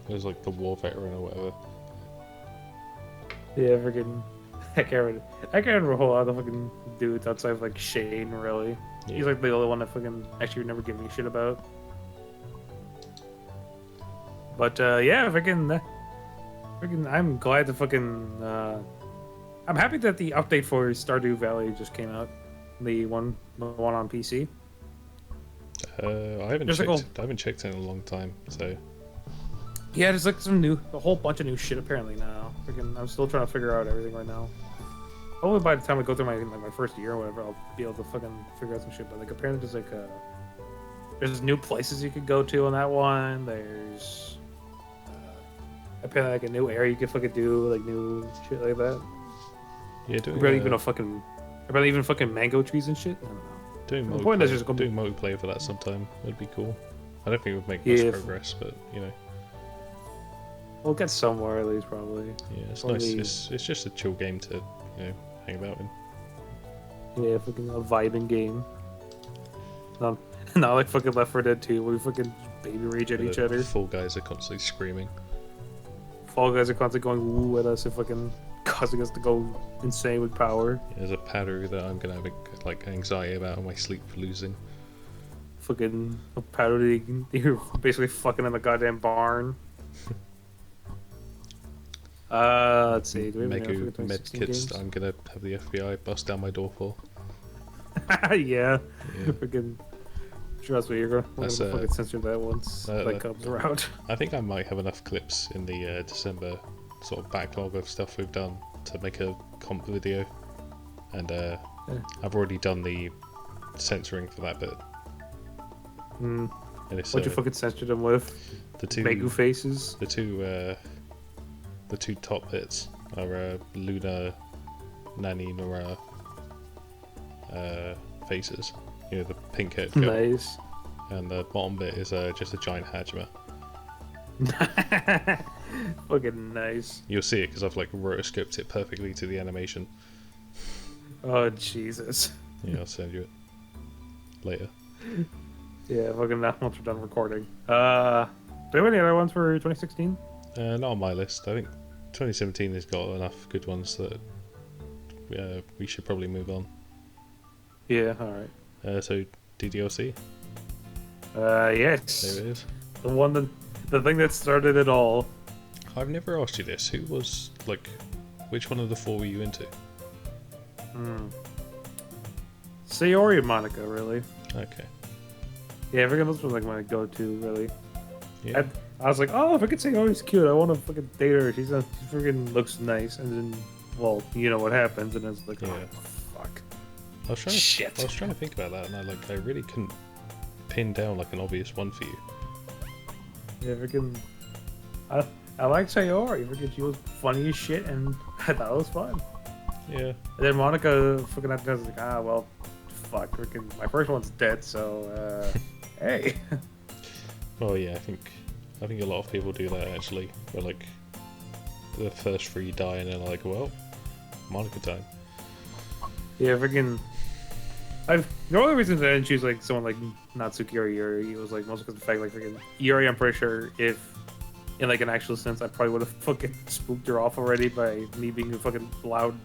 There's like the war veteran or whatever. Yeah, freaking. I can't remember a whole lot of fucking dudes outside of like Shane, really. Yeah. He's like the only one that fucking actually would never give me shit about. But yeah, freaking, I'm glad to fucking. I'm happy that the update for Stardew Valley just came out. The one on PC. I haven't There's checked. like I haven't checked in a long time, so Yeah, there's like a whole bunch of new shit apparently now. Freaking, I'm still trying to figure out everything right now. Hopefully by the time I go through my first year or whatever, I'll be able to fucking figure out some shit. But like apparently there's new places you could go to on that one. There's apparently like a new area you can fucking do, like new shit like that. yeah, doing Apparently even fucking mango trees and shit. I don't know. doing The point is just multiplayer, gonna be- doing multiplayer for that sometime would be cool. I don't think it would make Yeah, much progress, but you know, We'll get somewhere at least probably. yeah, it's Probably- nice. It's just a chill game to, you know, hang about in. Yeah, fucking a vibing game. Not like fucking Left 4 Dead 2 where we fucking baby rage at each The other. Fall Guys are constantly screaming. Fall Guys are constantly going woo at us and fucking causing us to go insane with power. There's a powder that I'm gonna have like anxiety about in my sleep for losing. Fucking a powder that you're basically fucking in the goddamn barn. Let's see. Do we have any other Megu fucking med 2016 kits games? that I'm gonna have the FBI bust down my door for. Yeah. Yeah. Freaking. Trust me, we're gonna That's, fucking censor that once that comes around. I think I might have enough clips in the December sort of backlog of stuff we've done to make a comp video, and I've already done the censoring for that bit. Mm. And it's, What'd you fucking censor them with? the two Megu faces? the two top bits are Luna, Nani, Nora faces. You know, the pink haired girl. Nice. And the bottom bit is just a giant Hajime. Fucking nice. You'll see it because I've like rotoscoped it perfectly to the animation. Oh Jesus. Yeah, I'll send you it later. Yeah, fucking now once we're done recording. Do we have any other ones for 2016? Not on my list. I think 2017 has got enough good ones that we should probably move on. Yeah, alright. So DDLC, Yes. there it is. The thing that started it all. I've never asked you this. Who was like, which one of the four were you into? Sayori and Monica, really. Okay. Yeah, I forget those were like my go-to, really. Yeah. I was like, oh, if I could Sayori's cute, I want to fucking date her. She freaking looks nice, and then, well, you know what happens, and it's like, Yeah. oh, fuck. I was trying Shit. to think about that, and I really couldn't pin down like an obvious one for you. Yeah, freaking. I like Sayori. Freaking, she was funny as shit, and I thought it was fun. Yeah. And then Monica, freaking, I was like, well, fuck, freaking, my first one's dead, so, hey. Well, yeah. I think a lot of people do that actually. Where like the first three die, and they're like, well, Monica time. Yeah, freaking. The only reason that I didn't choose like someone like Natsuki or Yuri was like mostly because of the fact like freaking Yuri. I'm pretty sure if in like an actual sense, I probably would have fucking spooked her off already by me being a fucking loud,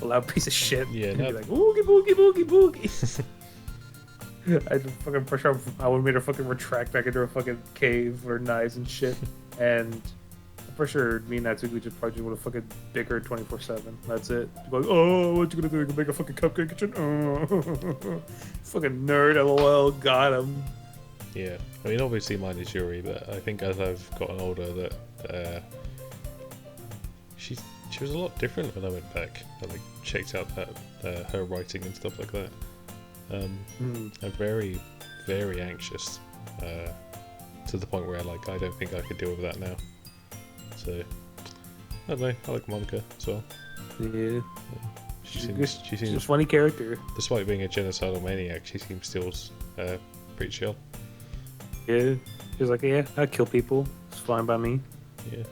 a loud piece of shit. Yeah, and no. be like oogie boogie boogie boogie. I'd fucking push her. I would have made her fucking retract back into her fucking cave with her knives and shit. And I'm pretty sure me and Natsuki just probably would have fucking bickered 24/7. That's it. Like, oh, what you gonna do? You can make a fucking cupcake kitchen? Oh, fucking nerd. LOL. Got him. Yeah, I mean, obviously mine is Yuri, but I think as I've gotten older, that she was a lot different when I went back. I like checked out that her writing and stuff like that. I'm very, very anxious to the point where I don't think I could deal with that now. So I don't know. I like Monica as well. Yeah. She She's seems, a funny character. despite being a genocidal maniac, she seems still pretty chill. Yeah. She's like, yeah, I kill people. It's fine by me. Yeah.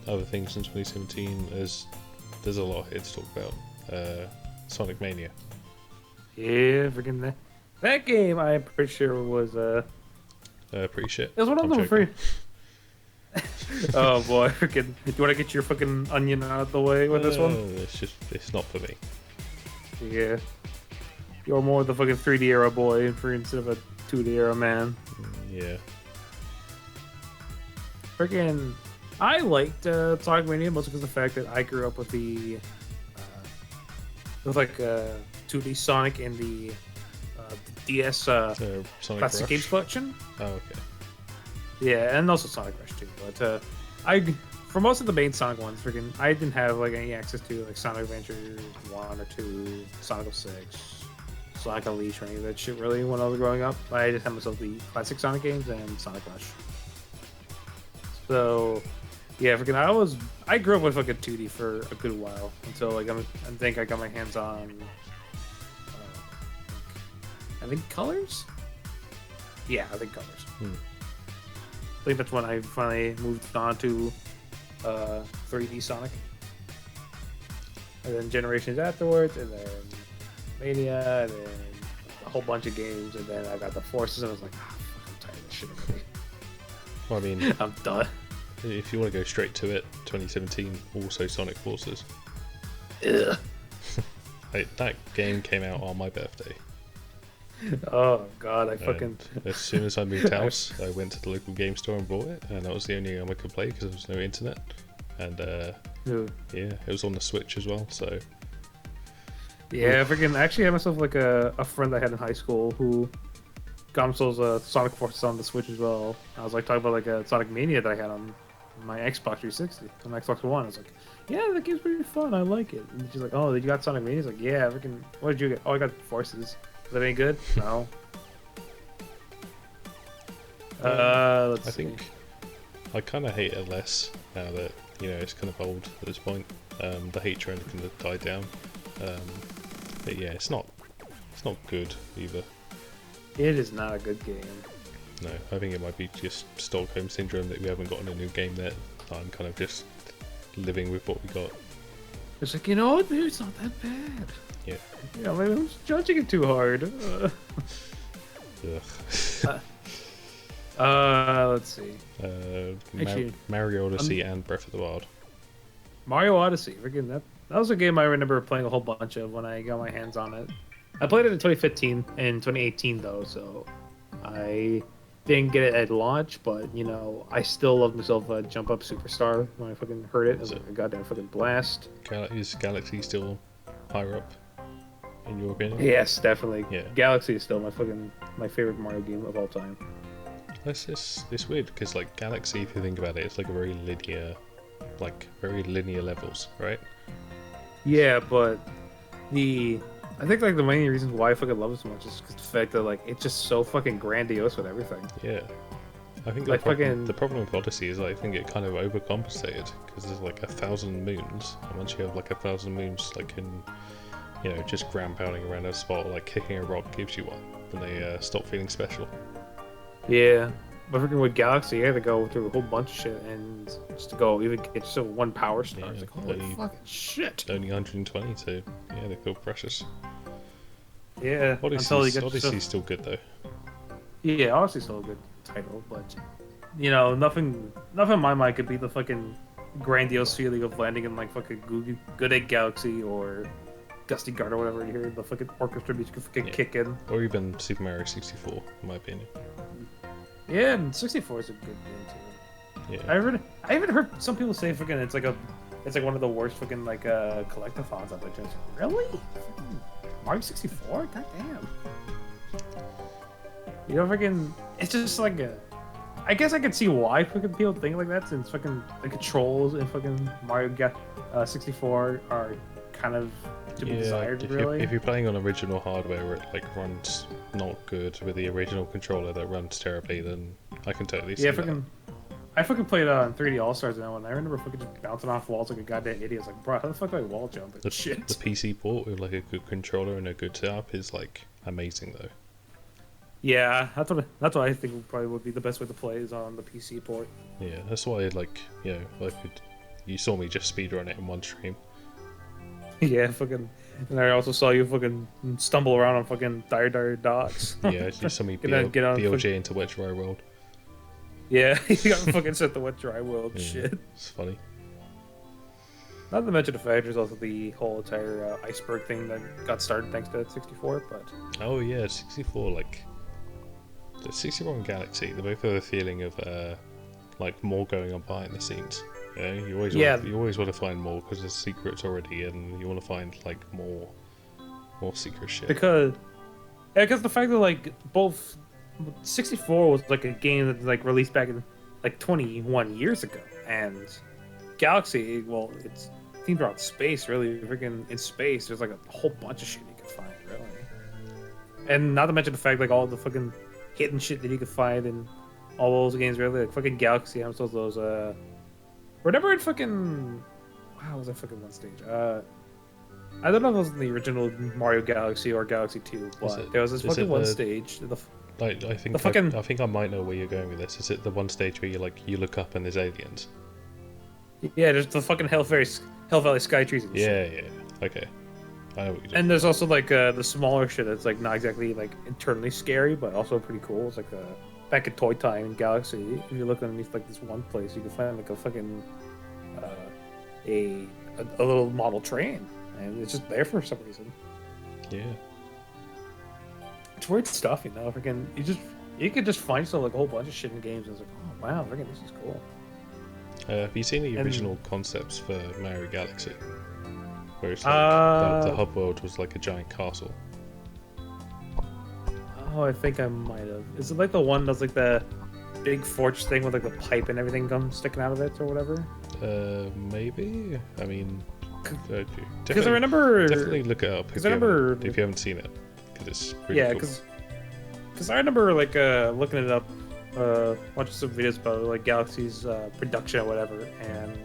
Other things in 2017 there's a lot here to talk about. Sonic Mania. Yeah, freaking that game. I'm pretty sure was Pretty shit. it was one of I'm them joking. free. Oh boy, freaking! Do you want to get your fucking onion out of the way with this one? It's not for me. Yeah. You're more the fucking 3D era boy instead of a 2D era man. Yeah. Freaking, I liked Sonic Mania mostly because of the fact that I grew up with with like 2D Sonic and the DS Sonic Classic Rush. Games Collection. Oh, okay. Yeah, and also Sonic Rush too. But for most of the main Sonic ones, freaking, I didn't have like any access to like Sonic Adventure 1 or 2, Sonic 06, Sonic Unleashed, or any of that shit really when I was growing up. I just had myself the classic Sonic games and Sonic Rush. So, yeah, freaking, I grew up with fucking 2D for a good while until like I think I got my hands on, I think Colors. Yeah, I think Colors. I think that's when I finally moved on to 3D Sonic, and then Generations afterwards, and then Mania, and then a whole bunch of games, and then I got the Forces, and I was like, ah, fuck, I'm tired of this shit already. Well, I mean, I'm done. if you want to go straight to it, 2017 also Sonic Forces. Ugh. That game came out on my birthday. Oh god, I fucking. And as soon as I moved house, I went to the local game store and bought it, and that was the only game I could play because there was no internet. And yeah, it was on the Switch as well. So Yeah, freaking. I actually had myself like a friend I had in high school who got himself Sonic Forces on the Switch as well. I was like talking about like a Sonic Mania that I had on my Xbox 360, on Xbox One. I was like, yeah, the game's pretty fun. I like it. And she's like, oh, did you got Sonic Mania? He's like, yeah, freaking. What did you get? Oh, I got Forces. Is that any good? No. Let's I see. think I kind of hate it less now that it's kind of old at this point. The hate train kind of died down. But yeah, it's not good either. It is not a good game. No, I think it might be just Stockholm syndrome that we haven't gotten a new game yet. I'm kind of just living with what we got. It's like, you know what? Maybe it's not that bad. Yeah. Yeah, maybe I'm just judging it too hard. Ugh. Let's see. Actually, Mario Odyssey and Breath of the Wild. Mario Odyssey. Freaking that was a game I remember playing a whole bunch of when I got my hands on it. I played it in 2015 and 2018 though, so I didn't get it at launch, but I still love myself Jump Up Superstar when I fucking heard it. It was like a goddamn fucking blast. Is Galaxy still higher up in your opinion? Yes, definitely. Yeah. Galaxy is still my favorite Mario game of all time. It's weird because like Galaxy, if you think about it, it's like a very linear levels, right? Yeah, but I think like the main reason why I fucking love it so much is 'cause the fact that like it's just so fucking grandiose with everything. Yeah. I think Like the problem with Odyssey is I think it kind of overcompensated because there's like 1,000 moons, and once you have like 1,000 moons, like in just ground pounding around a spot, like kicking a rock gives you one, then they stop feeling special. Yeah, But freaking with Galaxy, you had to go through a whole bunch of shit and just to go even get just one power star. Yeah, It's like, holy only- fucking shit. Only 120, so yeah, they feel precious. Yeah, until you get Odyssey's still good though. Yeah, Odyssey's still a good title, but nothing in my mind could beat the fucking grandiose feeling of landing in like fucking Good Egg Galaxy or Gusty Guard or whatever. You hear the fucking orchestra music fucking kick in. Or even Super Mario 64, in my opinion. Yeah, and 64 is a good game too. Yeah. I even heard some people say fucking it's like one of the worst fucking like collectathons out there. Just really? Fucking Mario 64? God damn. Freaking it's just like I guess I could see why fucking people think like that, since fucking the controls in fucking Mario 64 are kind of to be desired, really. If you're playing on original hardware where it like runs not good with the original controller that runs terribly, then I can totally see that. I fucking played on 3D All Stars now, and I remember fucking just bouncing off walls like a goddamn idiot. I was like, bro, how the fuck do I wall jump? Like, shit. The PC port with like a good controller and a good setup is like amazing though. Yeah, that's what I think probably would be the best way to play is on the PC port. Yeah, that's why you saw me just speedrun it in one stream. Yeah, fucking. And I also saw you fucking stumble around on fucking Dire Docks. Yeah, you saw me BLJ into Wet Dry World. Yeah, you got fucking set the Wet Dry World shit. It's funny. Not to mention the fact there's also the whole entire iceberg thing that got started thanks to 64, but... Oh yeah, 64, like... The 64 and Galaxy, they both have a feeling of, like, more going on behind the scenes. You know, you always want to find more because there's secrets already, and you want to find like more secret shit. Because the fact that like both 64 was like a game that like released back in like 21 years ago, and Galaxy, well, it's themed around space. Really, freaking in space, there's like a whole bunch of shit you can find, really. And not to mention the fact like all the fucking hidden shit that you could find in all those games, really. Like fucking Galaxy, how those remember in fucking... Wow, was that fucking one stage? I don't know if it was in the original Mario Galaxy or Galaxy 2, but there was this fucking one stage. I think I might know where you're going with this. Is it the one stage where you look up and there's aliens? Yeah, there's the fucking Hell Valley Sky Trees and shit. Yeah. Okay. I know what you're doing. And there's also like the smaller shit that's like not exactly like internally scary, but also pretty cool. It's like back at Toy Time in Galaxy, if you look underneath like this one place, you can find like a fucking a little model train, and it's just there for some reason. Yeah, it's weird stuff, Freaking, you could just find stuff like a whole bunch of shit in games, and it's like, oh wow, freaking this is cool. Have you seen the original concepts for Mario Galaxy, where it's like the hub world was like a giant castle? Oh, I think I might have. Is it like the one that's like the big forge thing with like the pipe and everything comes sticking out of it or whatever? Maybe. I mean, because I remember definitely look it up if you haven't seen it, because it's pretty cool. Because I remember like looking it up, watching some videos about like Galaxy's production or whatever, and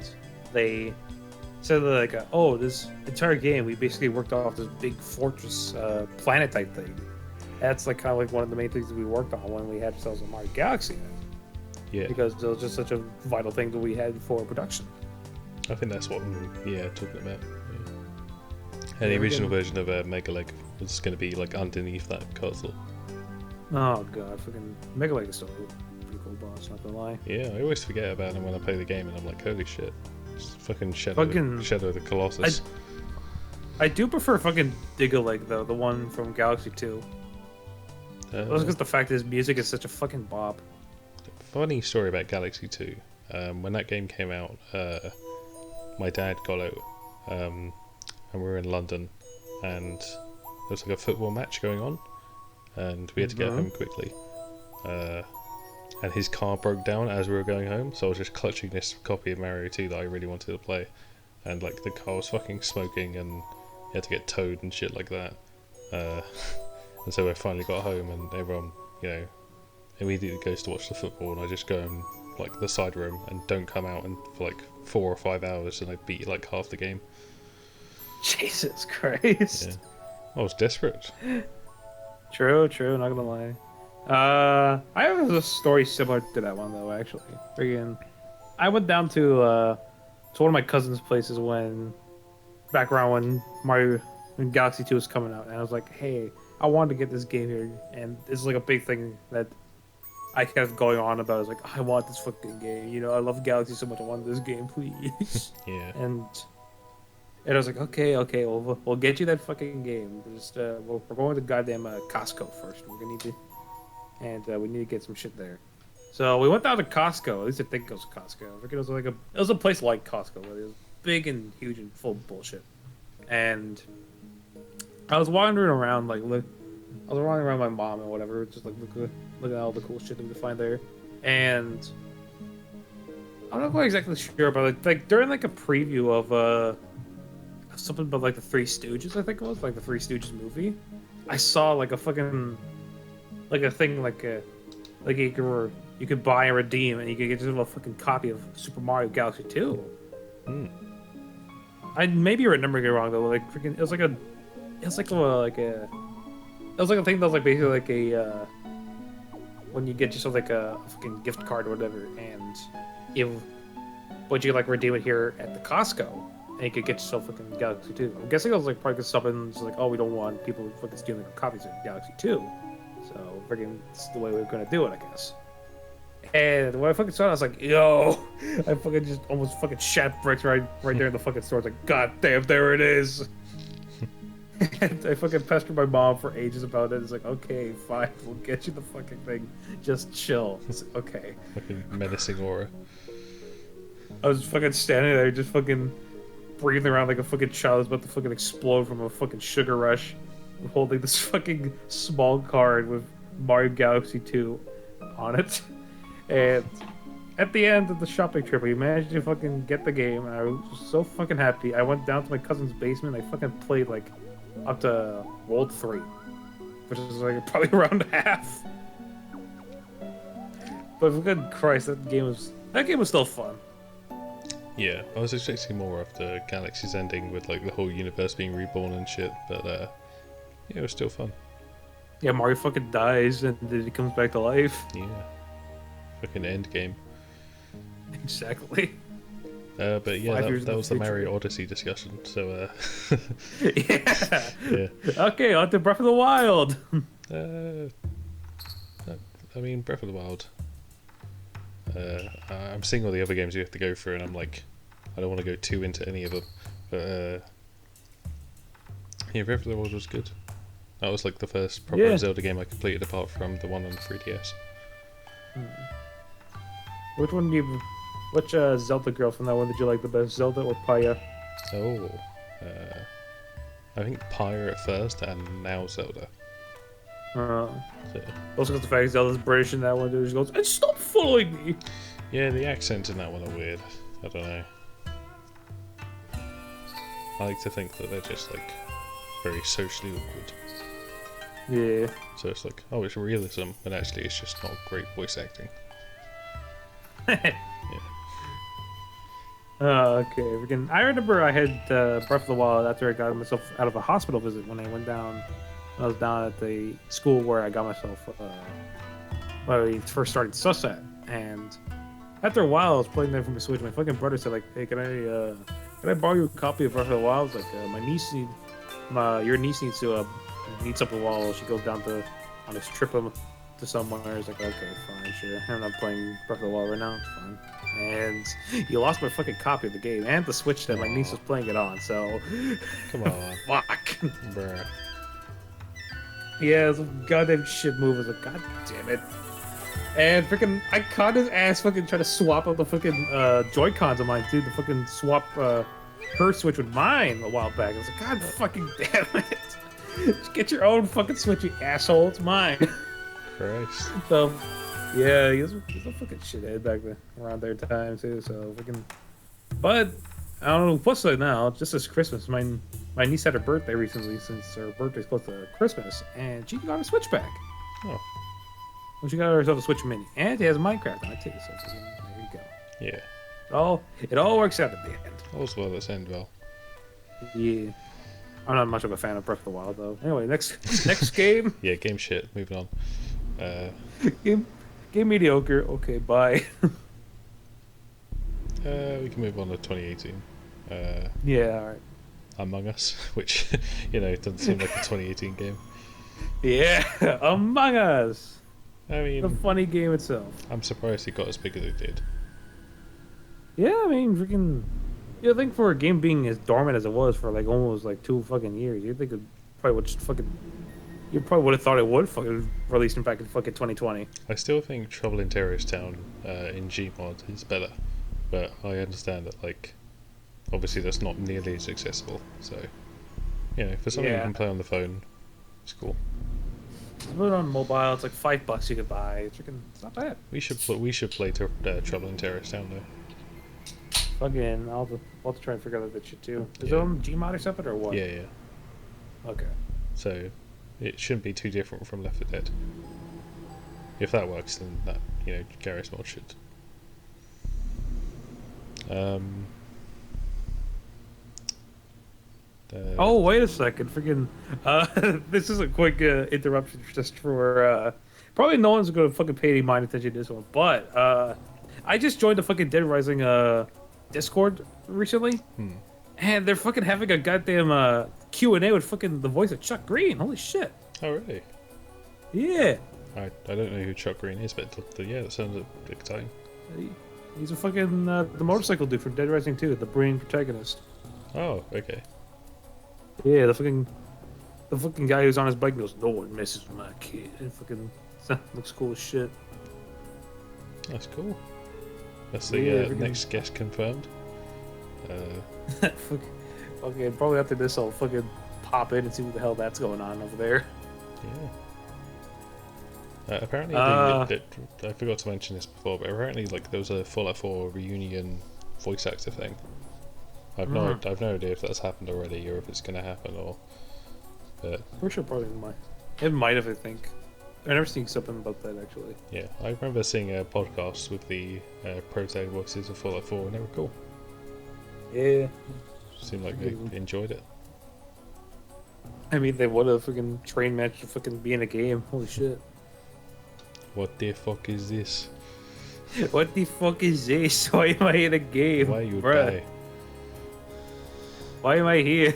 they said that like, this entire game we basically worked off this big fortress planet type thing. That's like kind of like one of the main things that we worked on when we had ourselves a Mario Galaxy. Yeah. Because it was just such a vital thing that we had for production. I think that's what talking about. Yeah. And the original version of Mega Leg was going to be like underneath that castle. Oh god, fucking Mega Leg is still a pretty cool boss, not gonna lie. Yeah, I always forget about him when I play the game, and I'm like, holy shit, it's fucking Shadow of the Colossus. I do prefer fucking Dig-a-Leg though, the one from Galaxy 2. That's because the fact is music is such a fucking bop. Funny story about Galaxy 2. When that game came out, my dad got out, and we were in London, and there was like a football match going on, and we had to get home quickly. And his car broke down as we were going home, so I was just clutching this copy of Mario 2 that I really wanted to play, and like the car was fucking smoking, and you had to get towed and shit like that. And so I finally got home, and everyone, immediately goes to watch the football, and I just go in like the side room and don't come out for like 4 or 5 hours, and I beat like half the game. Jesus Christ! Yeah. I was desperate. True, not gonna lie. I have a story similar to that one though. Actually, freaking, I went down to one of my cousin's places back around when Galaxy 2 was coming out, and I was like, hey, I wanted to get this game here, and it's like a big thing that I kept going on about. I was like, I want this fucking game. You know, I love Galaxy so much. I want this game, please. Yeah. And I was like, okay, we'll get you that fucking game. Just we're going to goddamn Costco first. We're gonna need to, and we need to get some shit there. So we went down to Costco. At least I think it was Costco. I think it was a place like Costco, where it was big and huge and full of bullshit. And I was wandering around I was wandering around my mom and whatever, just like look at all the cool shit that we could find there. And I'm not quite exactly sure, but like during like a preview of something about like the Three Stooges, I think it was like the Three Stooges movie. I saw like a fucking like a thing like you could buy and redeem, and you could get just a fucking copy of Super Mario Galaxy 2. Hmm. I maybe remembering it wrong though. Like freaking, it was like a thing that was like basically like a when you get yourself like a fucking gift card or whatever, and but you like redeem it here at the Costco, and you could get yourself fucking Galaxy 2. I'm guessing it was like probably something like, oh, we don't want people fucking stealing copies of Galaxy 2, so freaking this is the way we're gonna do it, I guess. And when I fucking saw it, I was like, yo, I fucking just almost fucking shat bricks right there in the fucking store. I was like, god damn, there it is. And I fucking pestered my mom for ages about it. It's like, okay, fine, we'll get you the fucking thing. Just chill. It's like, okay. Fucking menacing aura. I was fucking standing there, just fucking breathing around like a fucking child who's about to fucking explode from a fucking sugar rush, holding this fucking small card with Mario Galaxy 2 on it. And at the end of the shopping trip, we managed to fucking get the game, and I was so fucking happy. I went down to my cousin's basement, and I fucking played like up to World 3, which is like probably around half. But for good Christ, that game was still fun. Yeah, I was expecting more after Galaxy's ending with like the whole universe being reborn and shit, but yeah, it was still fun. Yeah, Mario fucking dies and then he comes back to life. Yeah. Fucking end game. Exactly. But yeah, that was the Mario Odyssey discussion, so yeah. Yeah. Okay, on to Breath of the Wild. I mean, Breath of the Wild. I'm seeing all the other games you have to go through, and I'm like, I don't want to go too into any of them. But yeah, Breath of the Wild was good. That was like the first proper Zelda game I completed, apart from the one on the 3DS. Which Zelda girl from that one did you like the best, Zelda or Paya? Oh, I think Pyre at first, and now Zelda. So. Also got the fact Zelda's British in that one, dude. She goes, and stop following me! Yeah, the accents in that one are weird. I don't know. I like to think that they're just like very socially awkward. Yeah. So it's like, oh, it's realism, but actually it's just not great voice acting. Yeah. Okay. I remember I had Breath of the Wild after I got myself out of a hospital visit when I went down. I was down at the school where I got myself when we first started SuSCast, and after a while I was playing there from my Switch. My fucking brother said like, "Hey, can I borrow you a copy of Breath of the Wild?" I was like, your niece needs to meet up a while. She goes down on this trip to somewhere. I was like, okay, fine, sure. I'm not playing Breath of the Wild right now. It's fine. And you lost my fucking copy of the game and the Switch that my niece was playing it on. So, come on, fuck, bruh. Yeah, it's a goddamn shit move. I was like, god damn it. And freaking, I caught his ass fucking trying to swap out the fucking Joy-Cons of mine, too. To fucking swap her Switch with mine a while back. I was like, god fucking damn it. Just get your own fucking Switch, you asshole. It's mine. Christ. So, yeah, he was a fucking shithead back then, around their time, too. So, fucking. But, I don't know what's it now. Just this Christmas, my niece had her birthday recently, since her birthday's close to Christmas, and she got a Switch back. Oh. Well, she got herself a Switch Mini, and it has Minecraft on it too. So there you go. Yeah. It all works out at the end. All's well that's end well. Yeah. I'm not much of a fan of Breath of the Wild though. Anyway, next game. Yeah, game shit. Moving on. Game, game mediocre. Okay, bye. We can move on to 2018. Yeah, all right. Among Us, which doesn't seem like a 2018 game. Yeah, Among Us. I The mean, funny game itself. I'm surprised it got as big as it did. Yeah, I mean, freaking. You think for a game being as dormant as it was for like almost like 2 fucking years, you think it probably would just fucking. You probably would have thought it would fucking release back in fucking 2020. I still think Trouble in Terrorist Town in Gmod is better, but I understand that obviously that's not nearly as accessible. So for something you Yeah. can play on the phone, it's cool. Put it on mobile. It's like $5 you could buy. It's not bad. We should play Trouble in Terrorist Town though. Fucking, I'll have to try and figure out that shit too. Is Yeah. it on Gmod or something or what? Yeah. Okay. So it shouldn't be too different from Left 4 Dead. If that works, then that Garry's Mod should. Oh, wait a second. Freaking. This is a quick interruption just for. Probably no one's going to fucking pay any mind attention to this one, but I just joined the fucking Dead Rising Discord recently, and they're fucking having a goddamn Q&A with fucking the voice of Chuck Green. Holy shit. Oh really? Yeah. I don't know who Chuck Green is, but yeah, that sounds exciting. He's a fucking the motorcycle dude from Dead Rising 2, the brain protagonist. Oh, okay. Yeah, the fucking guy who's on his bike and goes, "No one messes with my kid." And fucking looks cool as shit. That's cool. That's the next guest confirmed. Okay, probably after this, I'll fucking pop in and see what the hell that's going on over there. Yeah. Apparently, I forgot to mention this before, but apparently, there was a Fallout 4 reunion voice actor thing. I've no idea if that's happened already or if it's going to happen but For sure, probably might. It might have, I think. I never seen something about that actually. yeah, I remember seeing a podcast with the protagonist voices of Fallout 4 and they were cool. Yeah. Seemed like they enjoyed it. I mean, they would have fucking train match to fucking be in a game. Holy shit. What the fuck is this? What the fuck is this? Why am I in a game? Why you bruh? die? Why am I here?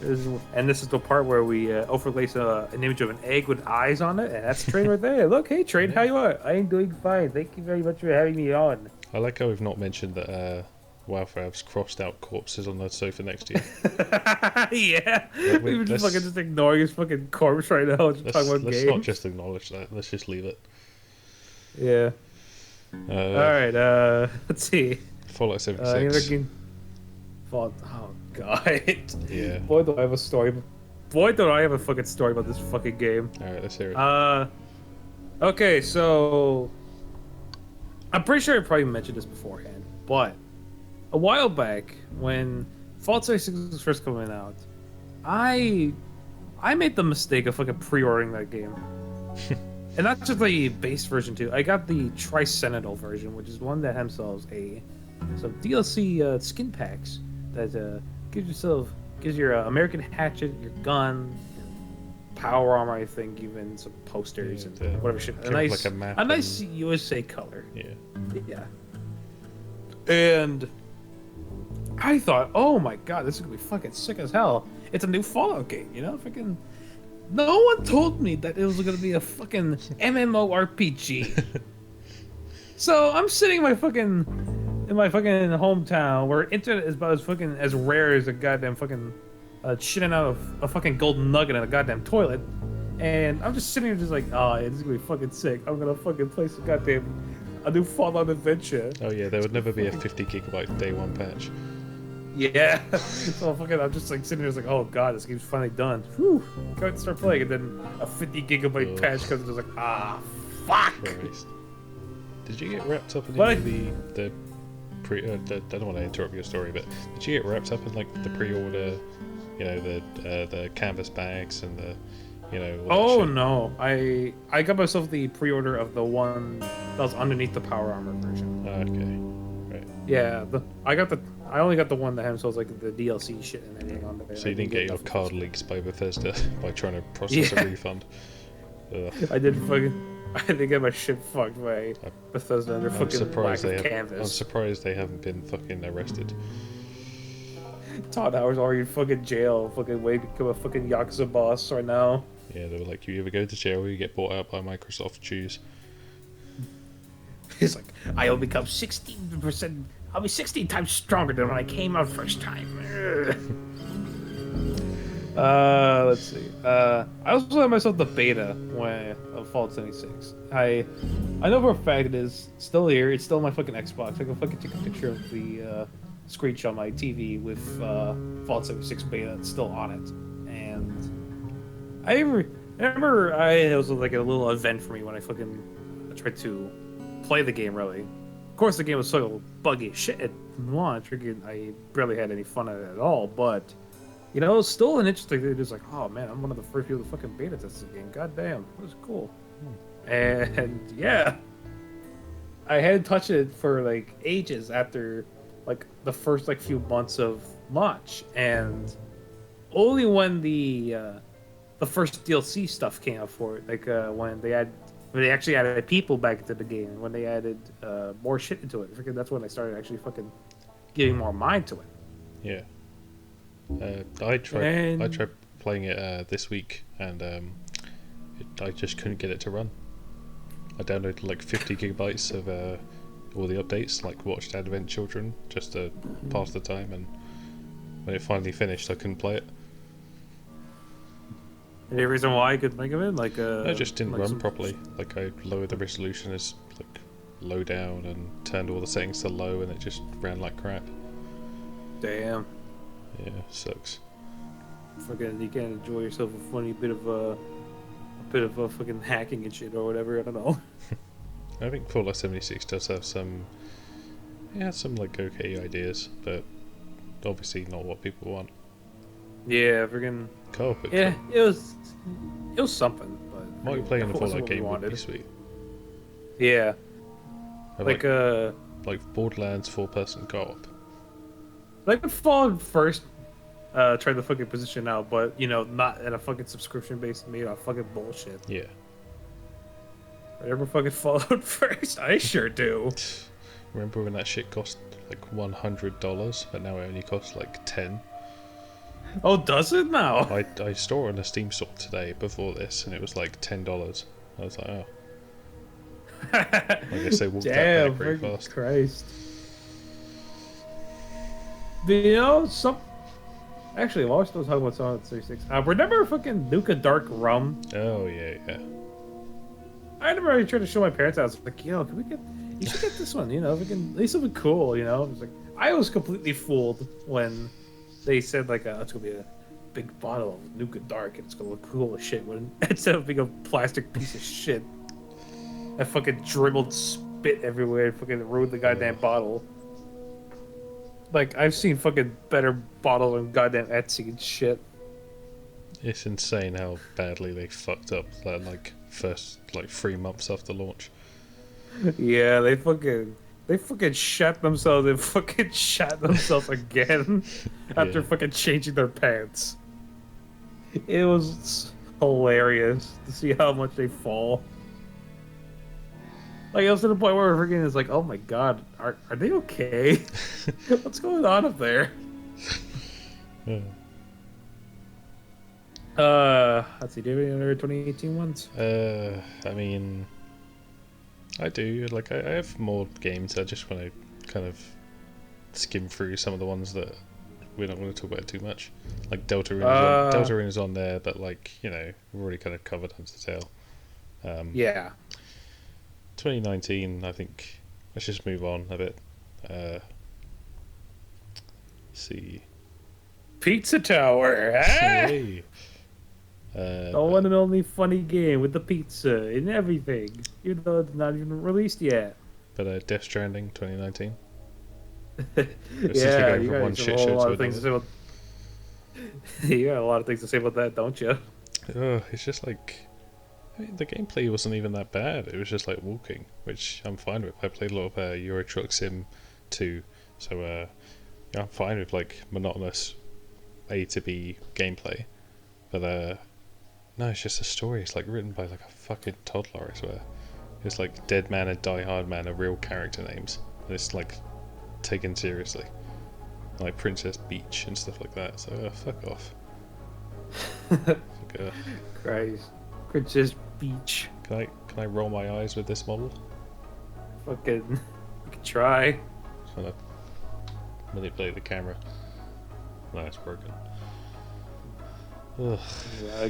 And this is the part where we overlay an image of an egg with eyes on it, and that's Train right there. Look, hey Train, how you are? I am doing fine. Thank you very much for having me on. I like how we've not mentioned that Wildfrab's crossed out corpses on the sofa next to you. Yeah, we were just fucking just ignoring his fucking corpse right now. Just talking about let's games. not just acknowledge that. Let's just leave it. Yeah. All right. Let's see. Fallout 76. Oh god. Yeah. Boy, do I have a story. Boy, do I have a fucking story about this fucking game. All right, let's hear it. Okay, so I'm pretty sure I probably mentioned this beforehand, but a while back when Fallout 76 was first coming out, I made the mistake of fucking pre-ordering that game. And not just the base version too. I got the Tricentennial version, which is one that has some DLC skin packs that gives your American hatchet, your gun, power armor, I think, even some posters and whatever shit. A nice USA color. Yeah. And I thought, oh my god, this is gonna be fucking sick as hell. It's a new Fallout game, freaking. No one told me that it was gonna be a fucking MMORPG. So I'm sitting in my fucking hometown where internet is about as rare as a goddamn fucking shitting out of a fucking golden nugget in a goddamn toilet, and I'm just sitting here just like, oh, yeah, this is gonna be fucking sick. I'm gonna fucking play a new Fallout adventure. Oh yeah, there would never be a 50 gigabyte day one patch. Yeah. So fucking, I'm just sitting here, oh god, this game's finally done. Whew. Go and start playing, and then a 50 gigabyte patch comes, and it's fuck. Christ. Did you get wrapped up in the pre? I don't want to interrupt your story, but did you get wrapped up in the pre-order? The canvas bags and the all that shit? No, I got myself the pre-order of the one that was underneath the power armor version. Okay, right. Yeah, I only got the one that has the DLC shit and everything on there. So you didn't get your card leaks by Bethesda by trying to process a refund. Ugh. I did fucking. I did get my shit fucked by Bethesda and their I'm fucking lack surprised of they have. I'm canvas. surprised they haven't been fucking arrested. Todd Howard's already in fucking jail, fucking waiting to become a fucking Yakuza boss right now. Yeah, they were like, you either go to jail or you get bought out by Microsoft. Choose. He's like, I'll become 16%. I'll be 16 times stronger than when I came out first time. Let's see. I also had myself the beta when of Fallout 76. I know for a fact it is still here. It's still on my fucking Xbox. I can fucking take a picture of the screenshot on my TV with Fallout 76 beta. It's still on it, and remember it was like a little event for me when I fucking tried to play the game. Really, of course, the game was so buggy as shit at launch. I barely had any fun at it at all, but. You know, it's still an interesting thing. It's like, oh man, I'm one of the first people to fucking beta test the game. God damn, that was cool. And yeah, I hadn't touched it for like ages after like the first like few months of launch, and only when the first DLC stuff came out for it, like when they actually added people back into the game, when they added more shit into it. Freaking, that's when I started actually fucking giving more mind to it. Yeah. I tried playing it this week, and I just couldn't get it to run. I downloaded like 50 gigabytes of all the updates, like watched Advent Children, just to pass the time, and when it finally finished, I couldn't play it. Any reason why I could think of it? It just didn't like run properly. Like I lowered the resolution as like low down and turned all the settings to low, and it just ran like crap. Damn. Yeah, sucks. Fucking, you can't enjoy yourself a funny bit of fucking hacking and shit or whatever. I don't know. I think Fallout 76 does have some like okay ideas, but obviously not what people want. Yeah, freaking. Co-op. Yeah, it was something, but Multiplayer in the it wasn't Fallout what we game would be wanted. sweet. Yeah, I like Borderlands 4-person co-op. like the Fallout first. Tried the fucking position out, but you know, not at a fucking subscription based, made out fucking bullshit. Yeah. Remember fucking Fallout first? I sure do. Remember when that shit cost like $100, but now it only costs like 10? Oh, does it now? I saw it on the Steam store today before this, and it was like $10. I was like, oh. I guess they walked that back pretty fast. Christ. But you know, actually, while we're still talking about Fallout 36, remember fucking Nuka Dark Rum? Oh, yeah. I remember I tried to show my parents. I was like, "Yo, you should get this one. You know, at least it'll be cool. You know." It was like I was completely fooled when they said like, "It's gonna be a big bottle of Nuka Dark and it's gonna look cool as shit." When instead of being a plastic piece of shit, I fucking dribbled spit everywhere and fucking ruined the goddamn bottle. Like I've seen fucking better bottles on goddamn Etsy and shit. It's insane how badly they fucked up that like first like 3 months after launch. Yeah, they fucking shat themselves and fucking shat themselves again after fucking changing their pants. It was hilarious to see how much they fall. Like it was to the point where freaking is like, oh my god, are they okay? What's going on up there? Yeah. Let's see, do you have any other 2018 ones? I mean, I do. Like, I have more games. I just want to kind of skim through some of the ones that we're not going to talk about too much. Like Deltarune is on there, but like, you know, we've already kind of covered Undertale. Yeah. 2019, I think. Let's just move on a bit. See. Pizza Tower, huh? Hey. The one and only funny game with the pizza and everything, even though it's not even released yet. But Death Stranding 2019. Yeah, you got a lot of things to say about. You got a lot of things to say about that, don't you? It's just like, I mean, the gameplay wasn't even that bad. It was just like walking, which I'm fine with. I played a lot of Euro Truck Sim 2, so yeah, I'm fine with like monotonous A to B gameplay. But No, it's just a story. It's like written by like a fucking toddler, I swear. It's like Dead Man and Die Hard Man are real character names. And it's like taken seriously. Like Princess Beach and stuff like that. So fuck off. Like, Christ. Princess Beach. can I roll my eyes with this model? Fucking. You can try. Trying to manipulate the camera. No, it's broken. Ugh. Yeah,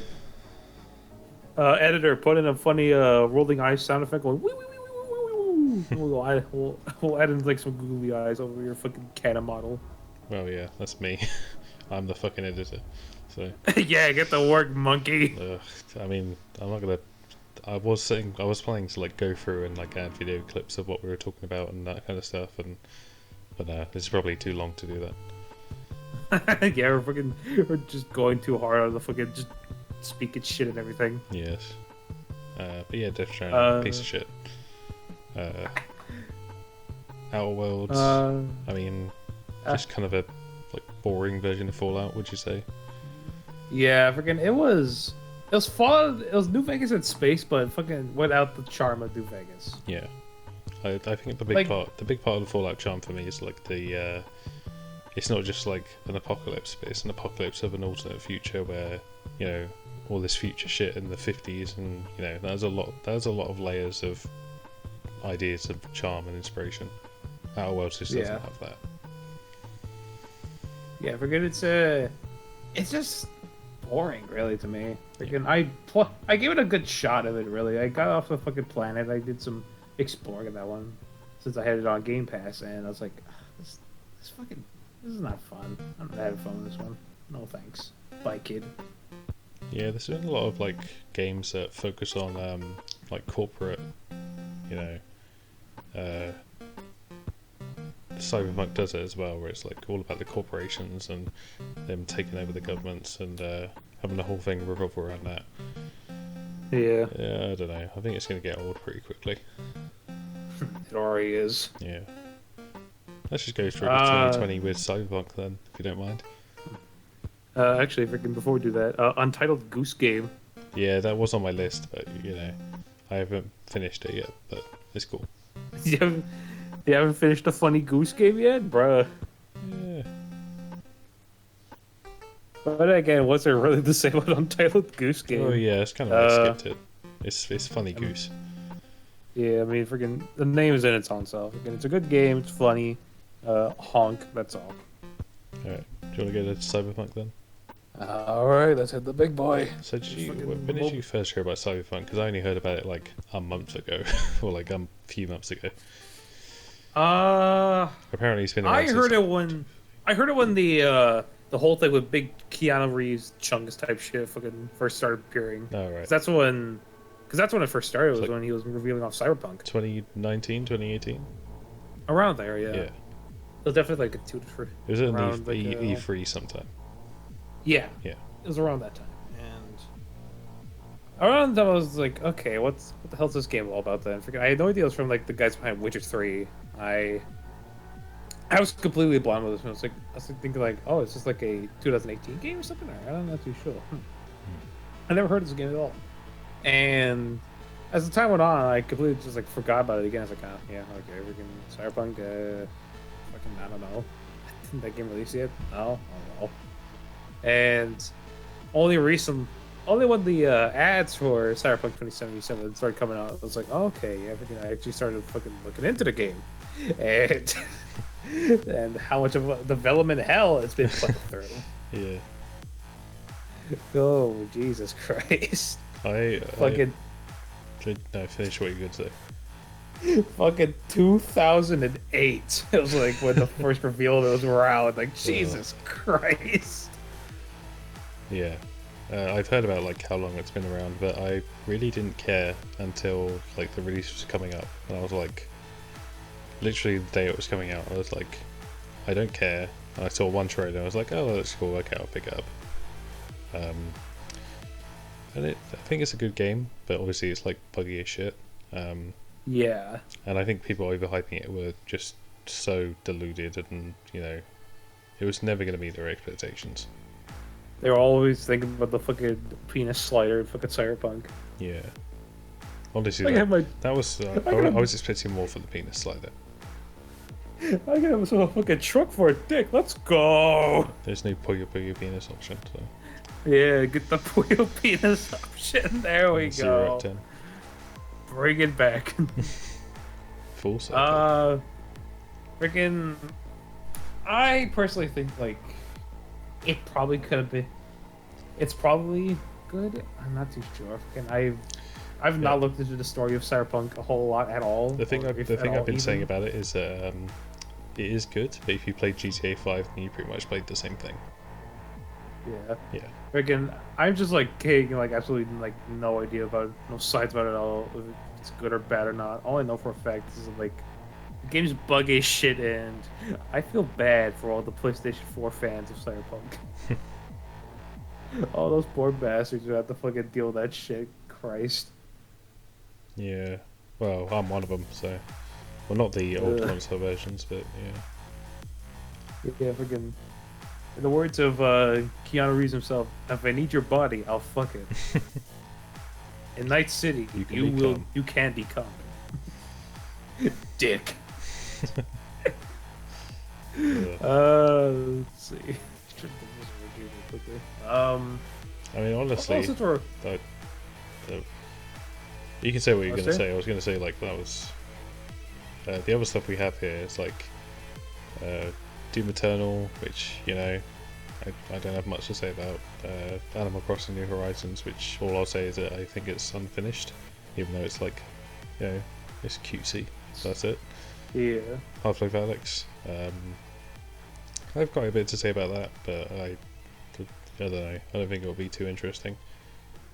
editor, put in a funny rolling eyes sound effect going wee wee wee wee wee wee wee. We'll add in like some googly eyes over your fucking Canon model. Well, yeah, that's me. I'm the fucking editor. So. Yeah, get to work, monkey. I mean, I'm not gonna. I was planning to like go through and like add video clips of what we were talking about and that kind of stuff, but it's probably too long to do that. Yeah, we're just going too hard on the fucking just speaking shit and everything. Yes. But yeah, Death Stranding, piece of shit. Outer Worlds. I mean, just kind of a like boring version of Fallout, would you say? Yeah, freaking it was fun. It was New Vegas in space, but fucking without the charm of New Vegas. Yeah. I think the big part of the Fallout charm for me is like the it's not just like an apocalypse, but it's an apocalypse of an alternate future where, you know, all this future shit in the 50s, and you know, there's a lot of layers of ideas of charm and inspiration. Outer Worlds just doesn't have that. Yeah, forget it's just boring, really, to me. Freaking, I gave it a good shot of it, really. I got off the fucking planet. I did some exploring in that one since I had it on Game Pass, and I was like, this is not fun. I'm not having fun with this one. No thanks. Bye, kid. Yeah, there's been a lot of like games that focus on like corporate, you know, Cyberpunk does it as well, where it's like all about the corporations and them taking over the governments and having the whole thing revolve around that. Yeah. Yeah, I don't know. I think it's going to get old pretty quickly. It already is. Yeah. Let's just go straight to 2020 with Cyberpunk then, if you don't mind. Actually, freaking before we do that, Untitled Goose Game. Yeah, that was on my list, but you know, I haven't finished it yet, but it's cool. You haven't finished the Funny Goose Game yet, bruh? Yeah. But again, what's there really to say about Untitled Goose Game? Oh yeah, it's kind of why I skipped it. It's Funny Goose. Yeah, I mean, freaking the name is in its own self. Again, it's a good game. It's funny. Honk. That's all. All right. Do you want to go to Cyberpunk then? All right, let's hit the big boy. So when did you first hear about Cyberpunk? Because I only heard about it like a month ago, or like a few months ago. Apparently it's been around I heard it when the whole thing with big Keanu Reeves chungus type shit fucking first started appearing. Oh right. That's when it first started. Was like when he was revealing off Cyberpunk. 2019, 2018. Around there, yeah. Yeah. It was definitely like a 2 to 3. It was at around, E3 sometime. Yeah. Yeah. It was around that time. And around that I was like, okay, what the hell's this game all about then? I had no idea it was from like the guys behind Witcher 3. I was completely blind with this one. I was thinking like, oh, is this like a 2018 game or something? I'm not too sure. I never heard of this game at all. And as the time went on, I completely just like forgot about it again. I was like, oh, yeah, okay, freaking Cyberpunk, fucking, I don't know. Didn't that game release yet? No, I don't know. And only when the ads for Cyberpunk 2077 started coming out, I was like, oh, okay, yeah, I actually started fucking looking into the game. And and how much of a development hell it's been put through. Yeah. Oh, Jesus Christ. No, finish what you're going to say. Fucking 2008. It was like when the first reveal of those were out. Like, Jesus Christ. Yeah. I've heard about like how long it's been around, but I really didn't care until like the release was coming up, and I was like, literally the day it was coming out, I was like, I don't care. And I saw one trailer, and I was like, oh, that's cool. Okay, I'll pick it up. And I think it's a good game, but obviously it's like buggy as shit. Yeah. And I think people overhyping it were just so deluded, and you know, it was never going to meet their expectations. They're always thinking about the fucking penis slider in fucking Cyberpunk. Yeah. Honestly, I can have my, that was. I I can have, was expecting more for the penis slider. I can have myself a fucking truck for a dick. Let's go. There's no Puyo Puyo penis option, so. Yeah, get the Puyo penis option. There we 0 out go. of 10. Bring it back. Full circle. Freaking. I personally think like it probably could have been. It's probably good. I'm not too sure. Freaking, I've not looked into the story of Cyberpunk a whole lot at all. The thing I've been saying about it is it is good, but if you played GTA 5, then you pretty much played the same thing. Yeah. Yeah. Freaking, I'm just like taking like absolutely like no idea about no sides about it at all. If it's good or bad or not. All I know for a fact is like the game's buggy as shit, and I feel bad for all the PlayStation 4 fans of Cyberpunk. All those poor bastards who have to fucking deal with that shit. Christ. Yeah. Well, I'm one of them, so. Well, not the old console versions, but yeah. Yeah, freaking. In the words of Keanu Reeves himself, if I need your body, I'll fuck it. In Night City, you can become. Dick. Let's see. I mean, honestly, you can say what you're going to say. I was going to say, like, that was the other stuff we have here is like Doom Eternal, which, you know, I don't have much to say about. Animal Crossing New Horizons, which all I'll say is that I think it's unfinished, even though it's like, you know, it's cutesy. So that's it. Yeah. Half-Life Alyx. I've got a bit to say about that, but I don't know. I don't think it'll be too interesting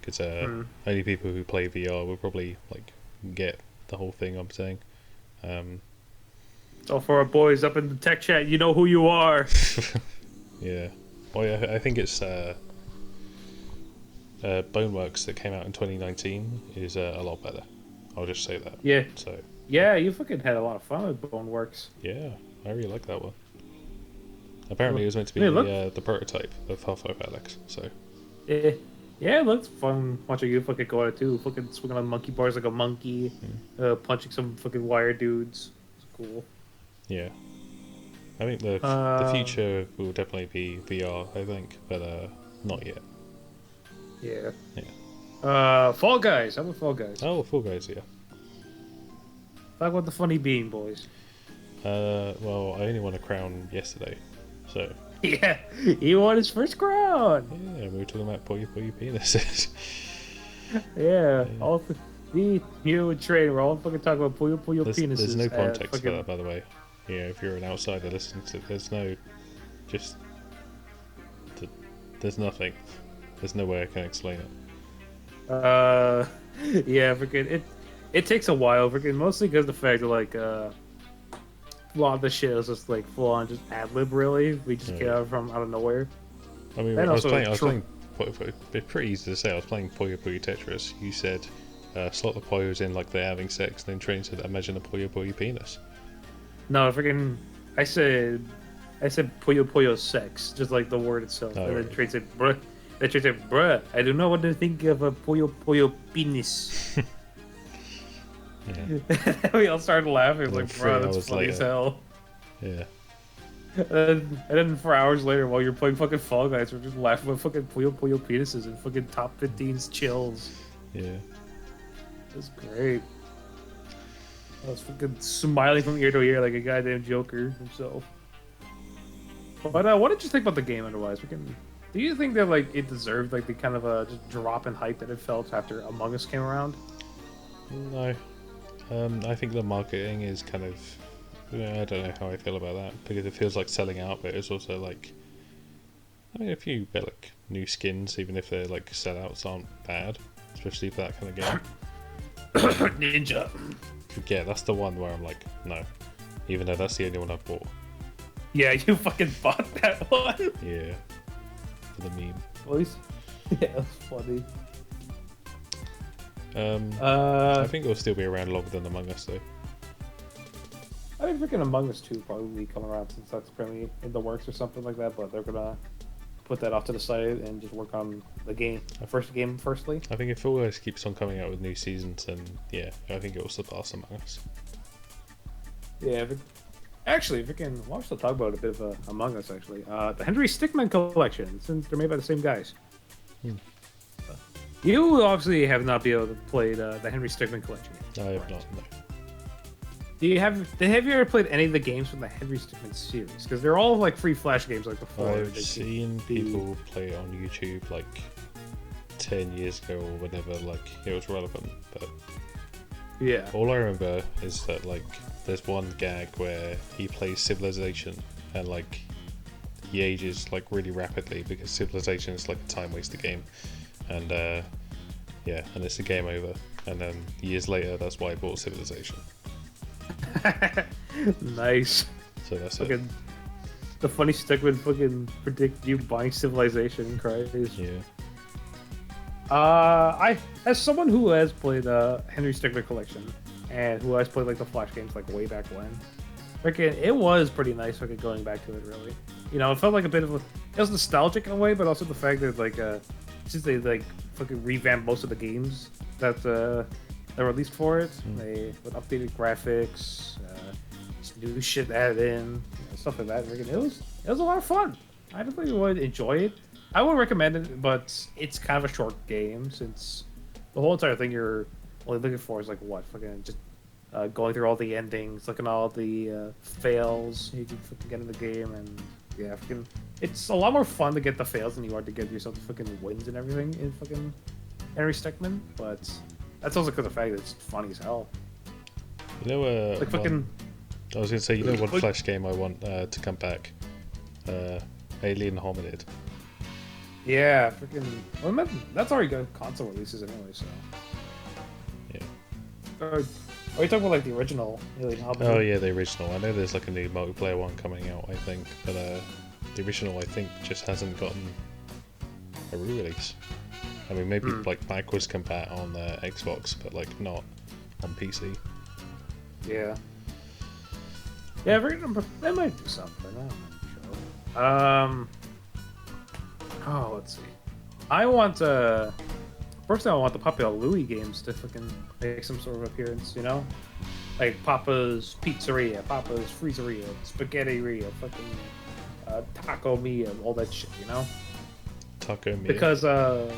because only people who play VR will probably like get the whole thing. I'm saying. So for our boys up in the tech chat, you know who you are. Yeah. Well, yeah, I think it's Boneworks that came out in 2019 is a lot better. I'll just say that. Yeah. So. Yeah, you fucking had a lot of fun with Boneworks. Yeah, I really like that one. Apparently, it was meant to be the prototype of Half-Life Alyx. So. Yeah, it looks fun watching you fucking go at it too. Fucking swinging on monkey bars like a monkey, punching some fucking wire dudes. It's cool. Yeah. I think the future will definitely be VR, I think, but not yet. Yeah. Yeah. Fall Guys. How about Fall Guys? Oh, Fall Guys, yeah. Talk about the funny bean, boys. Well, I only won a crown yesterday, so. Yeah, he won his first crown. Yeah, we were talking about Puyo penises. Yeah, all me, you, and Trey, we're all fucking talking about Puyo penises. There's no context for that, by the way. Yeah, if you're an outsider listening to it, there's nothing. There's no way I can explain it. Yeah, freaking it takes a while, freaking mostly because the fact that like a lot of the shit is just like full on just ad lib. Really, we just get out of nowhere. I mean, I was playing. It's pretty easy to say. I was playing Puyo Tetris. You said slot the Puyos in like they're having sex, and then Train said, "Imagine a Puyo penis." No, freaking, I said Puyo sex, just like the word itself. Oh, and then right. Trey said, bruh. Then Trey said, bruh, I don't know what to think of a Puyo penis. Yeah. We all started laughing. And Like, then bro, 3 that's hours funny as later. hell. Yeah. And then 4 hours later, while you're playing fucking Fall Guys, we're just laughing about fucking Puyo penises and fucking top 15's chills. Yeah. It was great. I was fucking smiling from ear to ear like a goddamn Joker himself. But what did you think about the game otherwise? Do you think that like it deserved like the kind of just drop in hype that it felt after Among Us came around? No. I think the marketing is kind of. I don't know how I feel about that because it feels like selling out, but it's also like. I mean, if you get like new skins, even if they're like sellouts, aren't bad, especially for that kind of game. Ninja. Yeah, that's the one where I'm like, no, even though that's the only one I've bought. Yeah, you fucking bought that one. Yeah, for the meme. Boys. Yeah, that's funny. I think it'll still be around longer than Among Us though. I think freaking Among Us 2 probably come around since that's currently in the works or something like that, but they're gonna put that off to the side and just work on the game firstly. I think if always keeps on coming out with new seasons, then yeah, I think it will surpass Among Us. Yeah, actually, if we can, we'll also talk about a bit of Among Us. Actually, the Henry Stickmin collection, since they're made by the same guys. Hmm. You obviously have not been able to play the Henry Stickmin collection yet. I have not. No. Have you ever played any of the games from the Henry Stickmin series? Because they're all like free Flash games like before. I've seen people play it on YouTube like 10 years ago or whenever like it was relevant, but yeah. all I remember is that like there's one gag where he plays Civilization and like he ages like really rapidly because Civilization is like a time waster game, and yeah, and it's a game over, and then years later that's why I bought Civilization. Nice. So that's fucking, it. the funny Stickmin fucking predict you buying Civilization, Christ. Yeah. I as someone who has played Henry Stickmin collection and who has played like the Flash games like way back when, freaking it was pretty nice fucking going back to it. Really, you know, it felt like a bit of it was nostalgic in a way, but also the fact that like since they like fucking revamped most of the games that they released for it, they with updated graphics, new shit added in, you know, stuff like that. Freaking, it was a lot of fun. I definitely would enjoy it. I would recommend it, but it's kind of a short game since the whole entire thing you're only looking for is like what fucking just going through all the endings, looking at all the fails you can fucking get in the game, and yeah, fucking it's a lot more fun to get the fails than you are to get yourself the fucking wins and everything in fucking Henry Stickmin. But that's also because of the fact that it's funny as hell. You know, Like fucking. I was gonna say, you know, one Like- Flash game I want to come back, Alien Hominid. Yeah, freaking. Well, that's already got console releases anyway, so. Yeah. Are you talking about like the original Alien Hominid? Oh yeah, the original. I know there's like a new multiplayer one coming out, I think, but the original I think just hasn't gotten a re-release. I mean, maybe like backwards compat on Xbox, but like not on PC. Yeah. Yeah, they might do something. I'm not sure. Oh, let's see. I want personally, I want the Papa Louie games to fucking make some sort of appearance. You know, like Papa's Pizzeria, Papa's Freezeria, Spaghetteria, fucking Taco Mia, all that shit. You know, Taco Mia. because a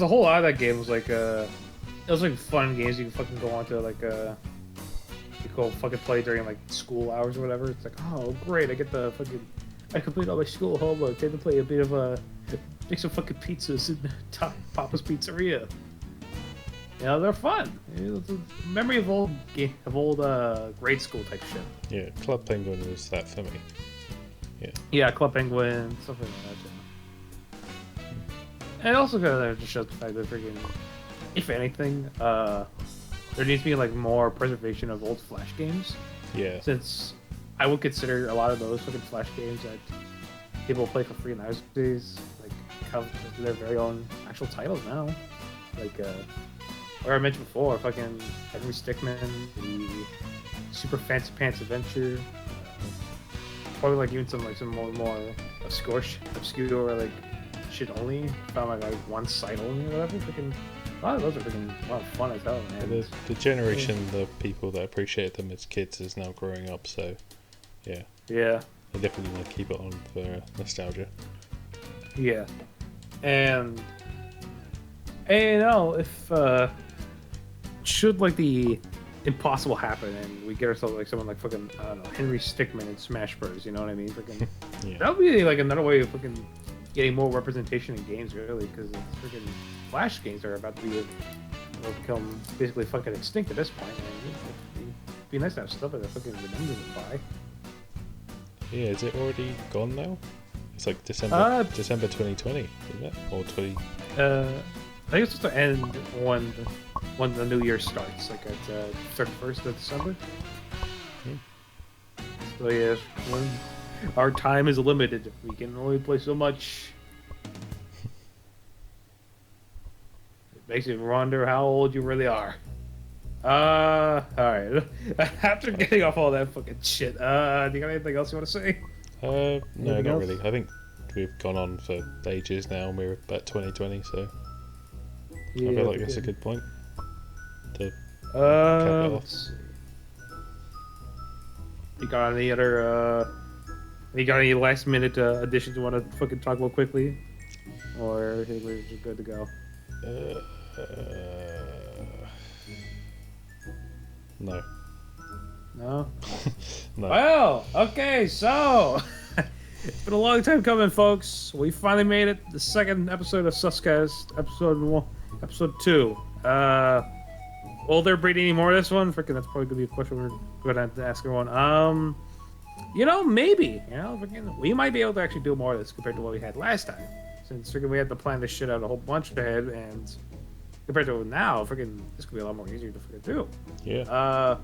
whole lot of that game was like it was like fun games you can fucking go on to like you go fucking play during like school hours or whatever. It's like, oh great, I complete all my school homework. Get to play a bit of make some fucking pizzas in Papa's Pizzeria. You know, they're fun. It's a memory of old grade school type shit. Yeah, Club Penguin was that for me. Yeah. Yeah, Club Penguin, stuff like that. Yeah. And it also kind of just shows the fact that freaking, if anything, there needs to be like more preservation of old Flash games. Yeah. Since I would consider a lot of those fucking Flash games that people play for free nowadays, like have their very own actual titles now. Like where I mentioned before, fucking Henry Stickmin, the Super Fancy Pants Adventure, probably like even some more obscure like shit only, found like one site only or whatever. Freaking a lot of those are freaking a lot of fun as hell, man. The generation of people that appreciate them as kids is now growing up, so yeah. Yeah. I definitely want to keep it on for nostalgia. Yeah. And you know, if should like the impossible happen and we get ourselves like someone like fucking I don't know, Henry Stickmin in Smash Bros, you know what I mean? Freaking Yeah. that would be like another way of fucking getting more representation in games, really, because freaking Flash games are about to will become basically fucking extinct at this point. And it'd be nice to have stuff like that fucking remembers it by. Yeah, is it already gone now? It's like December 2020, isn't it? Or 20. I think it's supposed to end when the new year starts, like at 31st of December. So yes, when our time is limited. We can only play so much. It makes you wonder how old you really are. Alright. After getting off all that fucking shit, do you got anything else you want to say? No, Anything not else? really. I think we've gone on for ages now, and we're at 2020, so Yeah, I feel like that's a good point to cap it off. let's see. You got any other? You got any last minute additions you want to fucking talk about quickly, or I think we're just good to go? No. No. No. Well, okay, so it's been a long time coming, folks. We finally made it. The second episode of SuSCast, episode 2. Will there be any more of this one? Freaking, that's probably gonna be a question we're gonna have to ask everyone. Maybe. Freaking, we might be able to actually do more of this compared to what we had last time. Since freaking we had to plan this shit out a whole bunch ahead, and compared to now, freaking this could be a lot more easier to freaking do. Yeah.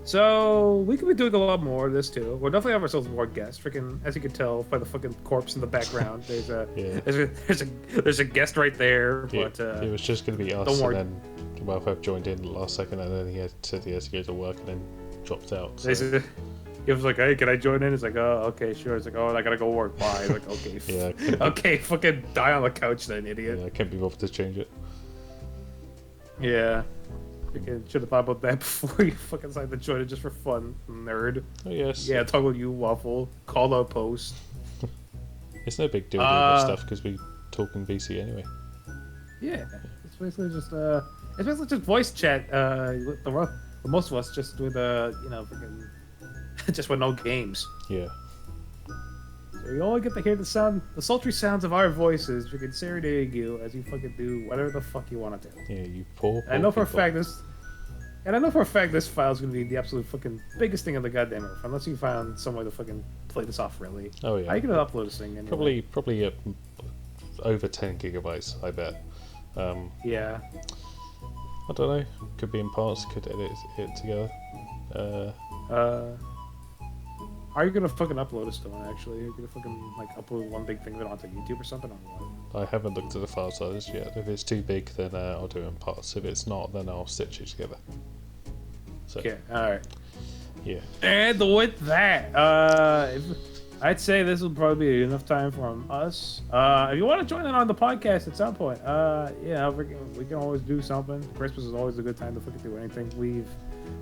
So we could be doing a lot more of this too. We'll definitely have ourselves more guests. Freaking, as you can tell by the fucking corpse in the background, there's a there's a guest right there. Yeah, But it was just going to be us, don't worry. and then Wildfire joined in the last second, and then said he had to go to work, and then dropped out. So. He was like, "Hey, can I join in?" It's like, "Oh, okay, sure." It's like, "Oh, I gotta go work." Bye. He's like, "Okay, Yeah, okay, fucking die on the couch then, idiot." Yeah, I can't be bothered to change it. Yeah. Freaking should have thought about that before you fucking decided to join it just for fun, nerd. Oh yes. Yeah, talk with you, Waffle. Call out post. It's no big deal doing this stuff because we talk in VC anyway. Yeah, it's basically just voice chat. With the most of us just with freaking just with no games. Yeah. So you only get to hear the sultry sounds of our voices, freaking serenading you as you fucking do whatever the fuck you want to do. Yeah, you poor. I know for a people. fact this file is gonna be the absolute fucking biggest thing on the goddamn earth, unless you found some way to fucking play this off really. Oh yeah. How you gonna upload this thing anyway? Probably over 10 gigabytes, I bet. Yeah. I don't know. Could be in parts. Could edit it together. Are you gonna fucking upload this to one actually? Are you gonna fucking like upload one big thing of it onto YouTube or something? Or what? I haven't looked at the file size yet. If it's too big, then I'll do it in parts. If it's not, then I'll stitch it together. So, Okay, alright. yeah. And with that, I'd say this will probably be enough time from us. If you want to join in on the podcast at some point, we can always do something. Christmas is always a good time to fucking do anything.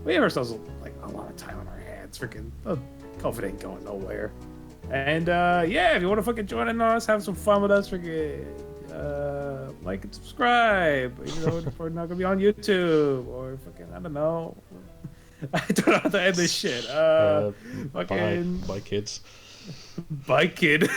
We have ourselves like a lot of time on our hands. Freaking COVID ain't going nowhere. And if you want to fucking join in on us, have some fun with us, freaking like and subscribe. If we're not gonna be on YouTube or fucking I don't know. I don't know how to end this shit. Fucking Bye, kids. bye, kid.